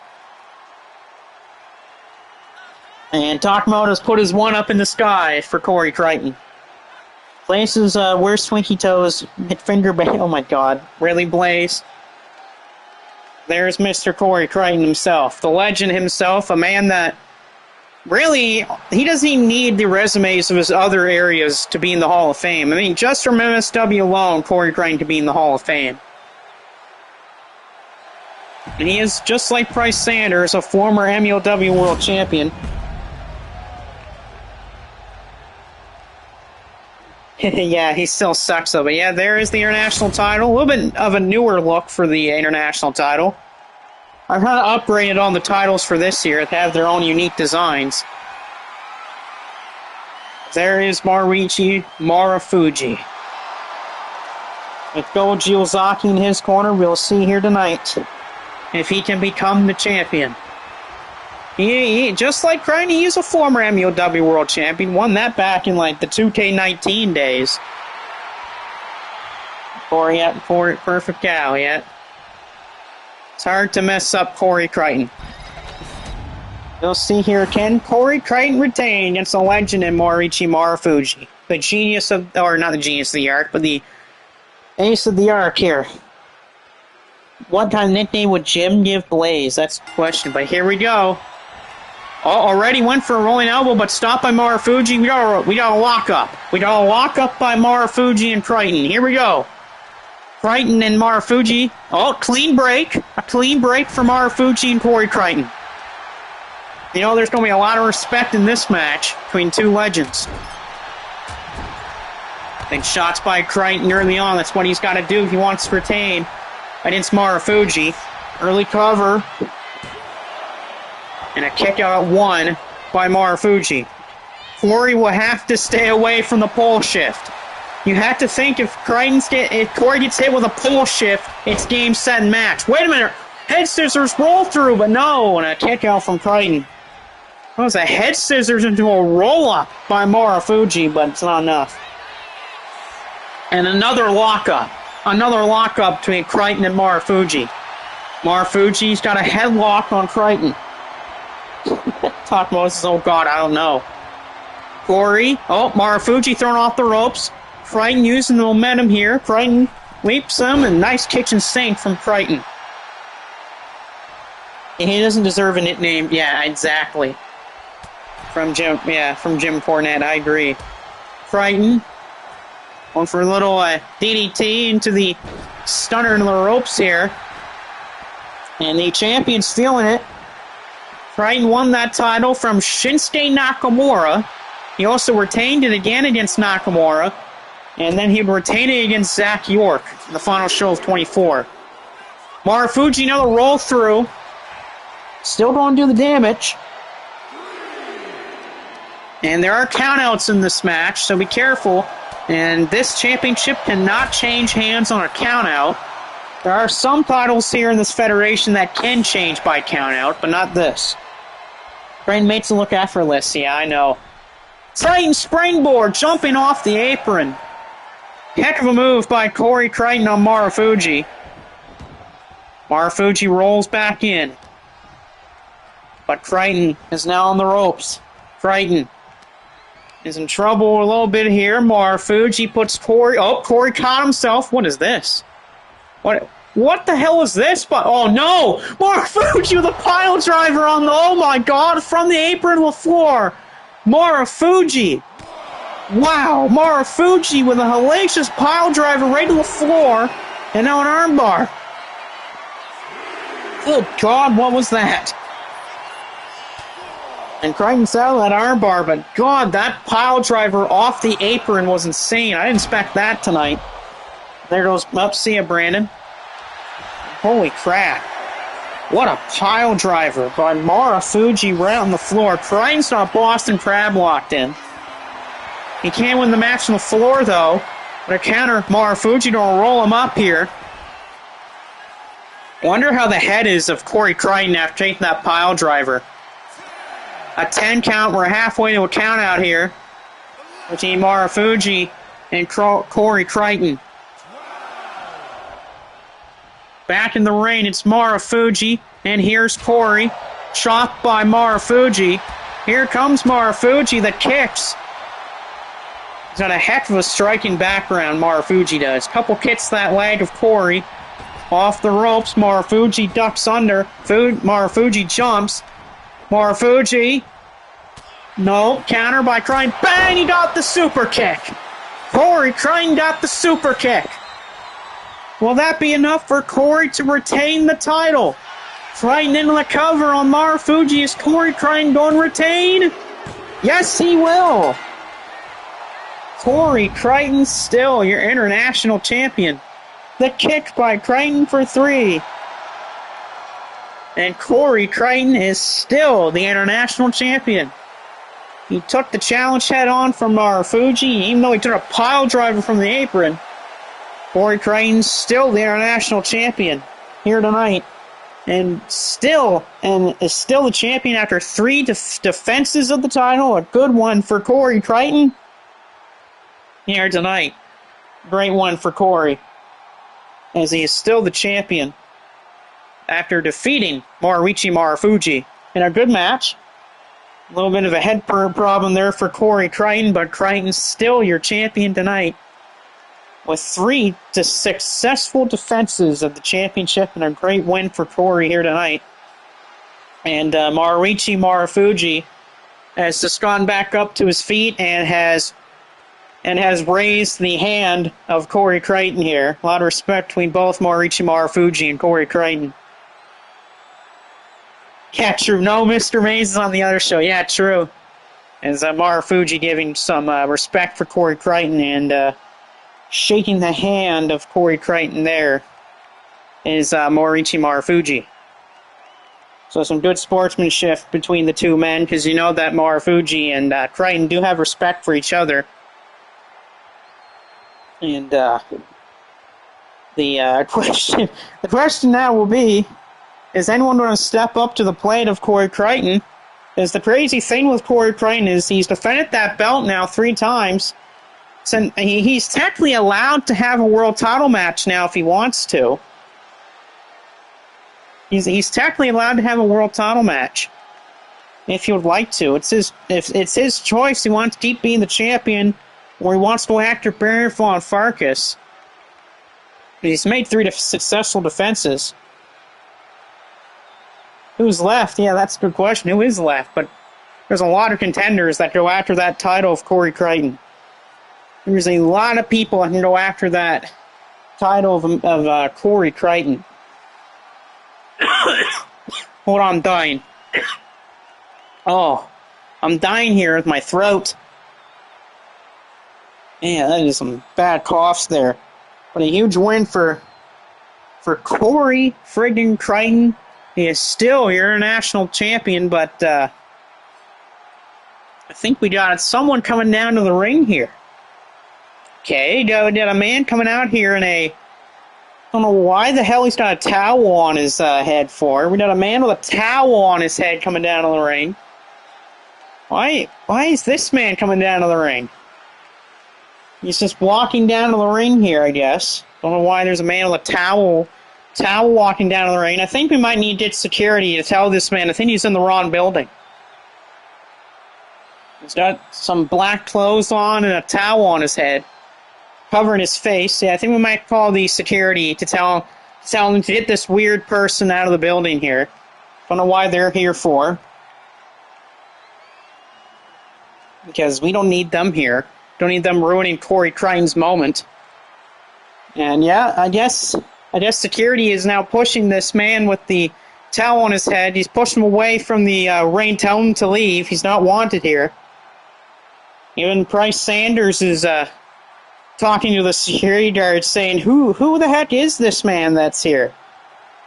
And Takmoto's put his one up in the sky for Corey Crichton. Places where's Twinkie Toes hit finger bang. Oh my god. Really, Blaze? There's Mr. Corey Crichton himself. The legend himself. A man that really, he doesn't even need the resumes of his other areas to be in the Hall of Fame. I mean, just from MSW alone, Corey Crichton could be in the Hall of Fame. And he is, just like Bryce Sanders, a former MLW World Champion. Yeah, he still sucks though. But yeah, there is the international title. A little bit of a newer look for the international title. I've kind of upgraded on the titles for this year to have their own unique designs. There is Mariichi Marufuji. With Go Giozaki in his corner, we'll see here tonight if he can become the champion. He just like Crichton, he's a former MLW World Champion. Won that back in like the 2K19 days. Perfect cow, yeah. It's hard to mess up Corey Crichton. You'll see here, can Corey Crichton retain against the legend in Mariichi Marufuji? The genius of, or not the genius of the arc, but the ace of the arc here. What kind of nickname would Jim give Blaze? That's the question, but here we go. Oh, already went for a rolling elbow, but stopped by Marufuji. We got a lock up. We got a lock up by Marufuji and Crichton. Here we go. Crichton and Marufuji. Oh, clean break. A clean break for Marufuji and Corey Crichton. You know, there's going to be a lot of respect in this match between two legends. I think shots by Crichton early on. That's what he's got to do if he wants to retain against Marufuji. Early cover. And a kick out at one by Marufuji. Corey will have to stay away from the pole shift. You have to think if Corey gets hit with a pole shift, it's game, set, and match. Wait a minute. Head scissors roll through, but no. And a kick out from Crichton. That was a head scissors into a roll up by Marufuji, but it's not enough. And another lockup. Another lockup between Crichton and Marufuji. Marufuji's got a headlock on Crichton. Talk Moses, oh god, I don't know. Corey, oh, Marufuji thrown off the ropes. Crichton using the momentum here. Crichton leaps him, and nice kitchen sink from Crichton. And he doesn't deserve a nickname. Yeah, exactly. From Jim Cornette, I agree. Crichton, going for a little DDT into the stunner into the ropes here. And the champion stealing it. Crichton won that title from Shinsuke Nakamura. He also retained it again against Nakamura. And then he would retain it against Zach York in the final show of 24. Marufuji, another roll through. Still going to do the damage. And there are countouts in this match, so be careful. And this championship cannot change hands on a countout. There are some titles here in this federation that can change by countout, but not this. Crichton makes it look effortless. Yeah, I know. Titan springboard jumping off the apron. Heck of a move by Corey Crichton on Marufuji. Marufuji rolls back in. But Crichton is now on the ropes. Crichton is in trouble a little bit here. Marufuji puts Corey... Oh, Corey caught himself. What is this? What the hell is this? But oh no! Marufuji with a pile driver on the... Oh my god! From the apron to the floor. Marufuji. Wow! Marufuji with a hellacious pile driver right to the floor. And now an armbar. Good god, what was that? And Crichton settled that armbar, but god, that pile driver off the apron was insane. I didn't expect that tonight. There goes up. See ya, Brandon. Holy crap. What a pile driver by Marufuji right on the floor. Crichton's got Boston Crab locked in. He can't win the match on the floor, though. But a counter, Marufuji to roll him up here. Wonder how the head is of Corey Crichton after taking that pile driver. A 10 count. We're halfway to a count out here between Marufuji and Corey Crichton. Back in the ring, it's Marufuji, and here's Corey. Chopped by Marufuji. Here comes Marufuji that kicks. He's got a heck of a striking background, Marufuji does. Couple kicks that leg of Corey. Off the ropes, Marufuji ducks under. Marufuji jumps. Marufuji. No, counter by Crichton. Bang! He got the super kick. Corey Crichton got the super kick. Will that be enough for Corey to retain the title? Crichton into the cover on Marufuji. Is Corey Crichton going to retain? Yes, he will. Corey Crichton still your international champion. The kick by Crichton for 3. And Corey Crichton is still the international champion. He took the challenge head on from Marufuji, even though he took a pile driver from the apron. Corey Crichton's still the international champion here tonight. And is still the champion after 3 defenses of the title. A good one for Corey Crichton here tonight. Great one for Corey, as he is still the champion after defeating Morihei Marufuji in a good match. A little bit of a head problem there for Corey Crichton, but Crichton's still your champion tonight with 3 successful defenses of the championship and a great win for Corey here tonight. And Morihei Marufuji has just gone back up to his feet and has raised the hand of Corey Crichton here. A lot of respect between both Morihei Marufuji and Corey Crichton. Yeah, true. No, Mr. Mays is on the other show. Yeah, true. As Marufuji giving some respect for Corey Crichton and shaking the hand of Corey Crichton there is Morihei Marufuji. So some good sportsmanship between the two men, because you know that Marufuji and Crichton do have respect for each other. And the question now will be, is anyone going to step up to the plate of Corey Crichton? Because the crazy thing with Corey Crichton is he's defended that belt now 3 times. So he's technically allowed to have a world title match now if he wants to. He's technically allowed to have a world title match if he would like to. It's his choice. He wants to keep being the champion, or he wants to go after Baron von Farkas. He's made 3 successful defenses. Who's left? Yeah, that's a good question. Who is left? But there's a lot of contenders that go after that title of Corey Crichton. There's a lot of people that can go after that title of Corey Crichton. Hold on, I'm dying. Oh, I'm dying here with my throat. Man, that is some bad coughs there. But a huge win for Corey friggin' Crichton. He is still your international champion, but I think we got someone coming down to the ring here. Okay, we got a man coming out here in a... I don't know why the hell he's got a towel on his head for. We got a man with a towel on his head coming down to the ring. Why is this man coming down to the ring? He's just walking down to the ring here, I guess. Don't know why there's a man with a towel walking down to the ring. I think we might need to get security to tell this man. I think he's in the wrong building. He's got some black clothes on and a towel on his head, covering his face. Yeah, I think we might call the security to tell them to get this weird person out of the building here. Don't know why they're here for. Because we don't need them here. Don't need them ruining Corey Crichton's moment. And yeah, I guess security is now pushing this man with the towel on his head. He's pushing him away from the ring, telling him to leave. He's not wanted here. Even Bryce Sanders is talking to the security guard, saying, Who the heck is this man that's here?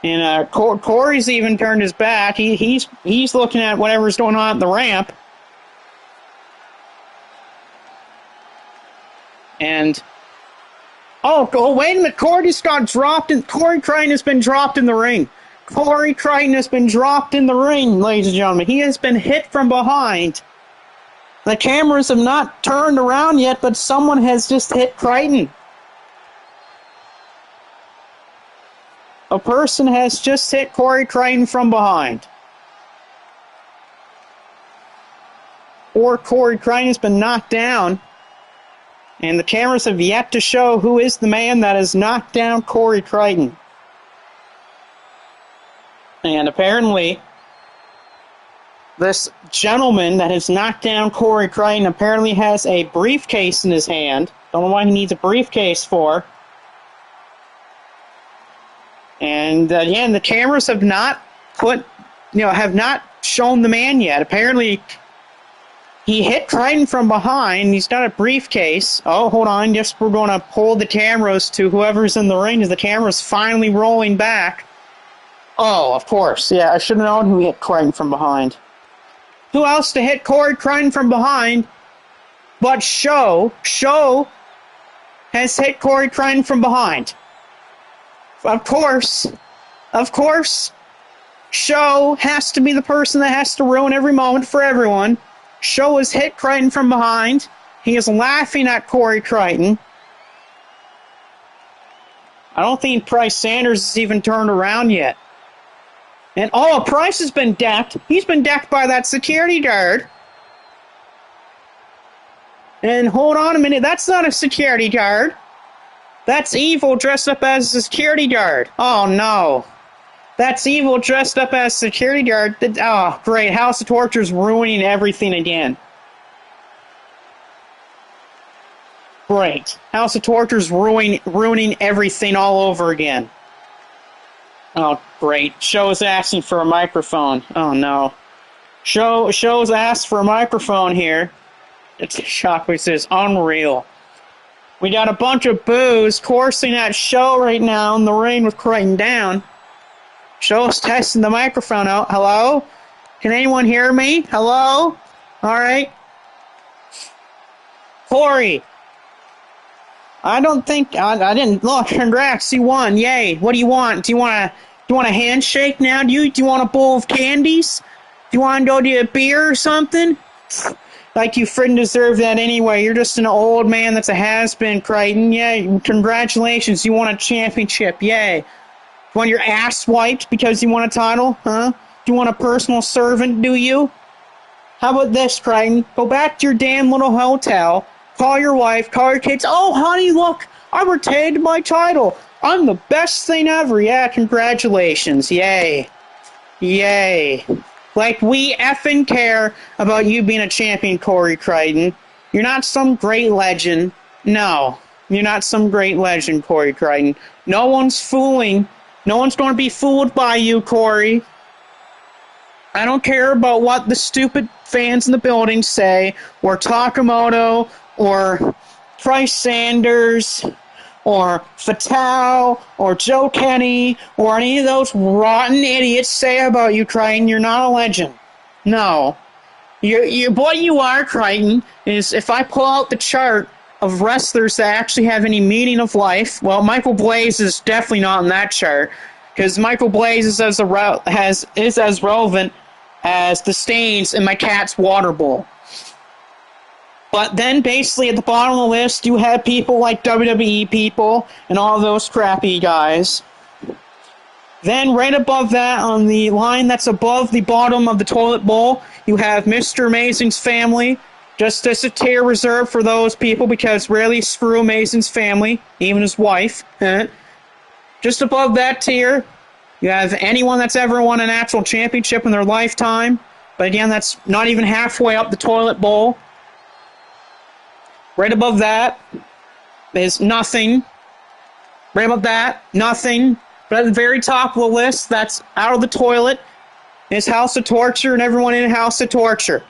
And Corey's even turned his back. He's looking at whatever's going on at the ramp. And oh, wait a minute! Corey just got dropped. Corey Crichton has been dropped in the ring. Corey Crichton has been dropped in the ring, ladies and gentlemen. He has been hit from behind. The cameras have not turned around yet, but someone has just hit Crichton. A person has just hit Corey Crichton from behind. Or Corey Crichton has been knocked down. And the cameras have yet to show who is the man that has knocked down Corey Crichton. And apparently, this gentleman that has knocked down Corey Crichton apparently has a briefcase in his hand. Don't know why he needs a briefcase for. And again, the cameras have not have not shown the man yet. Apparently, he hit Crichton from behind. He's got a briefcase. Oh, hold on. Yes, we're going to pull the cameras to whoever's in the ring as the camera's finally rolling back. Oh, of course. Yeah, I should have known who hit Crichton from behind. Who else to hit Corey Crichton from behind but Show? Show has hit Corey Crichton from behind. Of course. Show has to be the person that has to ruin every moment for everyone. Show has hit Crichton from behind. He is laughing at Corey Crichton. I don't think Price Sanders has even turned around yet. And Price has been decked. He's been decked by that security guard. And hold on a minute, that's not a security guard. That's Evil dressed up as a security guard. Oh no. That's Evil dressed up as a security guard. Oh, great. House of Torture's ruining everything again. Great. House of Torture's ruining everything all over again. Oh, great. Show's asking for a microphone. Oh, no. Show's asked for a microphone here. It's shocking. This is unreal. We got a bunch of boos coursing at Show right now in the ring with Crichton down. Show's testing the microphone out. Hello? Can anyone hear me? Hello? All right. Corey. I don't think I didn't look. Congrats, you won. Yay. What do you want? Do you want a handshake now? Do you want a bowl of candies? Do you want to go to a beer or something? Like you friggin' deserve that anyway. You're just an old man that's a has-been, Crichton. Yay. Congratulations. You won a championship. Yay. You want your ass wiped because you won a title? Huh? Do you want a personal servant, do you? How about this, Crichton? Go back to your damn little hotel. Call your wife. Call your kids. Oh, honey, look. I retained my title. I'm the best thing ever. Yeah, congratulations. Yay. Yay. Like, we effing care about you being a champion, Corey Crichton. You're not some great legend. No. You're not some great legend, Corey Crichton. No one's going to be fooled by you, Corey. I don't care about what the stupid fans in the building say, or Takamoto, or Price Sanders, or Fatal, or Joe Kenny, or any of those rotten idiots say about you, Crichton. You're not a legend. No. What you are, Crichton, is if I pull out the chart of wrestlers that actually have any meaning of life, well, Michael Blaze is definitely not on that chart, because Michael Blaze is as relevant as the stains in my cat's water bowl. But then basically at the bottom of the list, you have people like WWE people and all those crappy guys. Then right above that, on the line that's above the bottom of the toilet bowl, you have Mr. Amazing's family. Just as a tier reserved for those people, because rarely screw Amazing's family, even his wife. Just above that tier, you have anyone that's ever won a national championship in their lifetime. But again, that's not even halfway up the toilet bowl. Right above that is nothing. Right above that, nothing. But at the very top of the list, that's out of the toilet, is House of Torture and everyone in House of Torture.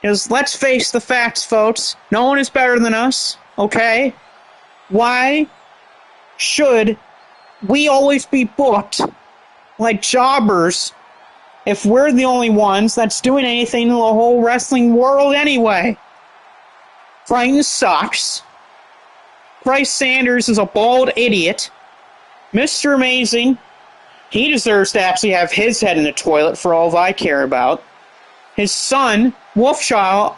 Because let's face the facts, folks. No one is better than us, okay? Why should we always be booked like jobbers if we're the only ones that's doing anything in the whole wrestling world anyway? Frank sucks. Bryce Sanders is a bald idiot. Mr. Amazing, he deserves to actually have his head in the toilet for all I care about. His son, Wolfchild,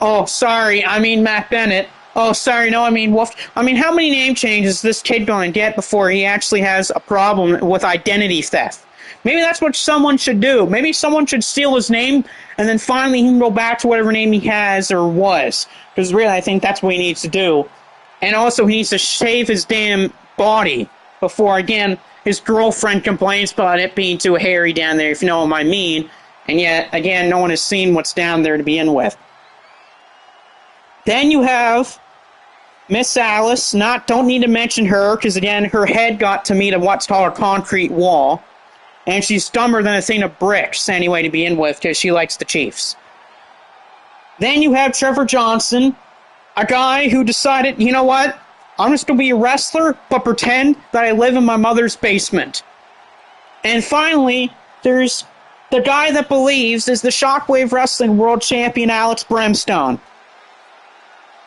Matt Bennett. Oh, sorry, no, I mean Wolf. I mean, how many name changes is this kid going to get before he actually has a problem with identity theft? Maybe that's what someone should do. Maybe someone should steal his name, and then finally he can go back to whatever name he has or was. Because really, I think that's what he needs to do. And also, he needs to shave his damn body before, again, his girlfriend complains about it being too hairy down there, if you know what I mean. And yet, again, no one has seen what's down there to begin with. Then you have Miss Alice. Don't need to mention her, because, again, her head got to meet what's called a concrete wall. And she's dumber than a thing of bricks, anyway, to begin with, because she likes the Chiefs. Then you have Trevor Johnson, a guy who decided, you know what? I'm just going to be a wrestler, but pretend that I live in my mother's basement. And finally, there's the guy that believes is the Shockwave Wrestling World Champion, Alex Brimstone.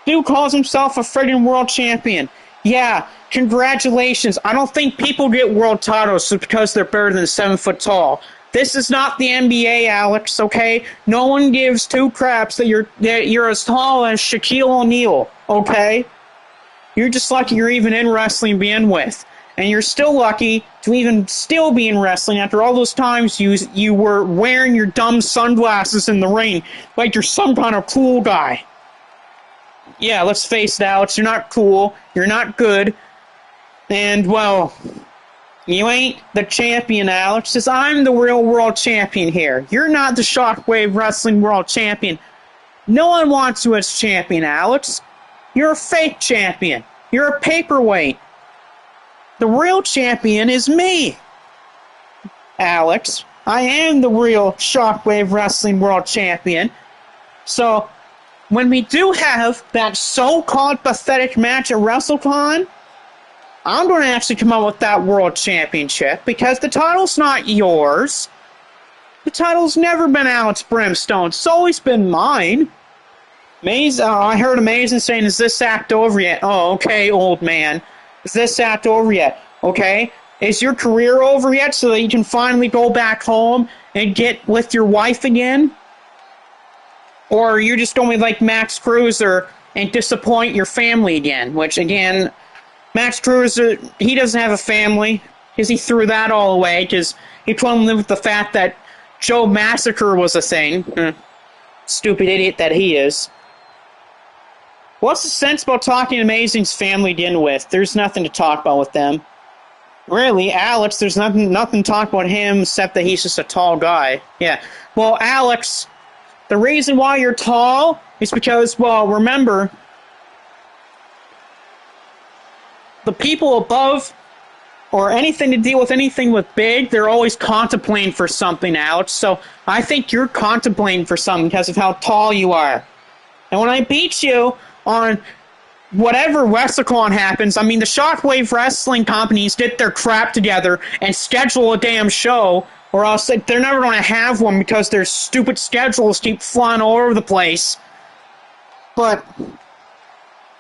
Dude calls himself a friggin' world champion. Yeah, congratulations. I don't think people get world titles because they're better than 7 foot tall. This is not the NBA, Alex, okay? No one gives two craps that you're as tall as Shaquille O'Neal, okay? You're just lucky you're even in wrestling to begin with. And you're still lucky to even still be in wrestling after all those times you were wearing your dumb sunglasses in the ring like you're some kind of cool guy. Yeah, let's face it, Alex, you're not cool, you're not good, and, well, you ain't the champion, Alex, because I'm the real world champion here. You're not the Shockwave Wrestling World Champion. No one wants you as champion, Alex. You're a fake champion. You're a paperweight. The real champion is me, Alex. I am the real Shockwave Wrestling World Champion. So, when we do have that so-called pathetic match at WrestleCon, I'm going to actually come out with that World Championship because the title's not yours. The title's never been Alex Brimstone. It's always been mine. I heard Amazing saying, is this act over yet? Oh, okay, old man. Is this act over yet? Okay. Is your career over yet so that you can finally go back home and get with your wife again? Or are you just going to be like Max Cruiser and disappoint your family again? Which, again, Max Cruiser, he doesn't have a family because he threw that all away because he couldn't live with the fact that Joe Massacre was a thing. Stupid idiot that he is. What's the sense about talking to Amazing's family to end with? There's nothing to talk about with them. Really, Alex, there's nothing to talk about him except that he's just a tall guy. Yeah. Well, Alex, the reason why you're tall is because, well, remember, the people above or anything to deal with anything with big, they're always contemplating for something, Alex. So I think you're contemplating for something because of how tall you are. And when I beat you on whatever WrestleCon happens, I mean, the Shockwave Wrestling companies get their crap together and schedule a damn show, or else they're never going to have one because their stupid schedules keep flying all over the place. But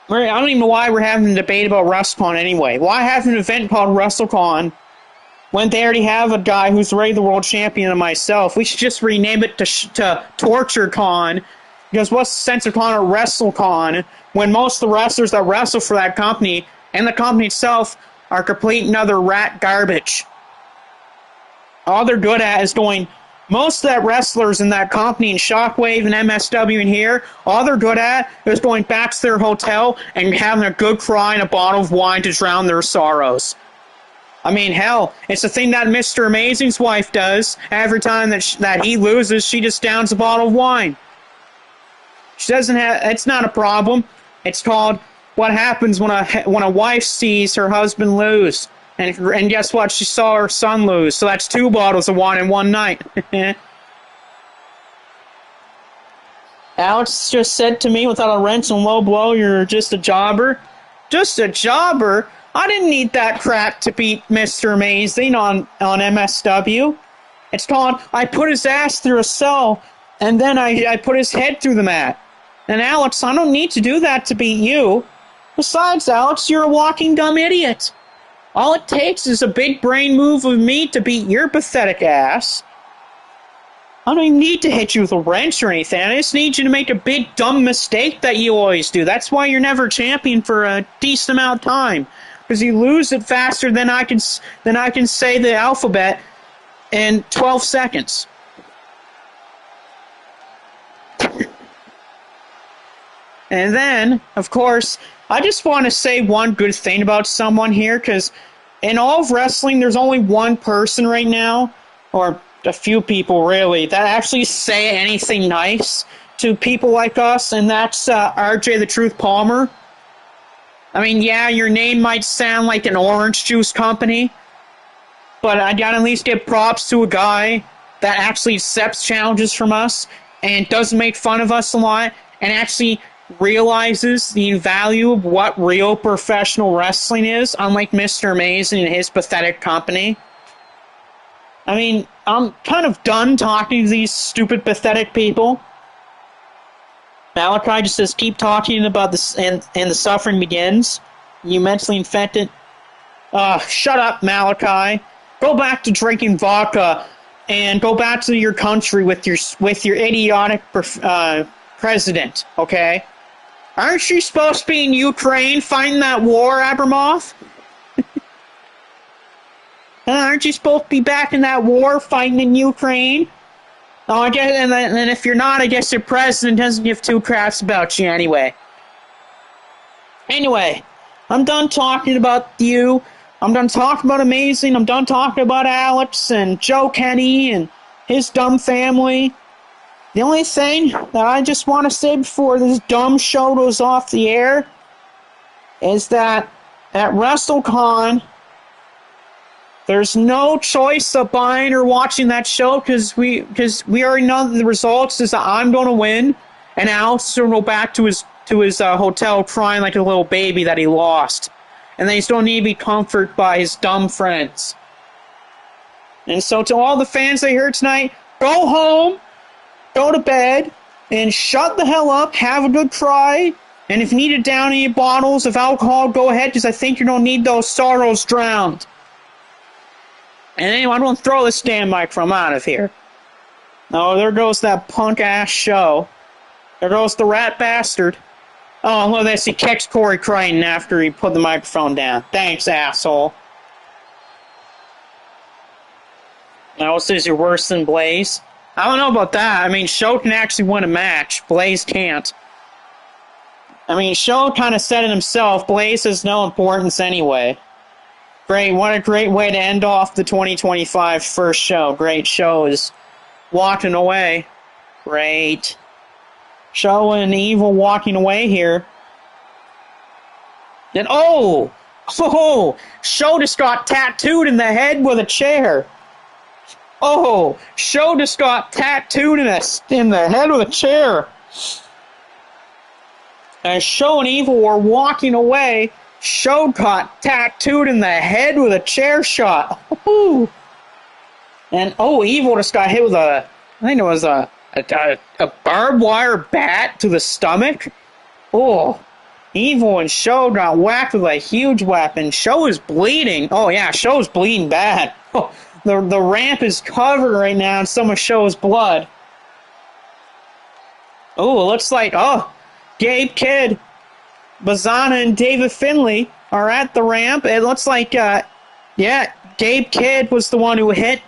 I don't even know why we're having a debate about WrestleCon anyway. Why have an event called WrestleCon when they already have a guy who's already the world champion and myself? We should just rename it to TortureCon, because what's the sense of calling it WrestleCon when most of the wrestlers that wrestle for that company and the company itself are complete and utter rat garbage? All they're good at is going, most of that wrestlers in that company in Shockwave and MSW in here, all they're good at is going back to their hotel and having a good cry and a bottle of wine to drown their sorrows. I mean, hell, it's the thing that Mr. Amazing's wife does. Every time that he loses, she just downs a bottle of wine. She doesn't have, it's not a problem. It's called what happens when a wife sees her husband lose. And guess what? She saw her son lose. So that's 2 bottles of wine in one night. Alex just said to me without a wrench and low blow, you're just a jobber. Just a jobber? I didn't need that crap to beat Mr. Amazing on MSW. It's called I put his ass through a cell, and then I put his head through the mat. And Alex, I don't need to do that to beat you. Besides, Alex, you're a walking dumb idiot. All it takes is a big brain move of me to beat your pathetic ass. I don't even need to hit you with a wrench or anything. I just need you to make a big dumb mistake that you always do. That's why you're never champion for a decent amount of time. Because you lose it faster than I can say the alphabet in 12 seconds. And then, of course, I just want to say one good thing about someone here, because in all of wrestling, there's only one person right now, or a few people really, that actually say anything nice to people like us, and that's RJ the Truth Palmer. I mean, yeah, your name might sound like an orange juice company, but I gotta at least give props to a guy that actually accepts challenges from us and doesn't make fun of us a lot and actually realizes the value of what real professional wrestling is, unlike Mr. Amazing and his pathetic company. I mean, I'm kind of done talking to these stupid, pathetic people. Malachi just says, keep talking about this, and the suffering begins. You mentally infected. Shut up, Malachi. Go back to drinking vodka, and go back to your country with your idiotic president, okay? Aren't you supposed to be in Ukraine fighting that war, Abramoff? Aren't you supposed to be back in that war fighting in Ukraine? Oh, I guess, and if you're not, I guess your president doesn't give two craps about you anyway. Anyway, I'm done talking about you. I'm done talking about Amazing. I'm done talking about Alex and Joe Kenny and his dumb family. The only thing that I just want to say before this dumb show goes off the air is that at WrestleCon, there's no choice of buying or watching that show because we already know the results is that I'm going to win, and Alex is going to go back to his hotel crying like a little baby that he lost, and then he's going to need to be comforted by his dumb friends. And so to all the fans that are here tonight, go home, go to bed, and shut the hell up, have a good cry, and if you need to down any bottles of alcohol, go ahead, because I think you're going to need those sorrows drowned. And anyway, I'm going to throw this damn microphone out of here. Oh, there goes that punk-ass show. There goes the rat bastard. Oh, look at this. He kicks Corey Crichton after he put the microphone down. Thanks, asshole. Now, says you're worse than Blaze. I don't know about that. I mean, Show can actually win a match. Blaze can't. I mean, Show kind of said it himself. Blaze has no importance anyway. Great, what a great way to end off the 2025 first show. Great show is walking away. Great. Show and Evil walking away here. Then, oh! Show just got tattooed in the head with a chair. Oh! Show just got tattooed in the head with a chair. As Show and Evil were walking away, Show got tattooed in the head with a chair shot. Ooh. And Evil just got hit with I think it was a barbed wire bat to the stomach. Oh, Evil and Show got whacked with a huge weapon. Show is bleeding. Oh yeah, Show's bleeding bad. Oh, the ramp is covered right now in some of Show's blood. Oh, it looks like Gabe Kidd, Bazana, and David Finlay are at the ramp. It looks like, Gabe Kidd was the one who hit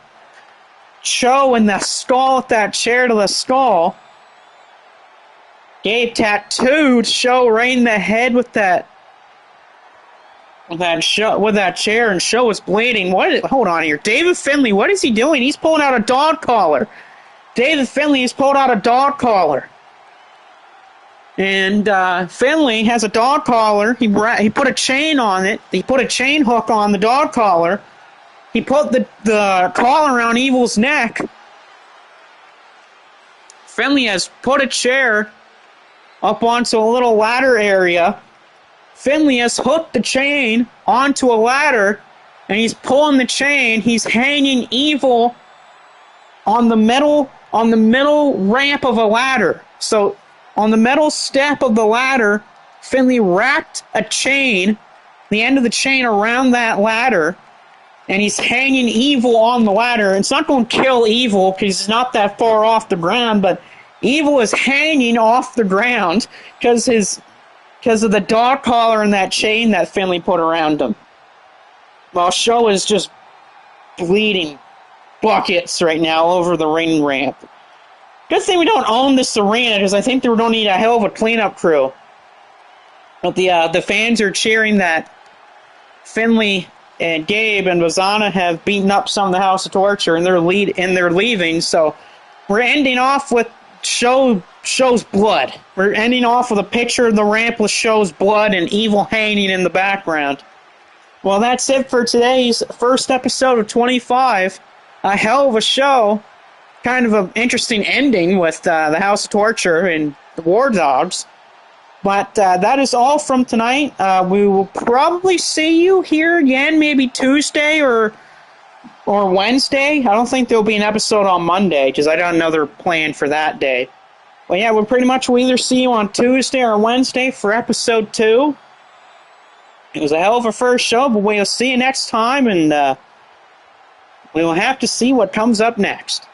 Show in the skull with that chair to the skull. Gabe tattooed Show right in the head with that chair, and Show was bleeding. Hold on here. David Finlay, what is he doing? He's pulling out a dog collar. David Finlay has pulled out a dog collar. And Finlay has a dog collar. He put a chain on it. He put a chain hook on the dog collar. He put the collar around Evil's neck. Finlay has put a chair up onto a little ladder area. Finlay has hooked the chain onto a ladder, and he's pulling the chain. He's hanging Evil on the middle ramp of a ladder. So on the metal step of the ladder, Finley wrapped a chain, the end of the chain around that ladder, and he's hanging Evil on the ladder. It's not going to kill Evil because he's not that far off the ground, but Evil is hanging off the ground because of the dog collar and that chain that Finley put around him. While Show is just bleeding buckets right now over the ring ramp. Good thing we don't own this arena because I think they don't need a hell of a cleanup crew. But the fans are cheering that Finley and Gabe and Vazana have beaten up some of the House of Torture and they're leaving. So we're ending off with Show's blood. We're ending off with a picture of the ramp with Show's blood and Evil hanging in the background. Well, that's it for today's first episode of 25. A hell of a show. Kind of an interesting ending with the House of Torture and the War Dogs. But that is all from tonight. We will probably see you here again maybe Tuesday or Wednesday. I don't think there'll be an episode on Monday because I got another plan for that day. But yeah, we'll either see you on Tuesday or Wednesday for episode 2. It was a hell of a first show, but we'll see you next time, and we will have to see what comes up next.